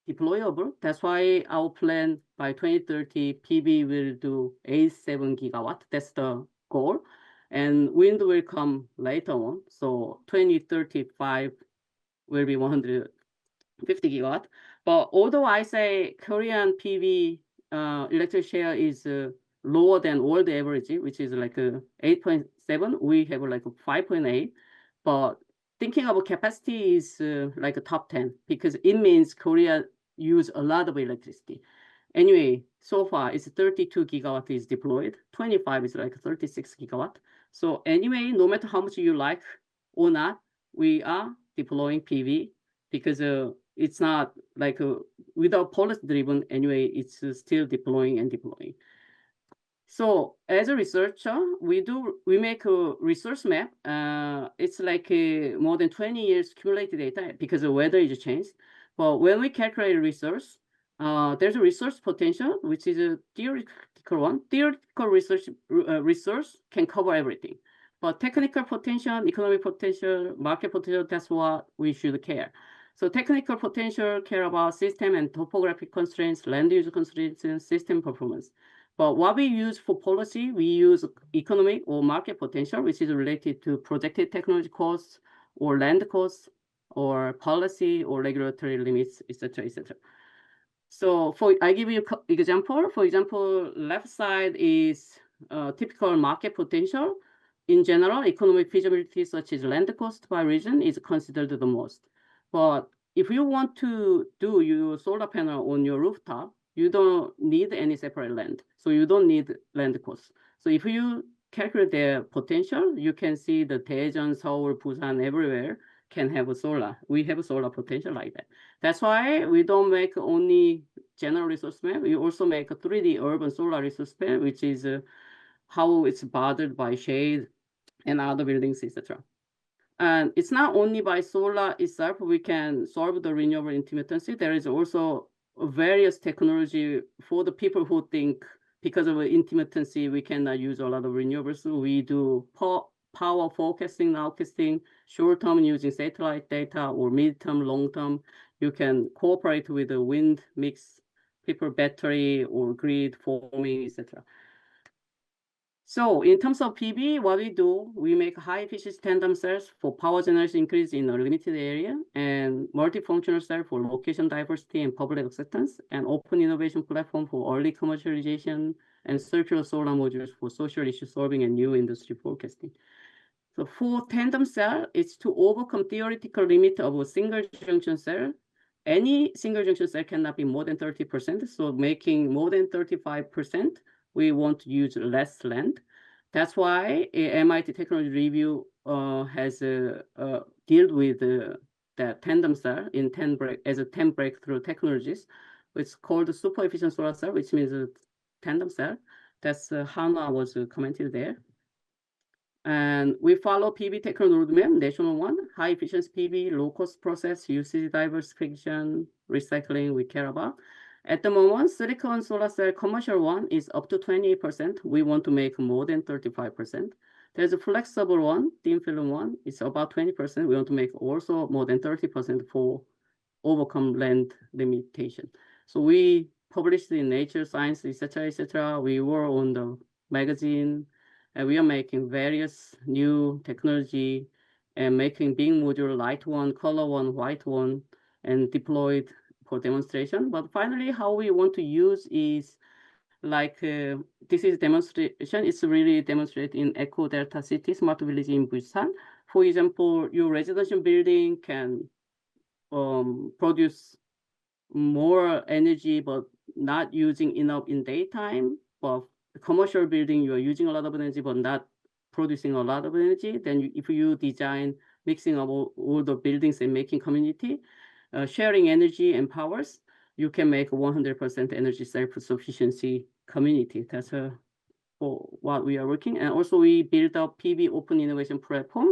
deployable. That's why our plan by 2030, PV will do 87 gigawatt. That's the goal. And wind will come later on. So 2035 will be 150 gigawatt. But although I say Korean PV electric share is lower than world average, which is like 8.7, we have like 5.8. But thinking about capacity is like a top 10 because it means Korea use a lot of electricity. Anyway, so far it's 32 gigawatt is deployed. 25 is like 36 gigawatt. So anyway, no matter how much you like or not, we are deploying PV because it's not like without policy driven. Anyway, it's still deploying and deploying. So as a researcher, we make a resource map. It's like more than 20 years cumulative data because the weather is changed. But when we calculate resource, There's a resource potential, which is a theoretical one. Theoretical resource can cover everything. But technical potential, economic potential, market potential, that's what we should care. So technical potential care about system and topographic constraints, land use constraints, and system performance. But what we use for policy, we use economic or market potential, which is related to projected technology costs or land costs or policy or regulatory limits, etc., etc. So I give you example. For example, left side is typical market potential. In general, economic feasibility such as land cost by region is considered the most. But if you want to do your solar panel on your rooftop, you don't need any separate land. So you don't need land cost. So if you calculate the potential, you can see the Daejeon, Seoul, Busan, everywhere can have a solar. We have a solar potential like that. That's why we don't make only general resource map. We also make a 3D urban solar resource map, which is how it's bothered by shade and other buildings, etc. And it's not only by solar itself we can solve the renewable intermittency. There is also various technology for the people who think because of intermittency we cannot use a lot of renewables. We do power forecasting, nowcasting, short-term using satellite data, or mid-term, long-term. You can cooperate with the wind mix, people battery, or grid forming, etc. So in terms of PV, what we do, we make high-efficiency tandem cells for power generation increase in a limited area, and multifunctional cell for location diversity and public acceptance, and open innovation platform for early commercialization, and circular solar modules for social issue solving and new industry forecasting. So for tandem cell, it's to overcome theoretical limit of a single junction cell. Any single junction cell cannot be more than 30%. So making more than 35%, we want to use less land. That's why MIT Technology Review has dealt with the tandem cell in 10 breakthrough technologies. It's called the super efficient solar cell, which means a tandem cell. That's Hana was commented there. And we follow PV technology roadmap, national one, high efficiency PV, low cost process, usage diversification, recycling we care about. At the moment, silicon solar cell commercial one is up to 28%. We want to make more than 35%. There's a flexible one, thin film one, it's about 20%. We want to make also more than 30% for overcome land limitation. So we published in Nature, Science, etc., etc. We were on the magazine, and we are making various new technology and making big module, light one, color one, white one, and deployed for demonstration. But finally, how we want to use is like, this is demonstration. It's really demonstrated in Eco Delta City, Smart Village in Busan. For example, your residential building can produce more energy, but not using enough in daytime. But commercial building, you are using a lot of energy, but not producing a lot of energy. Then if you design mixing of all the buildings and making community, sharing energy and powers, you can make 100% energy self-sufficiency community. That's for what we are working. And also we build up PV open innovation platform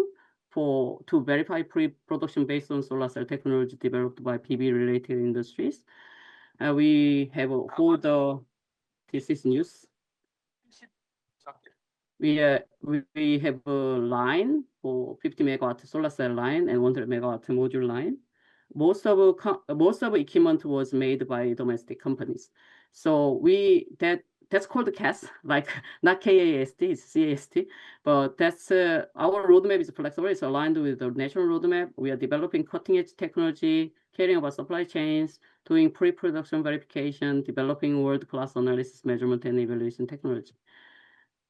to verify pre-production based on solar cell technology developed by PV-related industries. We have a whole, this is news. We have a line for 50 megawatt solar cell line and 100 megawatt module line. Most of equipment was made by domestic companies. So that's called CAS, like not KAST, it's CAST, but that's our roadmap is flexible. It's aligned with the national roadmap. We are developing cutting edge technology, caring about supply chains, doing pre-production verification, developing world-class analysis, measurement, and evaluation technology.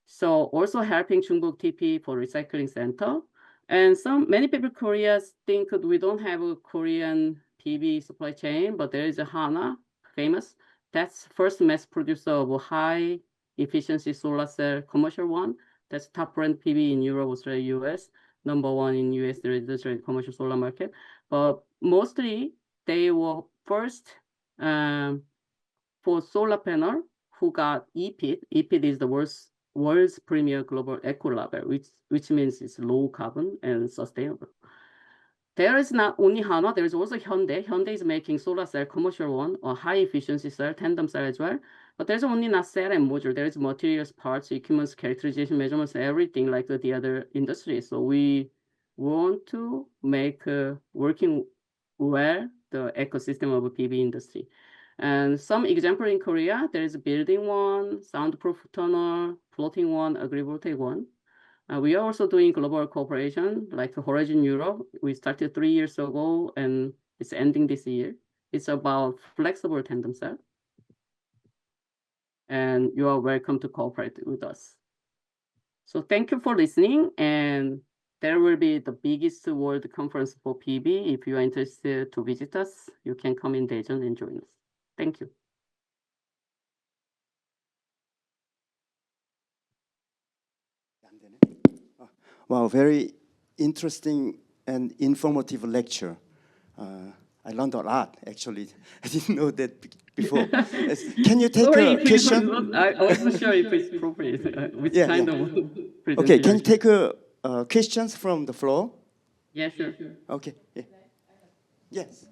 So also helping Chungbuk TP for recycling center. And many people in Korea think we don't have a Korean PV supply chain, but there is a Hana, famous. That's first mass producer of a high efficiency solar cell commercial one. That's top brand PV in Europe, Australia, US. Number one in US residential and commercial solar market. But mostly they were first for solar panel who got EPID. EPID is the world's premier global eco label, which means it's low carbon and sustainable. there is not only Hanwha, there is also Hyundai. Hyundai is making solar cell, commercial one, or high efficiency cell, tandem cell as well. But there's only not cell and module. There is materials, parts, equipments, characterization, measurements, everything like the other industries. So we want to make working well the ecosystem of a PV industry. And some example in Korea, there is building one, soundproof tunnel, floating one, agrivoltaic one. We are also doing global cooperation, like Horizon Europe. We started 3 years ago, and it's ending this year. It's about flexible tandem cell. And you are welcome to cooperate with us. So thank you for listening. And there will be the biggest world conference for PV. If you are interested to visit us, you can come in Daejeon and join us. Thank you. Wow, very interesting and informative lecture. I learned a lot, actually. I didn't know that before. Can you take a question? I wasn't sure if it's appropriate, which kind of presentation. Okay, can you take questions from the floor? Yeah, sure. Okay, yeah. Yes.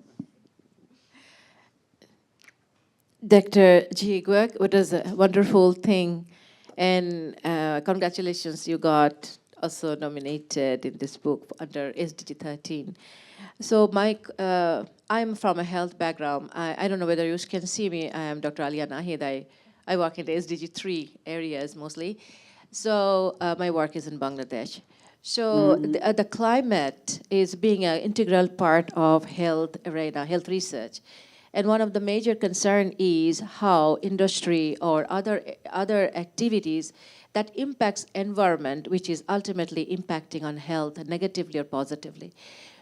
Dr. Ji Guek, it was a wonderful thing. And congratulations, you got also nominated in this book under SDG 13. So Mike, I'm from a health background. I don't know whether you can see me. I am Dr. Alia Nahid. I work in the SDG 3 areas mostly. So my work is in Bangladesh. So the climate is being an integral part of health arena, health research. And one of the major concerns is how industry or other activities that impacts environment, which is ultimately impacting on health negatively or positively.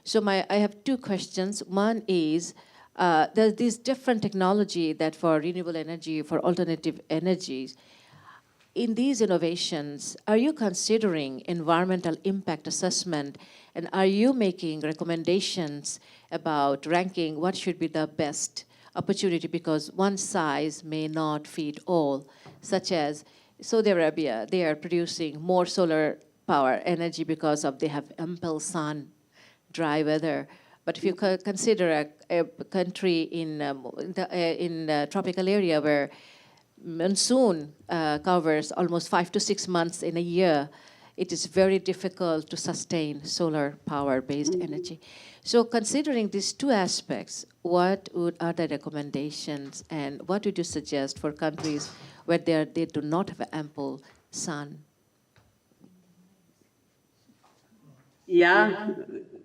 So I have two questions. One is, there's this different technology that for renewable energy, for alternative energies. In these innovations, are you considering environmental impact assessment, and are you making recommendations about ranking what should be the best opportunity, because one size may not fit all, such as Saudi Arabia, they are producing more solar power energy because of they have ample sun, dry weather. But if you consider a country in the tropical area where monsoon covers almost 5 to 6 months in a year, it is very difficult to sustain solar power-based energy. So considering these two aspects, what are the recommendations, and what would you suggest for countries where they do not have ample sun? Yeah,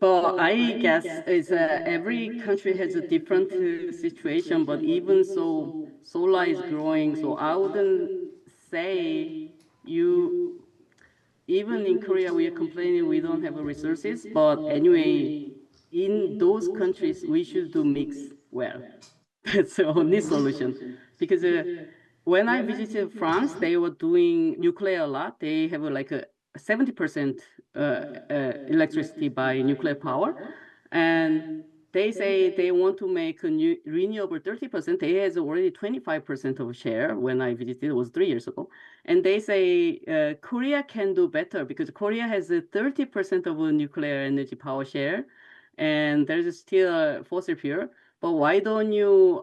but I guess it's every country has a different situation, but even so, solar is growing, so I wouldn't say even in Korea, we are complaining we don't have resources, but anyway, in those countries, we should do mix well. That's the only solution. Because when I visited France, they were doing nuclear a lot. They have like a 70% electricity by nuclear power. And they say they want to make a new renewable 30%. They has already 25% of share when I visited, it was 3 years ago. And they say Korea can do better because Korea has a 30% of a nuclear energy power share. And there's still fossil fuel. But why don't you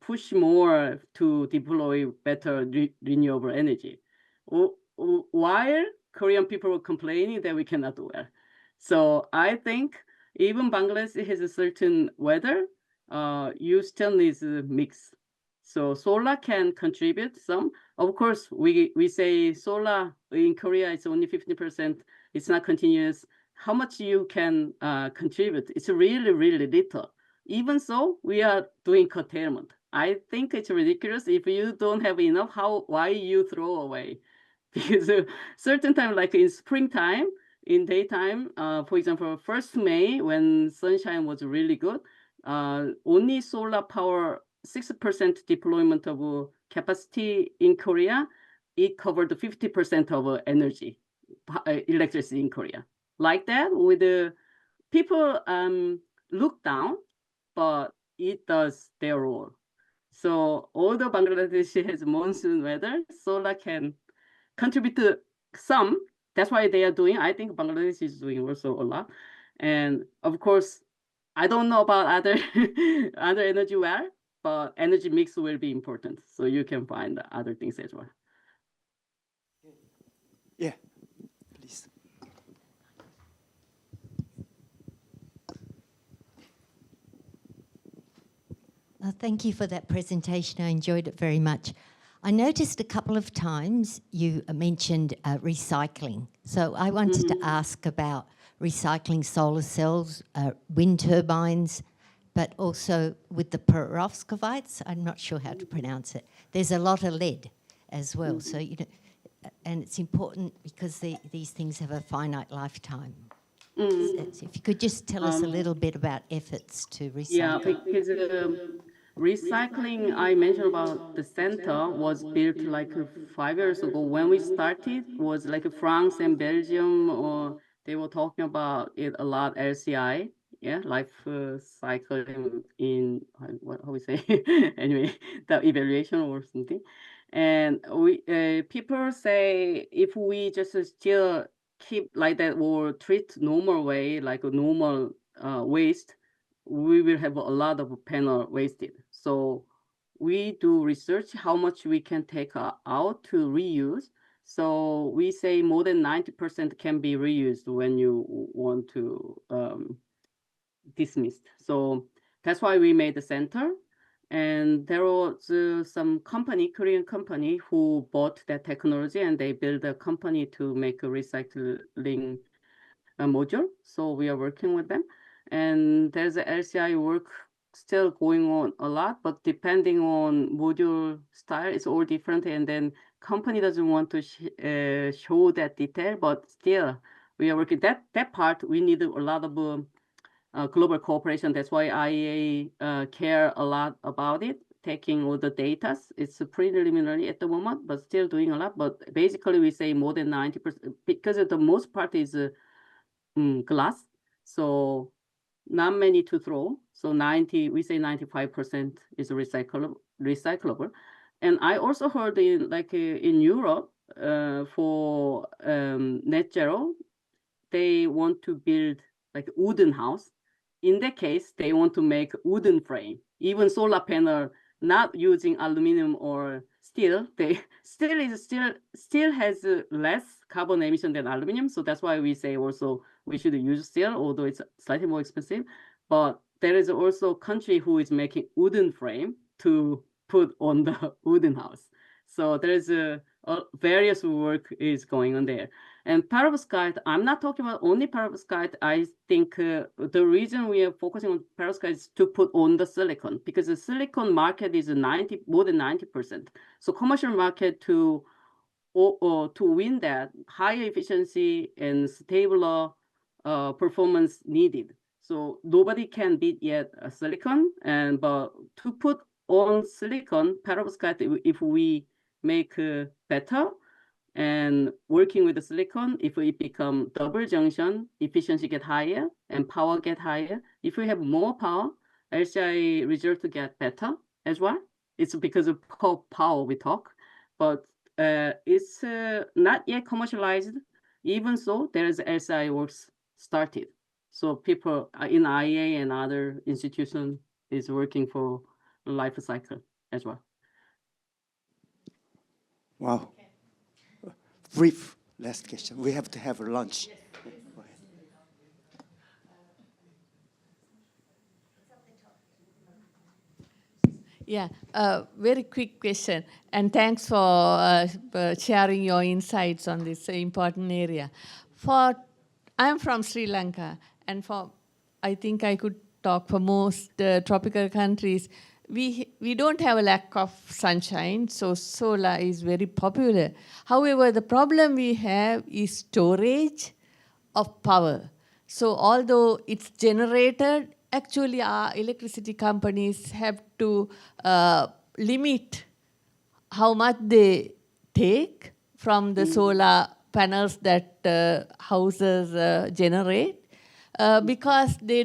push more to deploy better renewable energy? While Korean people were complaining that we cannot do well. So I think even Bangladesh has a certain weather, you still need a mix. So solar can contribute some. Of course, we say solar in Korea, it's only 50%. It's not continuous. How much you can contribute? It's really, really little. Even so, we are doing curtailment. I think it's ridiculous. If you don't have enough, why you throw away? Because certain time, like in springtime, in daytime, for example, 1st May, when sunshine was really good, only solar power, 6% deployment of capacity in Korea, it covered 50% of energy, electricity in Korea. Like that, with the people look down, but it does their role. So although Bangladesh has monsoon weather, solar can contribute to some. That's why they are doing. I think Bangladesh is doing also a lot. And of course, I don't know about other other energy well, but energy mix will be important. So you can find other things as well. Yeah, please. Thank you for that presentation. I enjoyed it very much. I noticed a couple of times you mentioned recycling. So I wanted to ask about recycling solar cells, wind turbines, but also with the perovskites. I'm not sure how to pronounce it. There's a lot of lead as well. So, you know, and it's important because these things have a finite lifetime. So if you could just tell us a little bit about efforts to recycle. Yeah, because recycling, I mentioned about the center was built like 5 years ago. When we started, was like France and Belgium, or they were talking about it a lot, LCI, yeah, life cycle in how we say, anyway, the evaluation or something. And we people say if we just still keep like that or treat normal way, like a normal waste, we will have a lot of panel wasted. So we do research how much we can take out to reuse. So we say more than 90% can be reused when you want to dismiss. So that's why we made the center. And there was some company, Korean company, who bought that technology and they built a company to make a recycling module. So we are working with them. And there's a LCI work still going on a lot, but depending on module style, it's all different. And then company doesn't want to show that detail, but still we are working that part. We need a lot of global cooperation. That's why IEA care a lot about it, taking all the data. It's preliminary at the moment, but still doing a lot. But basically we say more than 90%, because the most part is glass. So not many to throw. So we say 95% is recyclable. And I also heard in Europe for net zero, they want to build like wooden house. In that case, they want to make wooden frame. Even solar panel, not using aluminum or steel, still has less carbon emission than aluminum. So that's why we say also we should use steel, although it's slightly more expensive. But there is also a country who is making wooden frame to put on the wooden house. So there is various work is going on there. And perovskite, I'm not talking about only perovskite. I think the reason we are focusing on perovskite is to put on the silicon, because the silicon market is more than 90%. So commercial market to win that, higher efficiency and stable performance needed. So nobody can beat yet silicon, but to put on silicon perovskite, if we make better and working with the silicon, if we become double junction, efficiency get higher and power get higher. If we have more power, LCI result get better as well. It's because of power we talk, but it's not yet commercialized. Even so, there is LCI works started. So people in IEA and other institutions is working for life cycle as well. Wow. Brief last question. We have to have lunch. Yes, Yeah, very quick question, and thanks for sharing your insights on this important area. I'm from Sri Lanka, and I think I could talk for most tropical countries. We don't have a lack of sunshine, so solar is very popular. However, the problem we have is storage of power. So although it's generated, actually our electricity companies have to limit how much they take from the solar panels that houses generate, because they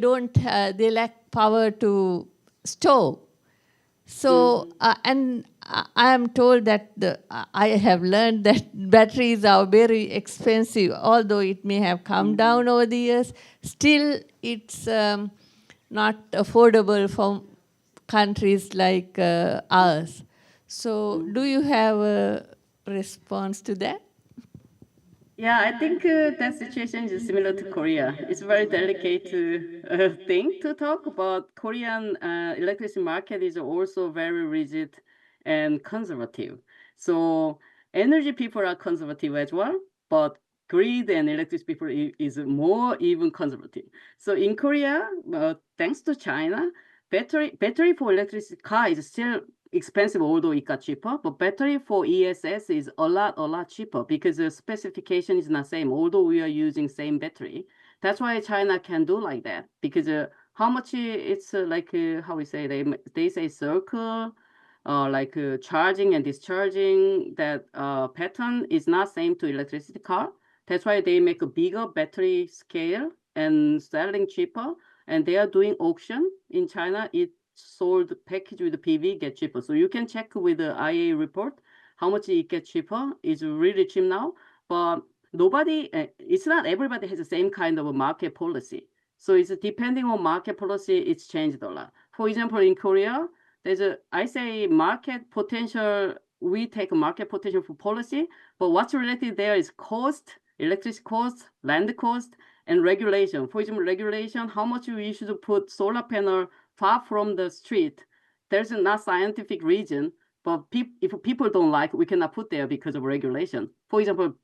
lack power to store. So, and I am told that I have learned that batteries are very expensive, although it may have come down over the years. Still, it's not affordable for countries like ours. So, do you have a response to that? Yeah, I think that situation is similar to Korea. It's a very delicate thing to talk about. Korean electricity market is also very rigid and conservative. So energy people are conservative as well, but grid and electricity people is more even conservative. So in Korea, thanks to China, battery for electricity car is still expensive, although it got cheaper, but battery for ESS is a lot cheaper because the specification is not same, although we are using same battery. That's why China can do like that, because how much it's like, how we say, they say circle, like charging and discharging, that pattern is not same to electricity car. That's why they make a bigger battery scale and selling cheaper, and they are doing auction in China. It sold package with the PV get cheaper. So you can check with the IA report how much it gets cheaper. It's really cheap now, but nobody, it's not everybody has the same kind of a market policy. So it's depending on market policy, it's changed a lot. For example, in Korea, I say market potential, we take a market potential for policy, but what's related there is cost, electricity cost, land cost, and regulation. For example, regulation, how much we should put solar panel far from the street. There's not scientific reason, but if people don't like, we cannot put there because of regulation. For example,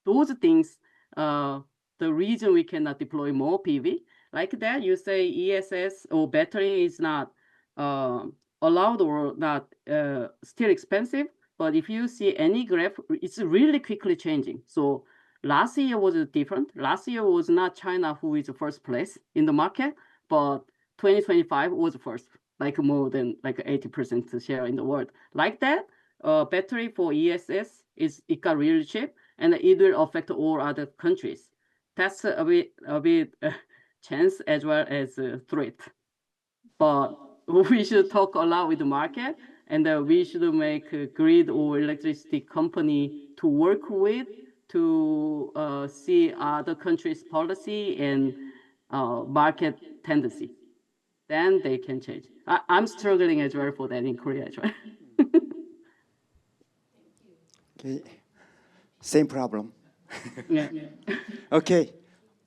those things, the reason we cannot deploy more PV, like that, you say ESS or battery is not allowed or not, still expensive. But if you see any graph, it's really quickly changing. So last year was different. Last year was not China who is the first place in the market, but 2025 was first, like more than like 80% share in the world. Like that, battery for ESS it got really cheap, and it will affect all other countries. That's a bit chance as well as a threat. But we should talk a lot with the market, and we should make a grid or electricity company to work with to see other countries' policy and market tendency. Then they can change. I'm struggling as well for that in Korea as well. Okay, same problem. Yeah. Okay,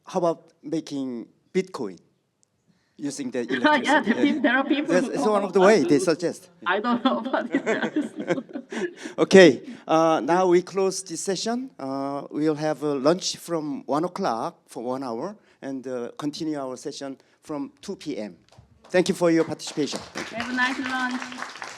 how about making Bitcoin using the electricity? Yeah, there are people. That's one of the ways they suggest. I don't know about it. Okay, now we close this session. We'll have a lunch from 1 o'clock for 1 hour and continue our session from 2 p.m. Thank you for your participation. Have a nice lunch.